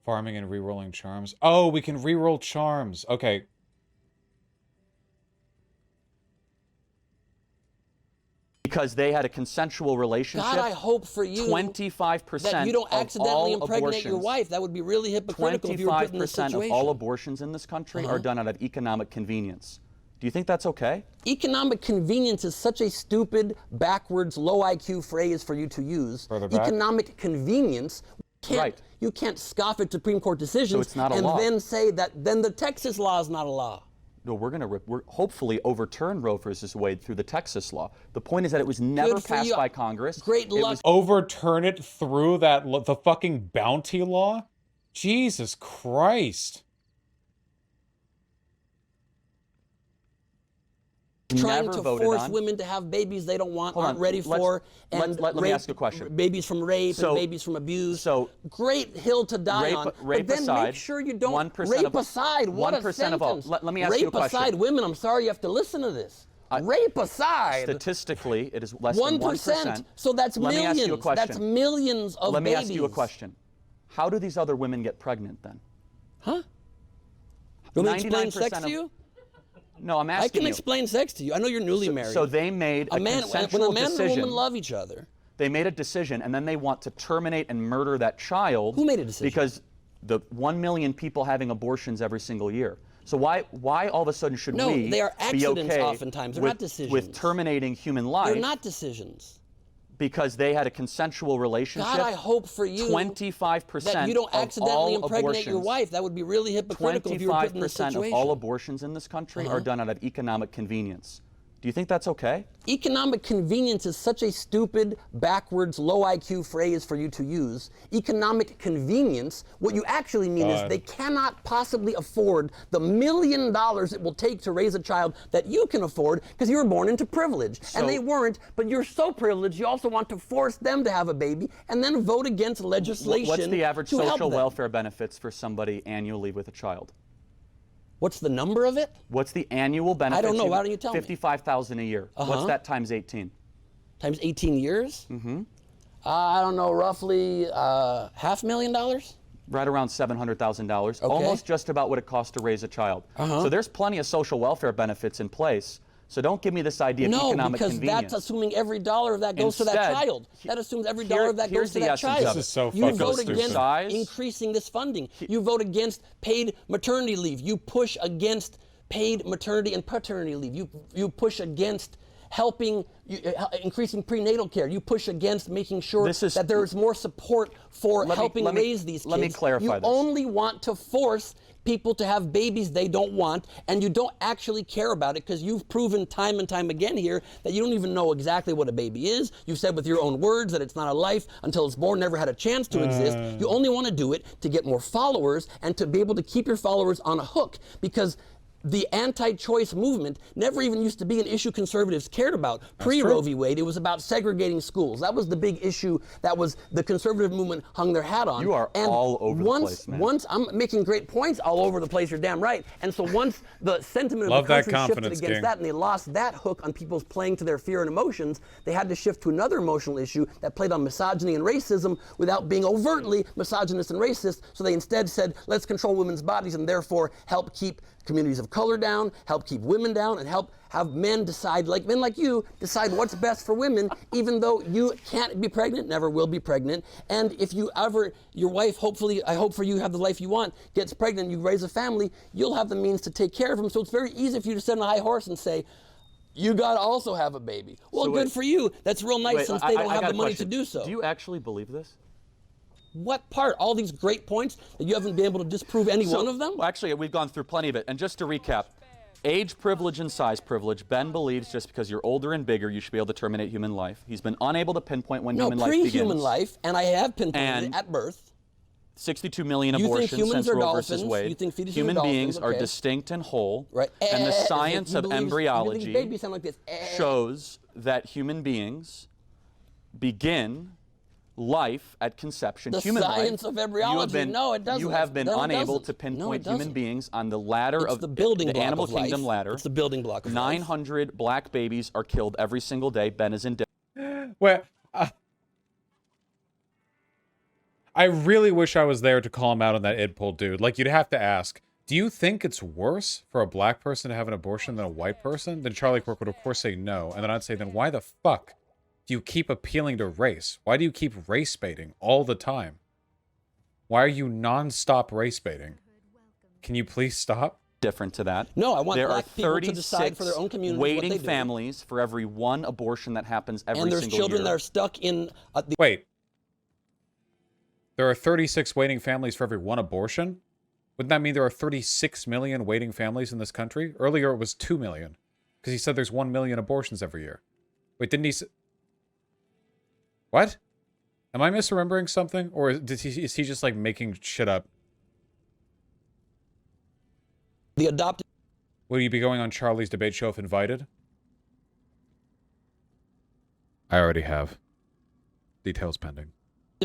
Farming and re-rolling charms. Oh, we can re-roll charms. Okay. Because they had a consensual relationship. God, I hope for you 25% that you don't of accidentally all impregnate your abortions- wife. That would be really hypocritical if you were put in this 25% situation. of all abortions in this country are done out of economic convenience. Do you think that's okay? Economic convenience is such a stupid, backwards, low IQ phrase for you to use. Further back. Economic convenience. Right. You can't scoff at Supreme Court decisions So it's not a and law. then say that then the Texas law is not a law. No, we're hopefully overturn Roe versus Wade through the Texas law. The point is that it was never Good for passed you. by Congress. Great It luck. was- Overturn it through that the fucking bounty law? Jesus Christ. Trying never to voted force on. women to have babies they don't want, Hold aren't on. ready for, and let me ask you a question. Babies from rape So- and babies from abuse. so- great hill to die Rape- on. rape but then aside, make sure you don't 1% rape of- aside. What a 1% of all. sentence. Let me ask rape you a question. aside, women. I'm sorry you have to listen to this. Rape aside. Statistically, it is less 1%. than 1%. So that's Let millions. me ask you a question. That's millions of Let me babies. ask you a question. How do these other women get pregnant then? Huh? You want me to explain 99% sex to of- you? No, I'm I asking can you. explain sex to you. I know you're newly married. So they made a consensual when a man decision. and a woman love each other. They made a decision, and then they want to terminate and murder that child. Who made a decision? Because the 1 million people having abortions every single year. So why all of a sudden should No, we they are be accidents okay oftentimes. They're with, not decisions. with terminating human life? They're not decisions. Because they had a consensual relationship. God, I hope for you 25% that you don't of accidentally all impregnate your abortions, wife. That would be really hypocritical if you were put in this 25% situation. of all abortions in this country are done out of economic convenience. Do you think that's okay? Economic convenience is such a stupid, backwards, low IQ phrase for you to use. Economic convenience, what you actually mean is they cannot possibly afford the $1 million it will take to raise a child that you can afford because you were born into privilege. And they weren't, but you're so privileged you also want to force them to have a baby and then vote against legislation. What's the average to help social them. welfare benefits for somebody annually with a child? What's the number of it? What's the annual benefit? I don't know. Why don't you tell me? $55,000 a year. What's that times 18? Times 18 years? Mm-hmm. I don't know, roughly $500,000? Right around $700,000. Okay. Almost just about what it costs to raise a child. So there's plenty of social welfare benefits in place. So don't give me this idea of economic because convenience. that's assuming every dollar of that goes to that Instead, child. That assumes every dollar of that here's goes to the that essence child. of This is so You fucking vote stupid. against Size. increasing this funding. You vote against paid maternity leave. You push against paid maternity and paternity leave. You push against helping, increasing prenatal care. You push against making sure that there is more support for helping raise these kids. Let me clarify this. You only want to force people to have babies they don't want, and you don't actually care about it because you've proven time and time again here that you don't even know exactly what a baby is. You've said with your own words that it's not a life until it's born, never had a chance to exist. You only want to do it to get more followers and to be able to keep your followers on a hook, because the anti-choice movement never even used to be an issue conservatives cared about. Pre-Roe v. Wade, it was about segregating schools. That was the big issue that was the conservative movement hung their hat on. You are all over the place, man. Once I'm making great points all over the place, you're damn right. And so once the sentiment of the country shifted against that and they lost that hook on people's playing to their fear and emotions, they had to shift to another emotional issue that played on misogyny and racism without being overtly misogynist and racist. So they instead said, let's control women's bodies and therefore help keep communities of color down, help keep women down, and help have men decide, like men like you, decide what's best for women, even though you can't be pregnant, never will be pregnant. And if you ever, your wife, hopefully, I hope for you have the life you want, gets pregnant, you raise a family, you'll have the means to take care of him. So it's very easy for you to sit on a high horse and say, you gotta also have a baby. Well, good for you. That's real nice since they don't have the money to do so. Do you actually believe this? What part? All these great points that you haven't been able to disprove any one of them? Well, actually, we've gone through plenty of it. And just to recap, age privilege and size privilege. Ben believes just because you're older and bigger, you should be able to terminate human life. He's been unable to pinpoint when human life begins. No, pre-human life, and I have pinpointed it at birth. 62 million You think abortions humans since are Roe versus dolphins? Wade. You think fetuses Human are dolphins? beings are Okay. distinct and whole. Right. And the science He of believes- embryology babies sound like this. shows that human beings begin life at conception. The human science life. of embryology. No, it doesn't. You have been No, it unable doesn't. to pinpoint No, it human doesn't. beings on the ladder It's of the building block animal of life. kingdom ladder. It's the building block of life. 900 black babies are killed every single day. Ben is in. Well, I really wish I was there to call him out on that id pull, dude. Like, you'd have to ask, do you think it's worse for a black person to have an abortion than a white person? Then Charlie Kirk would, of course, say no. And then I'd say, then why the fuck do you keep appealing to race? Why do you keep race baiting all the time? Why are you non-stop race baiting? Can you please stop? Different to that. No, I want there black are people to decide for their own community what waiting they do. families for every one abortion that happens every And there's single children year. that are stuck in the Wait. There are 36 waiting families for every one abortion? Wouldn't that mean there are 36 million waiting families in this country? Earlier it was 2 million. Because he said there's 1 million abortions every year. Wait, didn't he say... What? Am I misremembering something? Or is he just, like, making shit up? the adopted Will you be going on Charlie's debate show if invited? I already have. Details pending.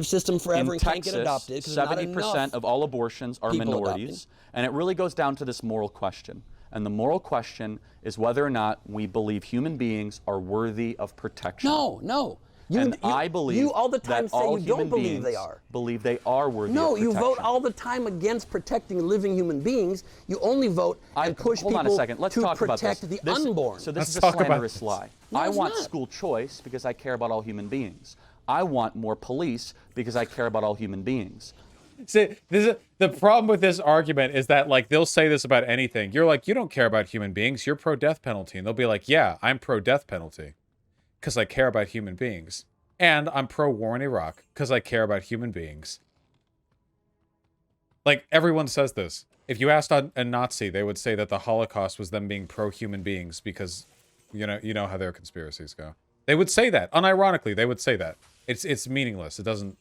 system forever In and can't Texas, get adopted because there's not 70% enough of all abortions are people minorities. And it really goes down to this moral question. And the moral question is whether or not we believe human beings are worthy of protection. No, no. I believe you all the time that say all you don't human believe they beings are. believe they are worthy No, of you protection. vote all the time against protecting living human beings. You only vote and push Hold on a people second. Let's to talk about protect this. the unborn. So this Let's is a talk about slanderous this. lie. No, I it's want not. school choice because I care about all human beings. I want more police because I care about all human beings. See, the problem with this argument is that, like, they'll say this about anything. You're like, you don't care about human beings. You're pro-death penalty. And they'll be like, yeah, I'm pro-death penalty because I care about human beings. And I'm pro-war in Iraq because I care about human beings. Like, everyone says this. If you asked a Nazi, they would say that the Holocaust was them being pro-human beings because, you know how their conspiracies go. They would say that. Unironically, they would say that. It's meaningless. It doesn't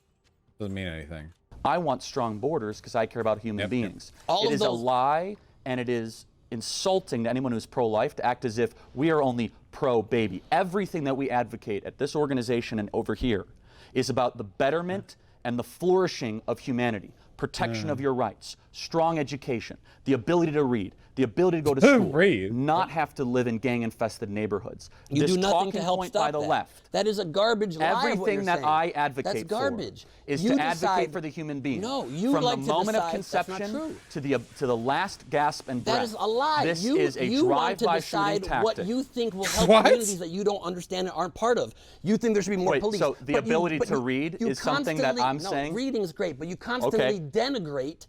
mean anything. I want strong borders because I care about human beings. All It of is a those- lie, and it is insulting to anyone who's pro-life to act as if we are only pro-baby. Everything that we advocate at this organization and over here is about the betterment and the flourishing of humanity, protection of your rights, strong education, the ability to read, the ability to go to school, Read? not have to live in gang-infested neighborhoods. You This do nothing talking to help point stop by the that. left. That is a garbage lie. What Everything you're that saying. I advocate That's garbage. for is You to advocate decide- for the human being. No, you from like the to moment of decide that's not conception true. to the last gasp and breath. That is a lie. This you is a you want to drive-by shooting decide tactic. what you think will help What? communities that you don't understand and aren't part of. You think there should be more Wait, police. so the but you- ability but to you- read you is something that I'm constantly- saying? No, reading is great, but you constantly denigrate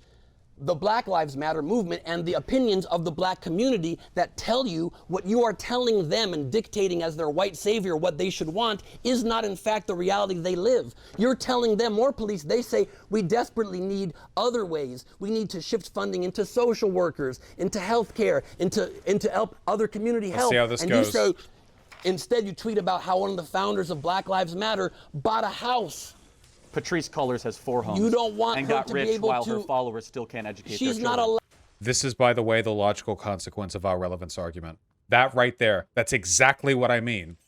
the Black Lives Matter movement and the opinions of the black community that tell you what you are telling them and dictating as their white savior what they should want is not in fact the reality they live. You're telling them more police. They say we desperately need other ways. We need to shift funding into social workers, into healthcare, into help other community help. see how this and goes. you say, instead you tweet about how one of the founders of Black Lives Matter bought a house. Patrisse Cullors has 4 homes. You don't want and her got to be rich able while her to- followers still can't educate She's their not children. allowed. This is, by the way, the logical consequence of our relevance argument. That right there, that's exactly what I mean.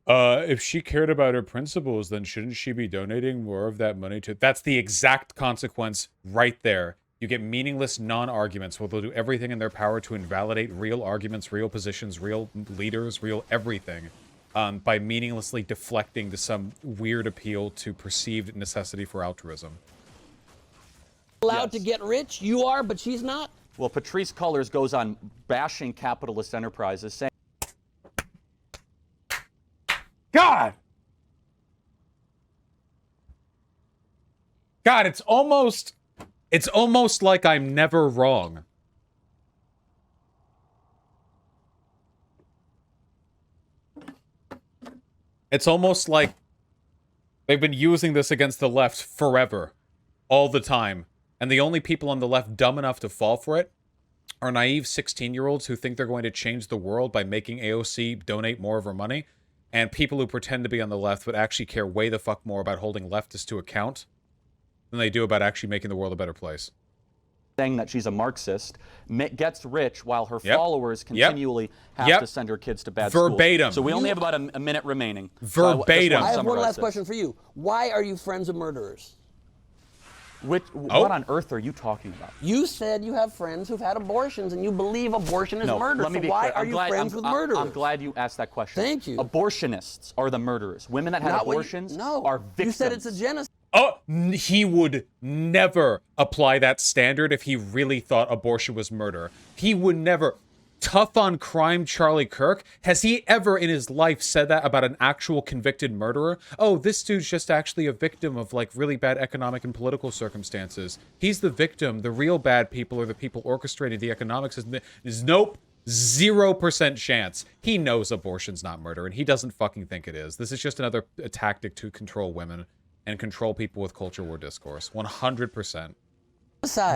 If she cared about her principles, then shouldn't she be donating more of that money to... That's the exact consequence right there. You get meaningless non-arguments where they'll do everything in their power to invalidate real arguments, real positions, real leaders, real everything, by meaninglessly deflecting to some weird appeal to perceived necessity for altruism. Allowed to get rich? You are, but she's not? Well, Patrisse Cullors goes on bashing capitalist enterprises, saying God, it's almost like I'm never wrong. It's almost like they've been using this against the left forever, all the time. And the only people on the left dumb enough to fall for it are naive 16-year-olds who think they're going to change the world by making AOC donate more of her money, and people who pretend to be on the left but actually care way the fuck more about holding leftists to account than they do about actually making the world a better place. saying that she's a Marxist, gets rich while her Yep. followers Yep. continually have Yep. to send her kids to bad Verbatim. schools. So we only have about a minute remaining. Verbatim. I have one last this. question for you. Why are you friends of murderers? What on earth are you talking about? You said you have friends who've had abortions and you believe abortion is No, murder. let me So be why clear. are I'm you glad- friends with murderers? I'm glad you asked that question. Thank you. Abortionists are the murderers. Women that had Not what you- abortions no. are victims. You said it's a genocide. Oh, he would never apply that standard if he really thought abortion was murder. He would never. Tough on crime Charlie Kirk, has he ever in his life said that about an actual convicted murderer? Oh, this dude's just actually a victim of, like, really bad economic and political circumstances. He's the victim. The real bad people are the people orchestrating the economics. Nope. 0% chance. He knows abortion's not murder, and he doesn't fucking think it is. This is just another tactic to control women and control people with culture war discourse. 100%.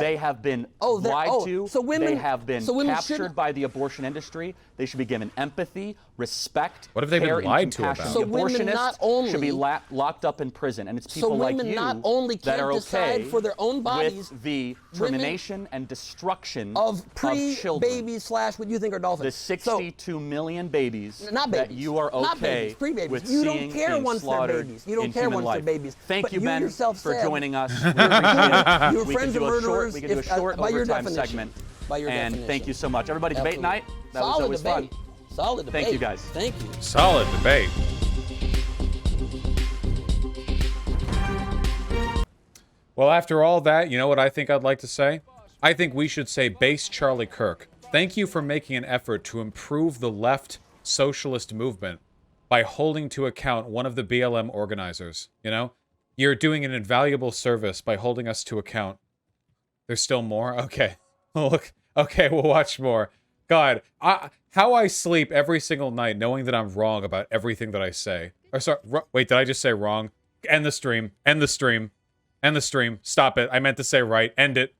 They have been they're- lied to. so women- they have been so women captured shouldn't- by the abortion industry. They should be given empathy, respect, What have they been care, and lied to compassion. about? So The women abortionists not only- should be locked up in prison, and it's people So like women you not only that can't are decide okay for their own bodies, with the termination and destruction of children. pre-babies slash what you think are dolphins. The 62 million babies Not that babies. you are okay Not babies, pre-babies. with You don't seeing care being once they're slaughtered babies. You don't in care human once they're life. babies. Thank But you, you Ben, yourself for said- joining us. We appreciate it. You're We friends can of do a short, murderers we can do a if- short by your overtime definition. segment. By your and definition. thank you so much. Everybody, debate Absolutely. night. That was Solid always debate. fun. Solid debate. Thank you, guys. Thank you. Solid debate. Well, after all that, you know what I think I'd like to say? I think we should say, base Charlie Kirk, thank you for making an effort to improve the left socialist movement by holding to account one of the BLM organizers, you know? You're doing an invaluable service by holding us to account. There's still more? Okay. Look, okay, we'll watch more. God, how I sleep every single night knowing that I'm wrong about everything that I say. Or sorry, wait, did I just say wrong? End the stream. End the stream. End the stream. Stop it. I meant to say right. End it.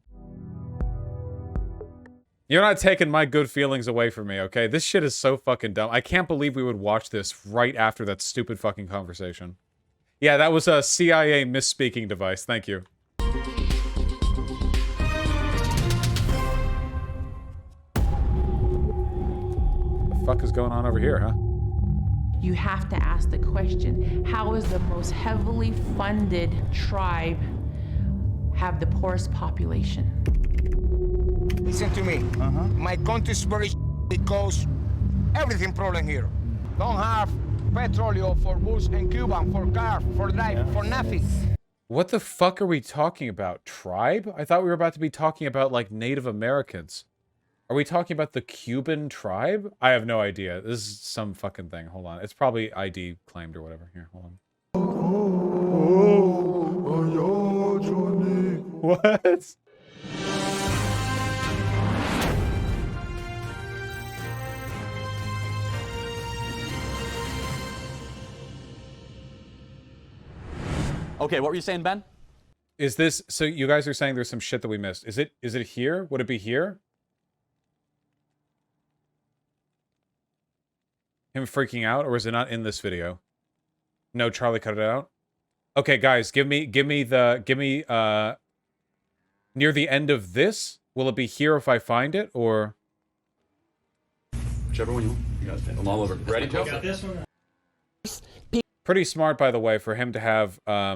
You're not taking my good feelings away from me, okay? This shit is so fucking dumb. I can't believe we would watch this right after that stupid fucking conversation. Yeah, that was a CIA misspeaking device. Thank you. The fuck is going on over here, huh? You have to ask the question, how is the most heavily funded tribe have the poorest population? Listen to me. My country is very because everything problem here. Don't have petroleum for bus and Cuban, for car, for drive, for nothing. What the fuck are we talking about? Tribe? I thought we were about to be talking about, like, Native Americans. Are we talking about the Cuban tribe? I have no idea. This is some fucking thing. Hold on. It's probably ID claimed or whatever. Here, hold on. What? Okay, what were you saying, Ben? Is this, so you guys are saying there's some shit that we missed. Is it here? Would it be here? Him freaking out, or is it not in this video? No, Charlie cut it out. Okay, guys, give me near the end of this. Will it be here if I find it, or? Whichever one you want. You guys, I'm all over. Ready, Joe? Got this one. Pretty smart, by the way, for him to have, for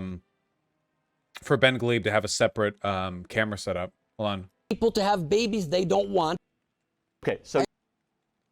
Ben Gleib to have a separate camera setup. Hold on. People to have babies they don't want. Okay, so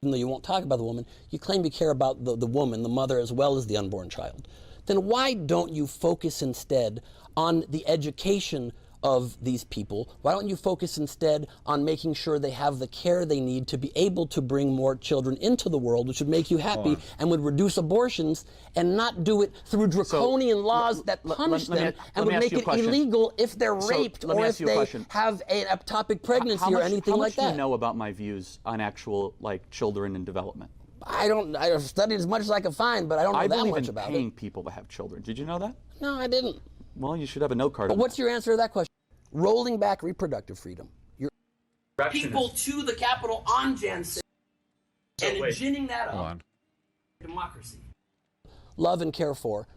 Even though you won't talk about the woman, you claim you care about the woman, the mother, as well as the unborn child. Then why don't you focus instead on the education of these people? Why don't you focus instead on making sure they have the care they need to be able to bring more children into the world, which would make you happy and would reduce abortions, and not do it through draconian laws that punish them and would make it illegal if they're raped or if they have an ectopic pregnancy or anything like that. How much do you know about my views on actual, like, children in development? I've studied as much as I can find, but I don't know that much about it. I believe in paying people to have children. Did you know that? No, I didn't. Well, you should have a note card. But what's your answer to that question? Rolling back reproductive freedom. You're people to the Capitol on Jan 6 and ginning that up. Democracy. Love and care for.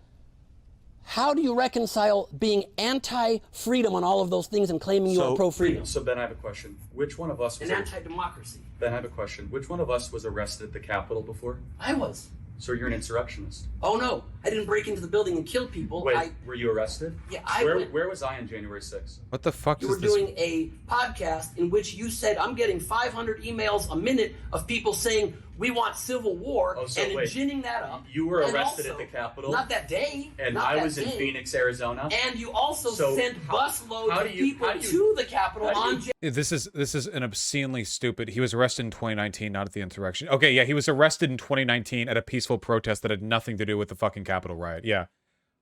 How do you reconcile being anti-freedom on all of those things and claiming you are pro-freedom? So Ben, I have a question. Which one of us was anti-democracy? Ben, I have a question. Which one of us was arrested at the Capitol before? I was. So you're an insurrectionist? Oh no, I didn't break into the building and kill people. Wait, were you arrested? Yeah, Where was I on January 6th? What the fuck is this? You were doing a podcast in which you said, I'm getting 500 emails a minute of people saying, we want civil war, and ginning that up. You were arrested at the Capitol? Not that day. And I was in Phoenix, Arizona. And you also sent busloads of people to the Capitol on January. This is an obscenely stupid. He was arrested in 2019, not at the insurrection. Okay, yeah, he was arrested in 2019 at a peaceful protest that had nothing to do with the fucking Capitol riot. Yeah.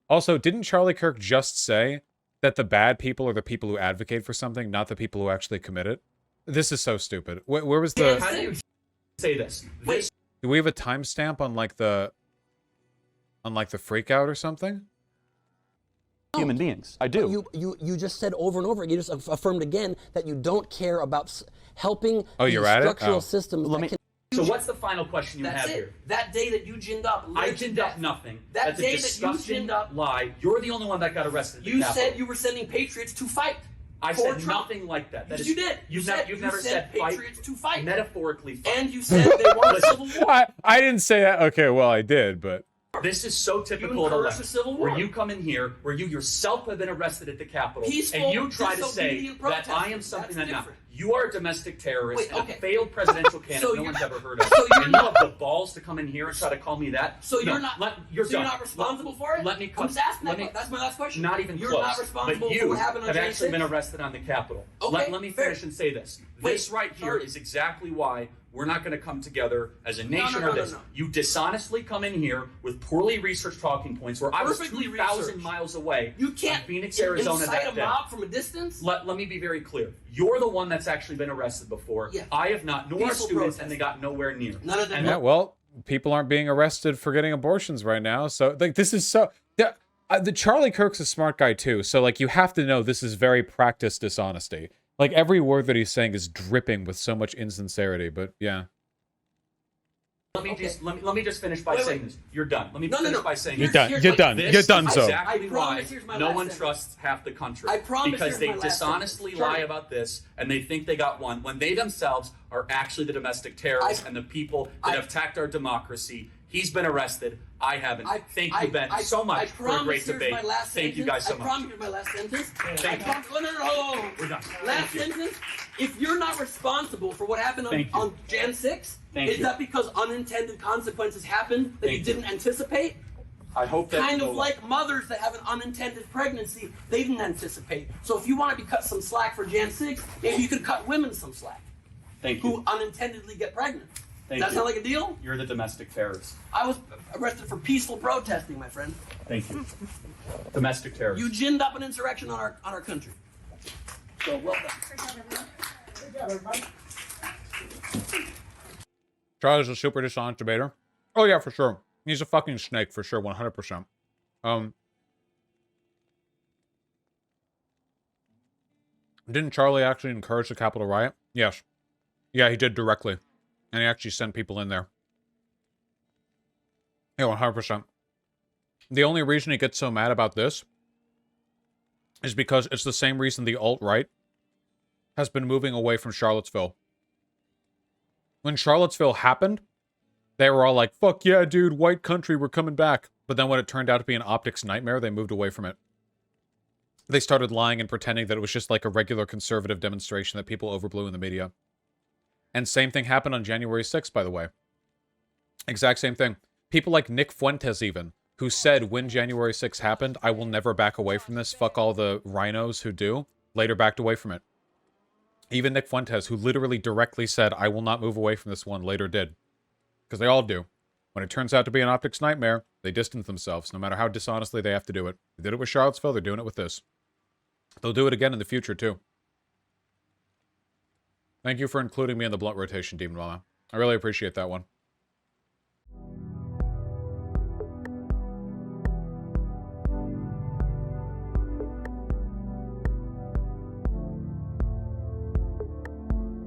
Also, didn't Charlie Kirk just say that the bad people are the people who advocate for something, not the people who actually commit it? This is so stupid. Where was the... How do you say this? Do we have a timestamp on like the freak out or something? Human beings. I do. You just said over and over again, you just affirmed again that you don't care about helping structural systems. So what's the final question you have here? That day that you ginned up. I ginned up nothing. That day that you ginned up. Lie. You're the only one that got arrested. You said you were sending patriots to fight. I said nothing like that. Yes, you did. You've never said patriots to fight. Metaphorically fight. And you said they want civil war. I didn't say that. Okay, well, I did, but... This is so typical of the left, where you come in here, where you yourself have been arrested at the Capitol, and you try to say that I am something I'm not. You are a domestic terrorist, Wait, okay. a failed presidential candidate So no you're- one's ever heard of. so you're and not- you have the balls to come in here and try to call me that? So No, you're not. you're so you're done. not responsible for it. Let me. I'm just asking let that. me, That's my last question. Not even You're close. not responsible but for you what happened on have January actually been 6th? arrested on the Capitol. Okay, let me fair. finish and say this. Wait, This right here sorry. is exactly why we're not going to come together as a nation no, or this. no. You dishonestly come in here with poorly researched talking points where I was Perfectly 2,000 researched. miles away You can't from Phoenix, Arizona incite that a day. mob from a distance. Let me be very clear. You're the one that's actually been arrested before. Yeah. I have not, nor Peaceful students, protest. and they got nowhere near. None of them. And Yeah, well, people aren't being arrested for getting abortions right now. So, like, this is so... the Charlie Kirk's a smart guy, too. So, like, you have to know this is very practiced dishonesty. Like, every word that he's saying is dripping with so much insincerity. But, yeah. Let me just finish by saying this. You're done. Let me No, no, finish no. by saying You're this. done. Here's You're my- done. This You're done, is so. exactly I promise why here's my no last one sentence. trusts half the country. I promise because here's they my last dishonestly sentence. lie Charlie. about this, and they think they got one when they themselves are actually the domestic terrorists and the people that have attacked our democracy. He's been arrested. I haven't. Thank you, Ben, so much for a great debate. Thank you guys so much. I promise here's my last sentence. Thank you. No. We're done. Last Thank you. sentence. If you're not responsible for what happened Thank you. on Jan 6, Thank is you. that because unintended consequences happened that you Thank you. didn't anticipate? I hope that Kind of like mothers that have an unintended pregnancy, they didn't anticipate. So if you want to be cut some slack for Jan 6, maybe you could cut women some slack Thank who you. unintendedly get pregnant. Thank Does that you. sound like a deal? You're the domestic terrorist. I was arrested for peaceful protesting, my friend. Thank you. Domestic terrorist. You ginned up an insurrection on our country. So well done. Charlie's a super dishonest debater. Oh, yeah, for sure. He's a fucking snake, for sure, 100%. Didn't Charlie actually encourage the Capitol riot? Yes. Yeah, he did directly. And he actually sent people in there. Yeah, 100%. The only reason he gets so mad about this is because it's the same reason the alt-right has been moving away from Charlottesville. When Charlottesville happened, they were all like, fuck yeah, dude, white country, we're coming back. But then when it turned out to be an optics nightmare, they moved away from it. They started lying and pretending that it was just like a regular conservative demonstration that people overblew in the media. And same thing happened on January 6th, by the way. Exact same thing. People like Nick Fuentes even, who said when January 6th happened, I will never back away from this, fuck all the rhinos who do, later backed away from it. Even Nick Fuentes, who literally directly said, I will not move away from this one, later did. Because they all do. When it turns out to be an optics nightmare, they distance themselves, no matter how dishonestly they have to do it. They did it with Charlottesville, they're doing it with this. They'll do it again in the future, too. Thank you for including me in the blunt rotation, Demon Mama. I really appreciate that one.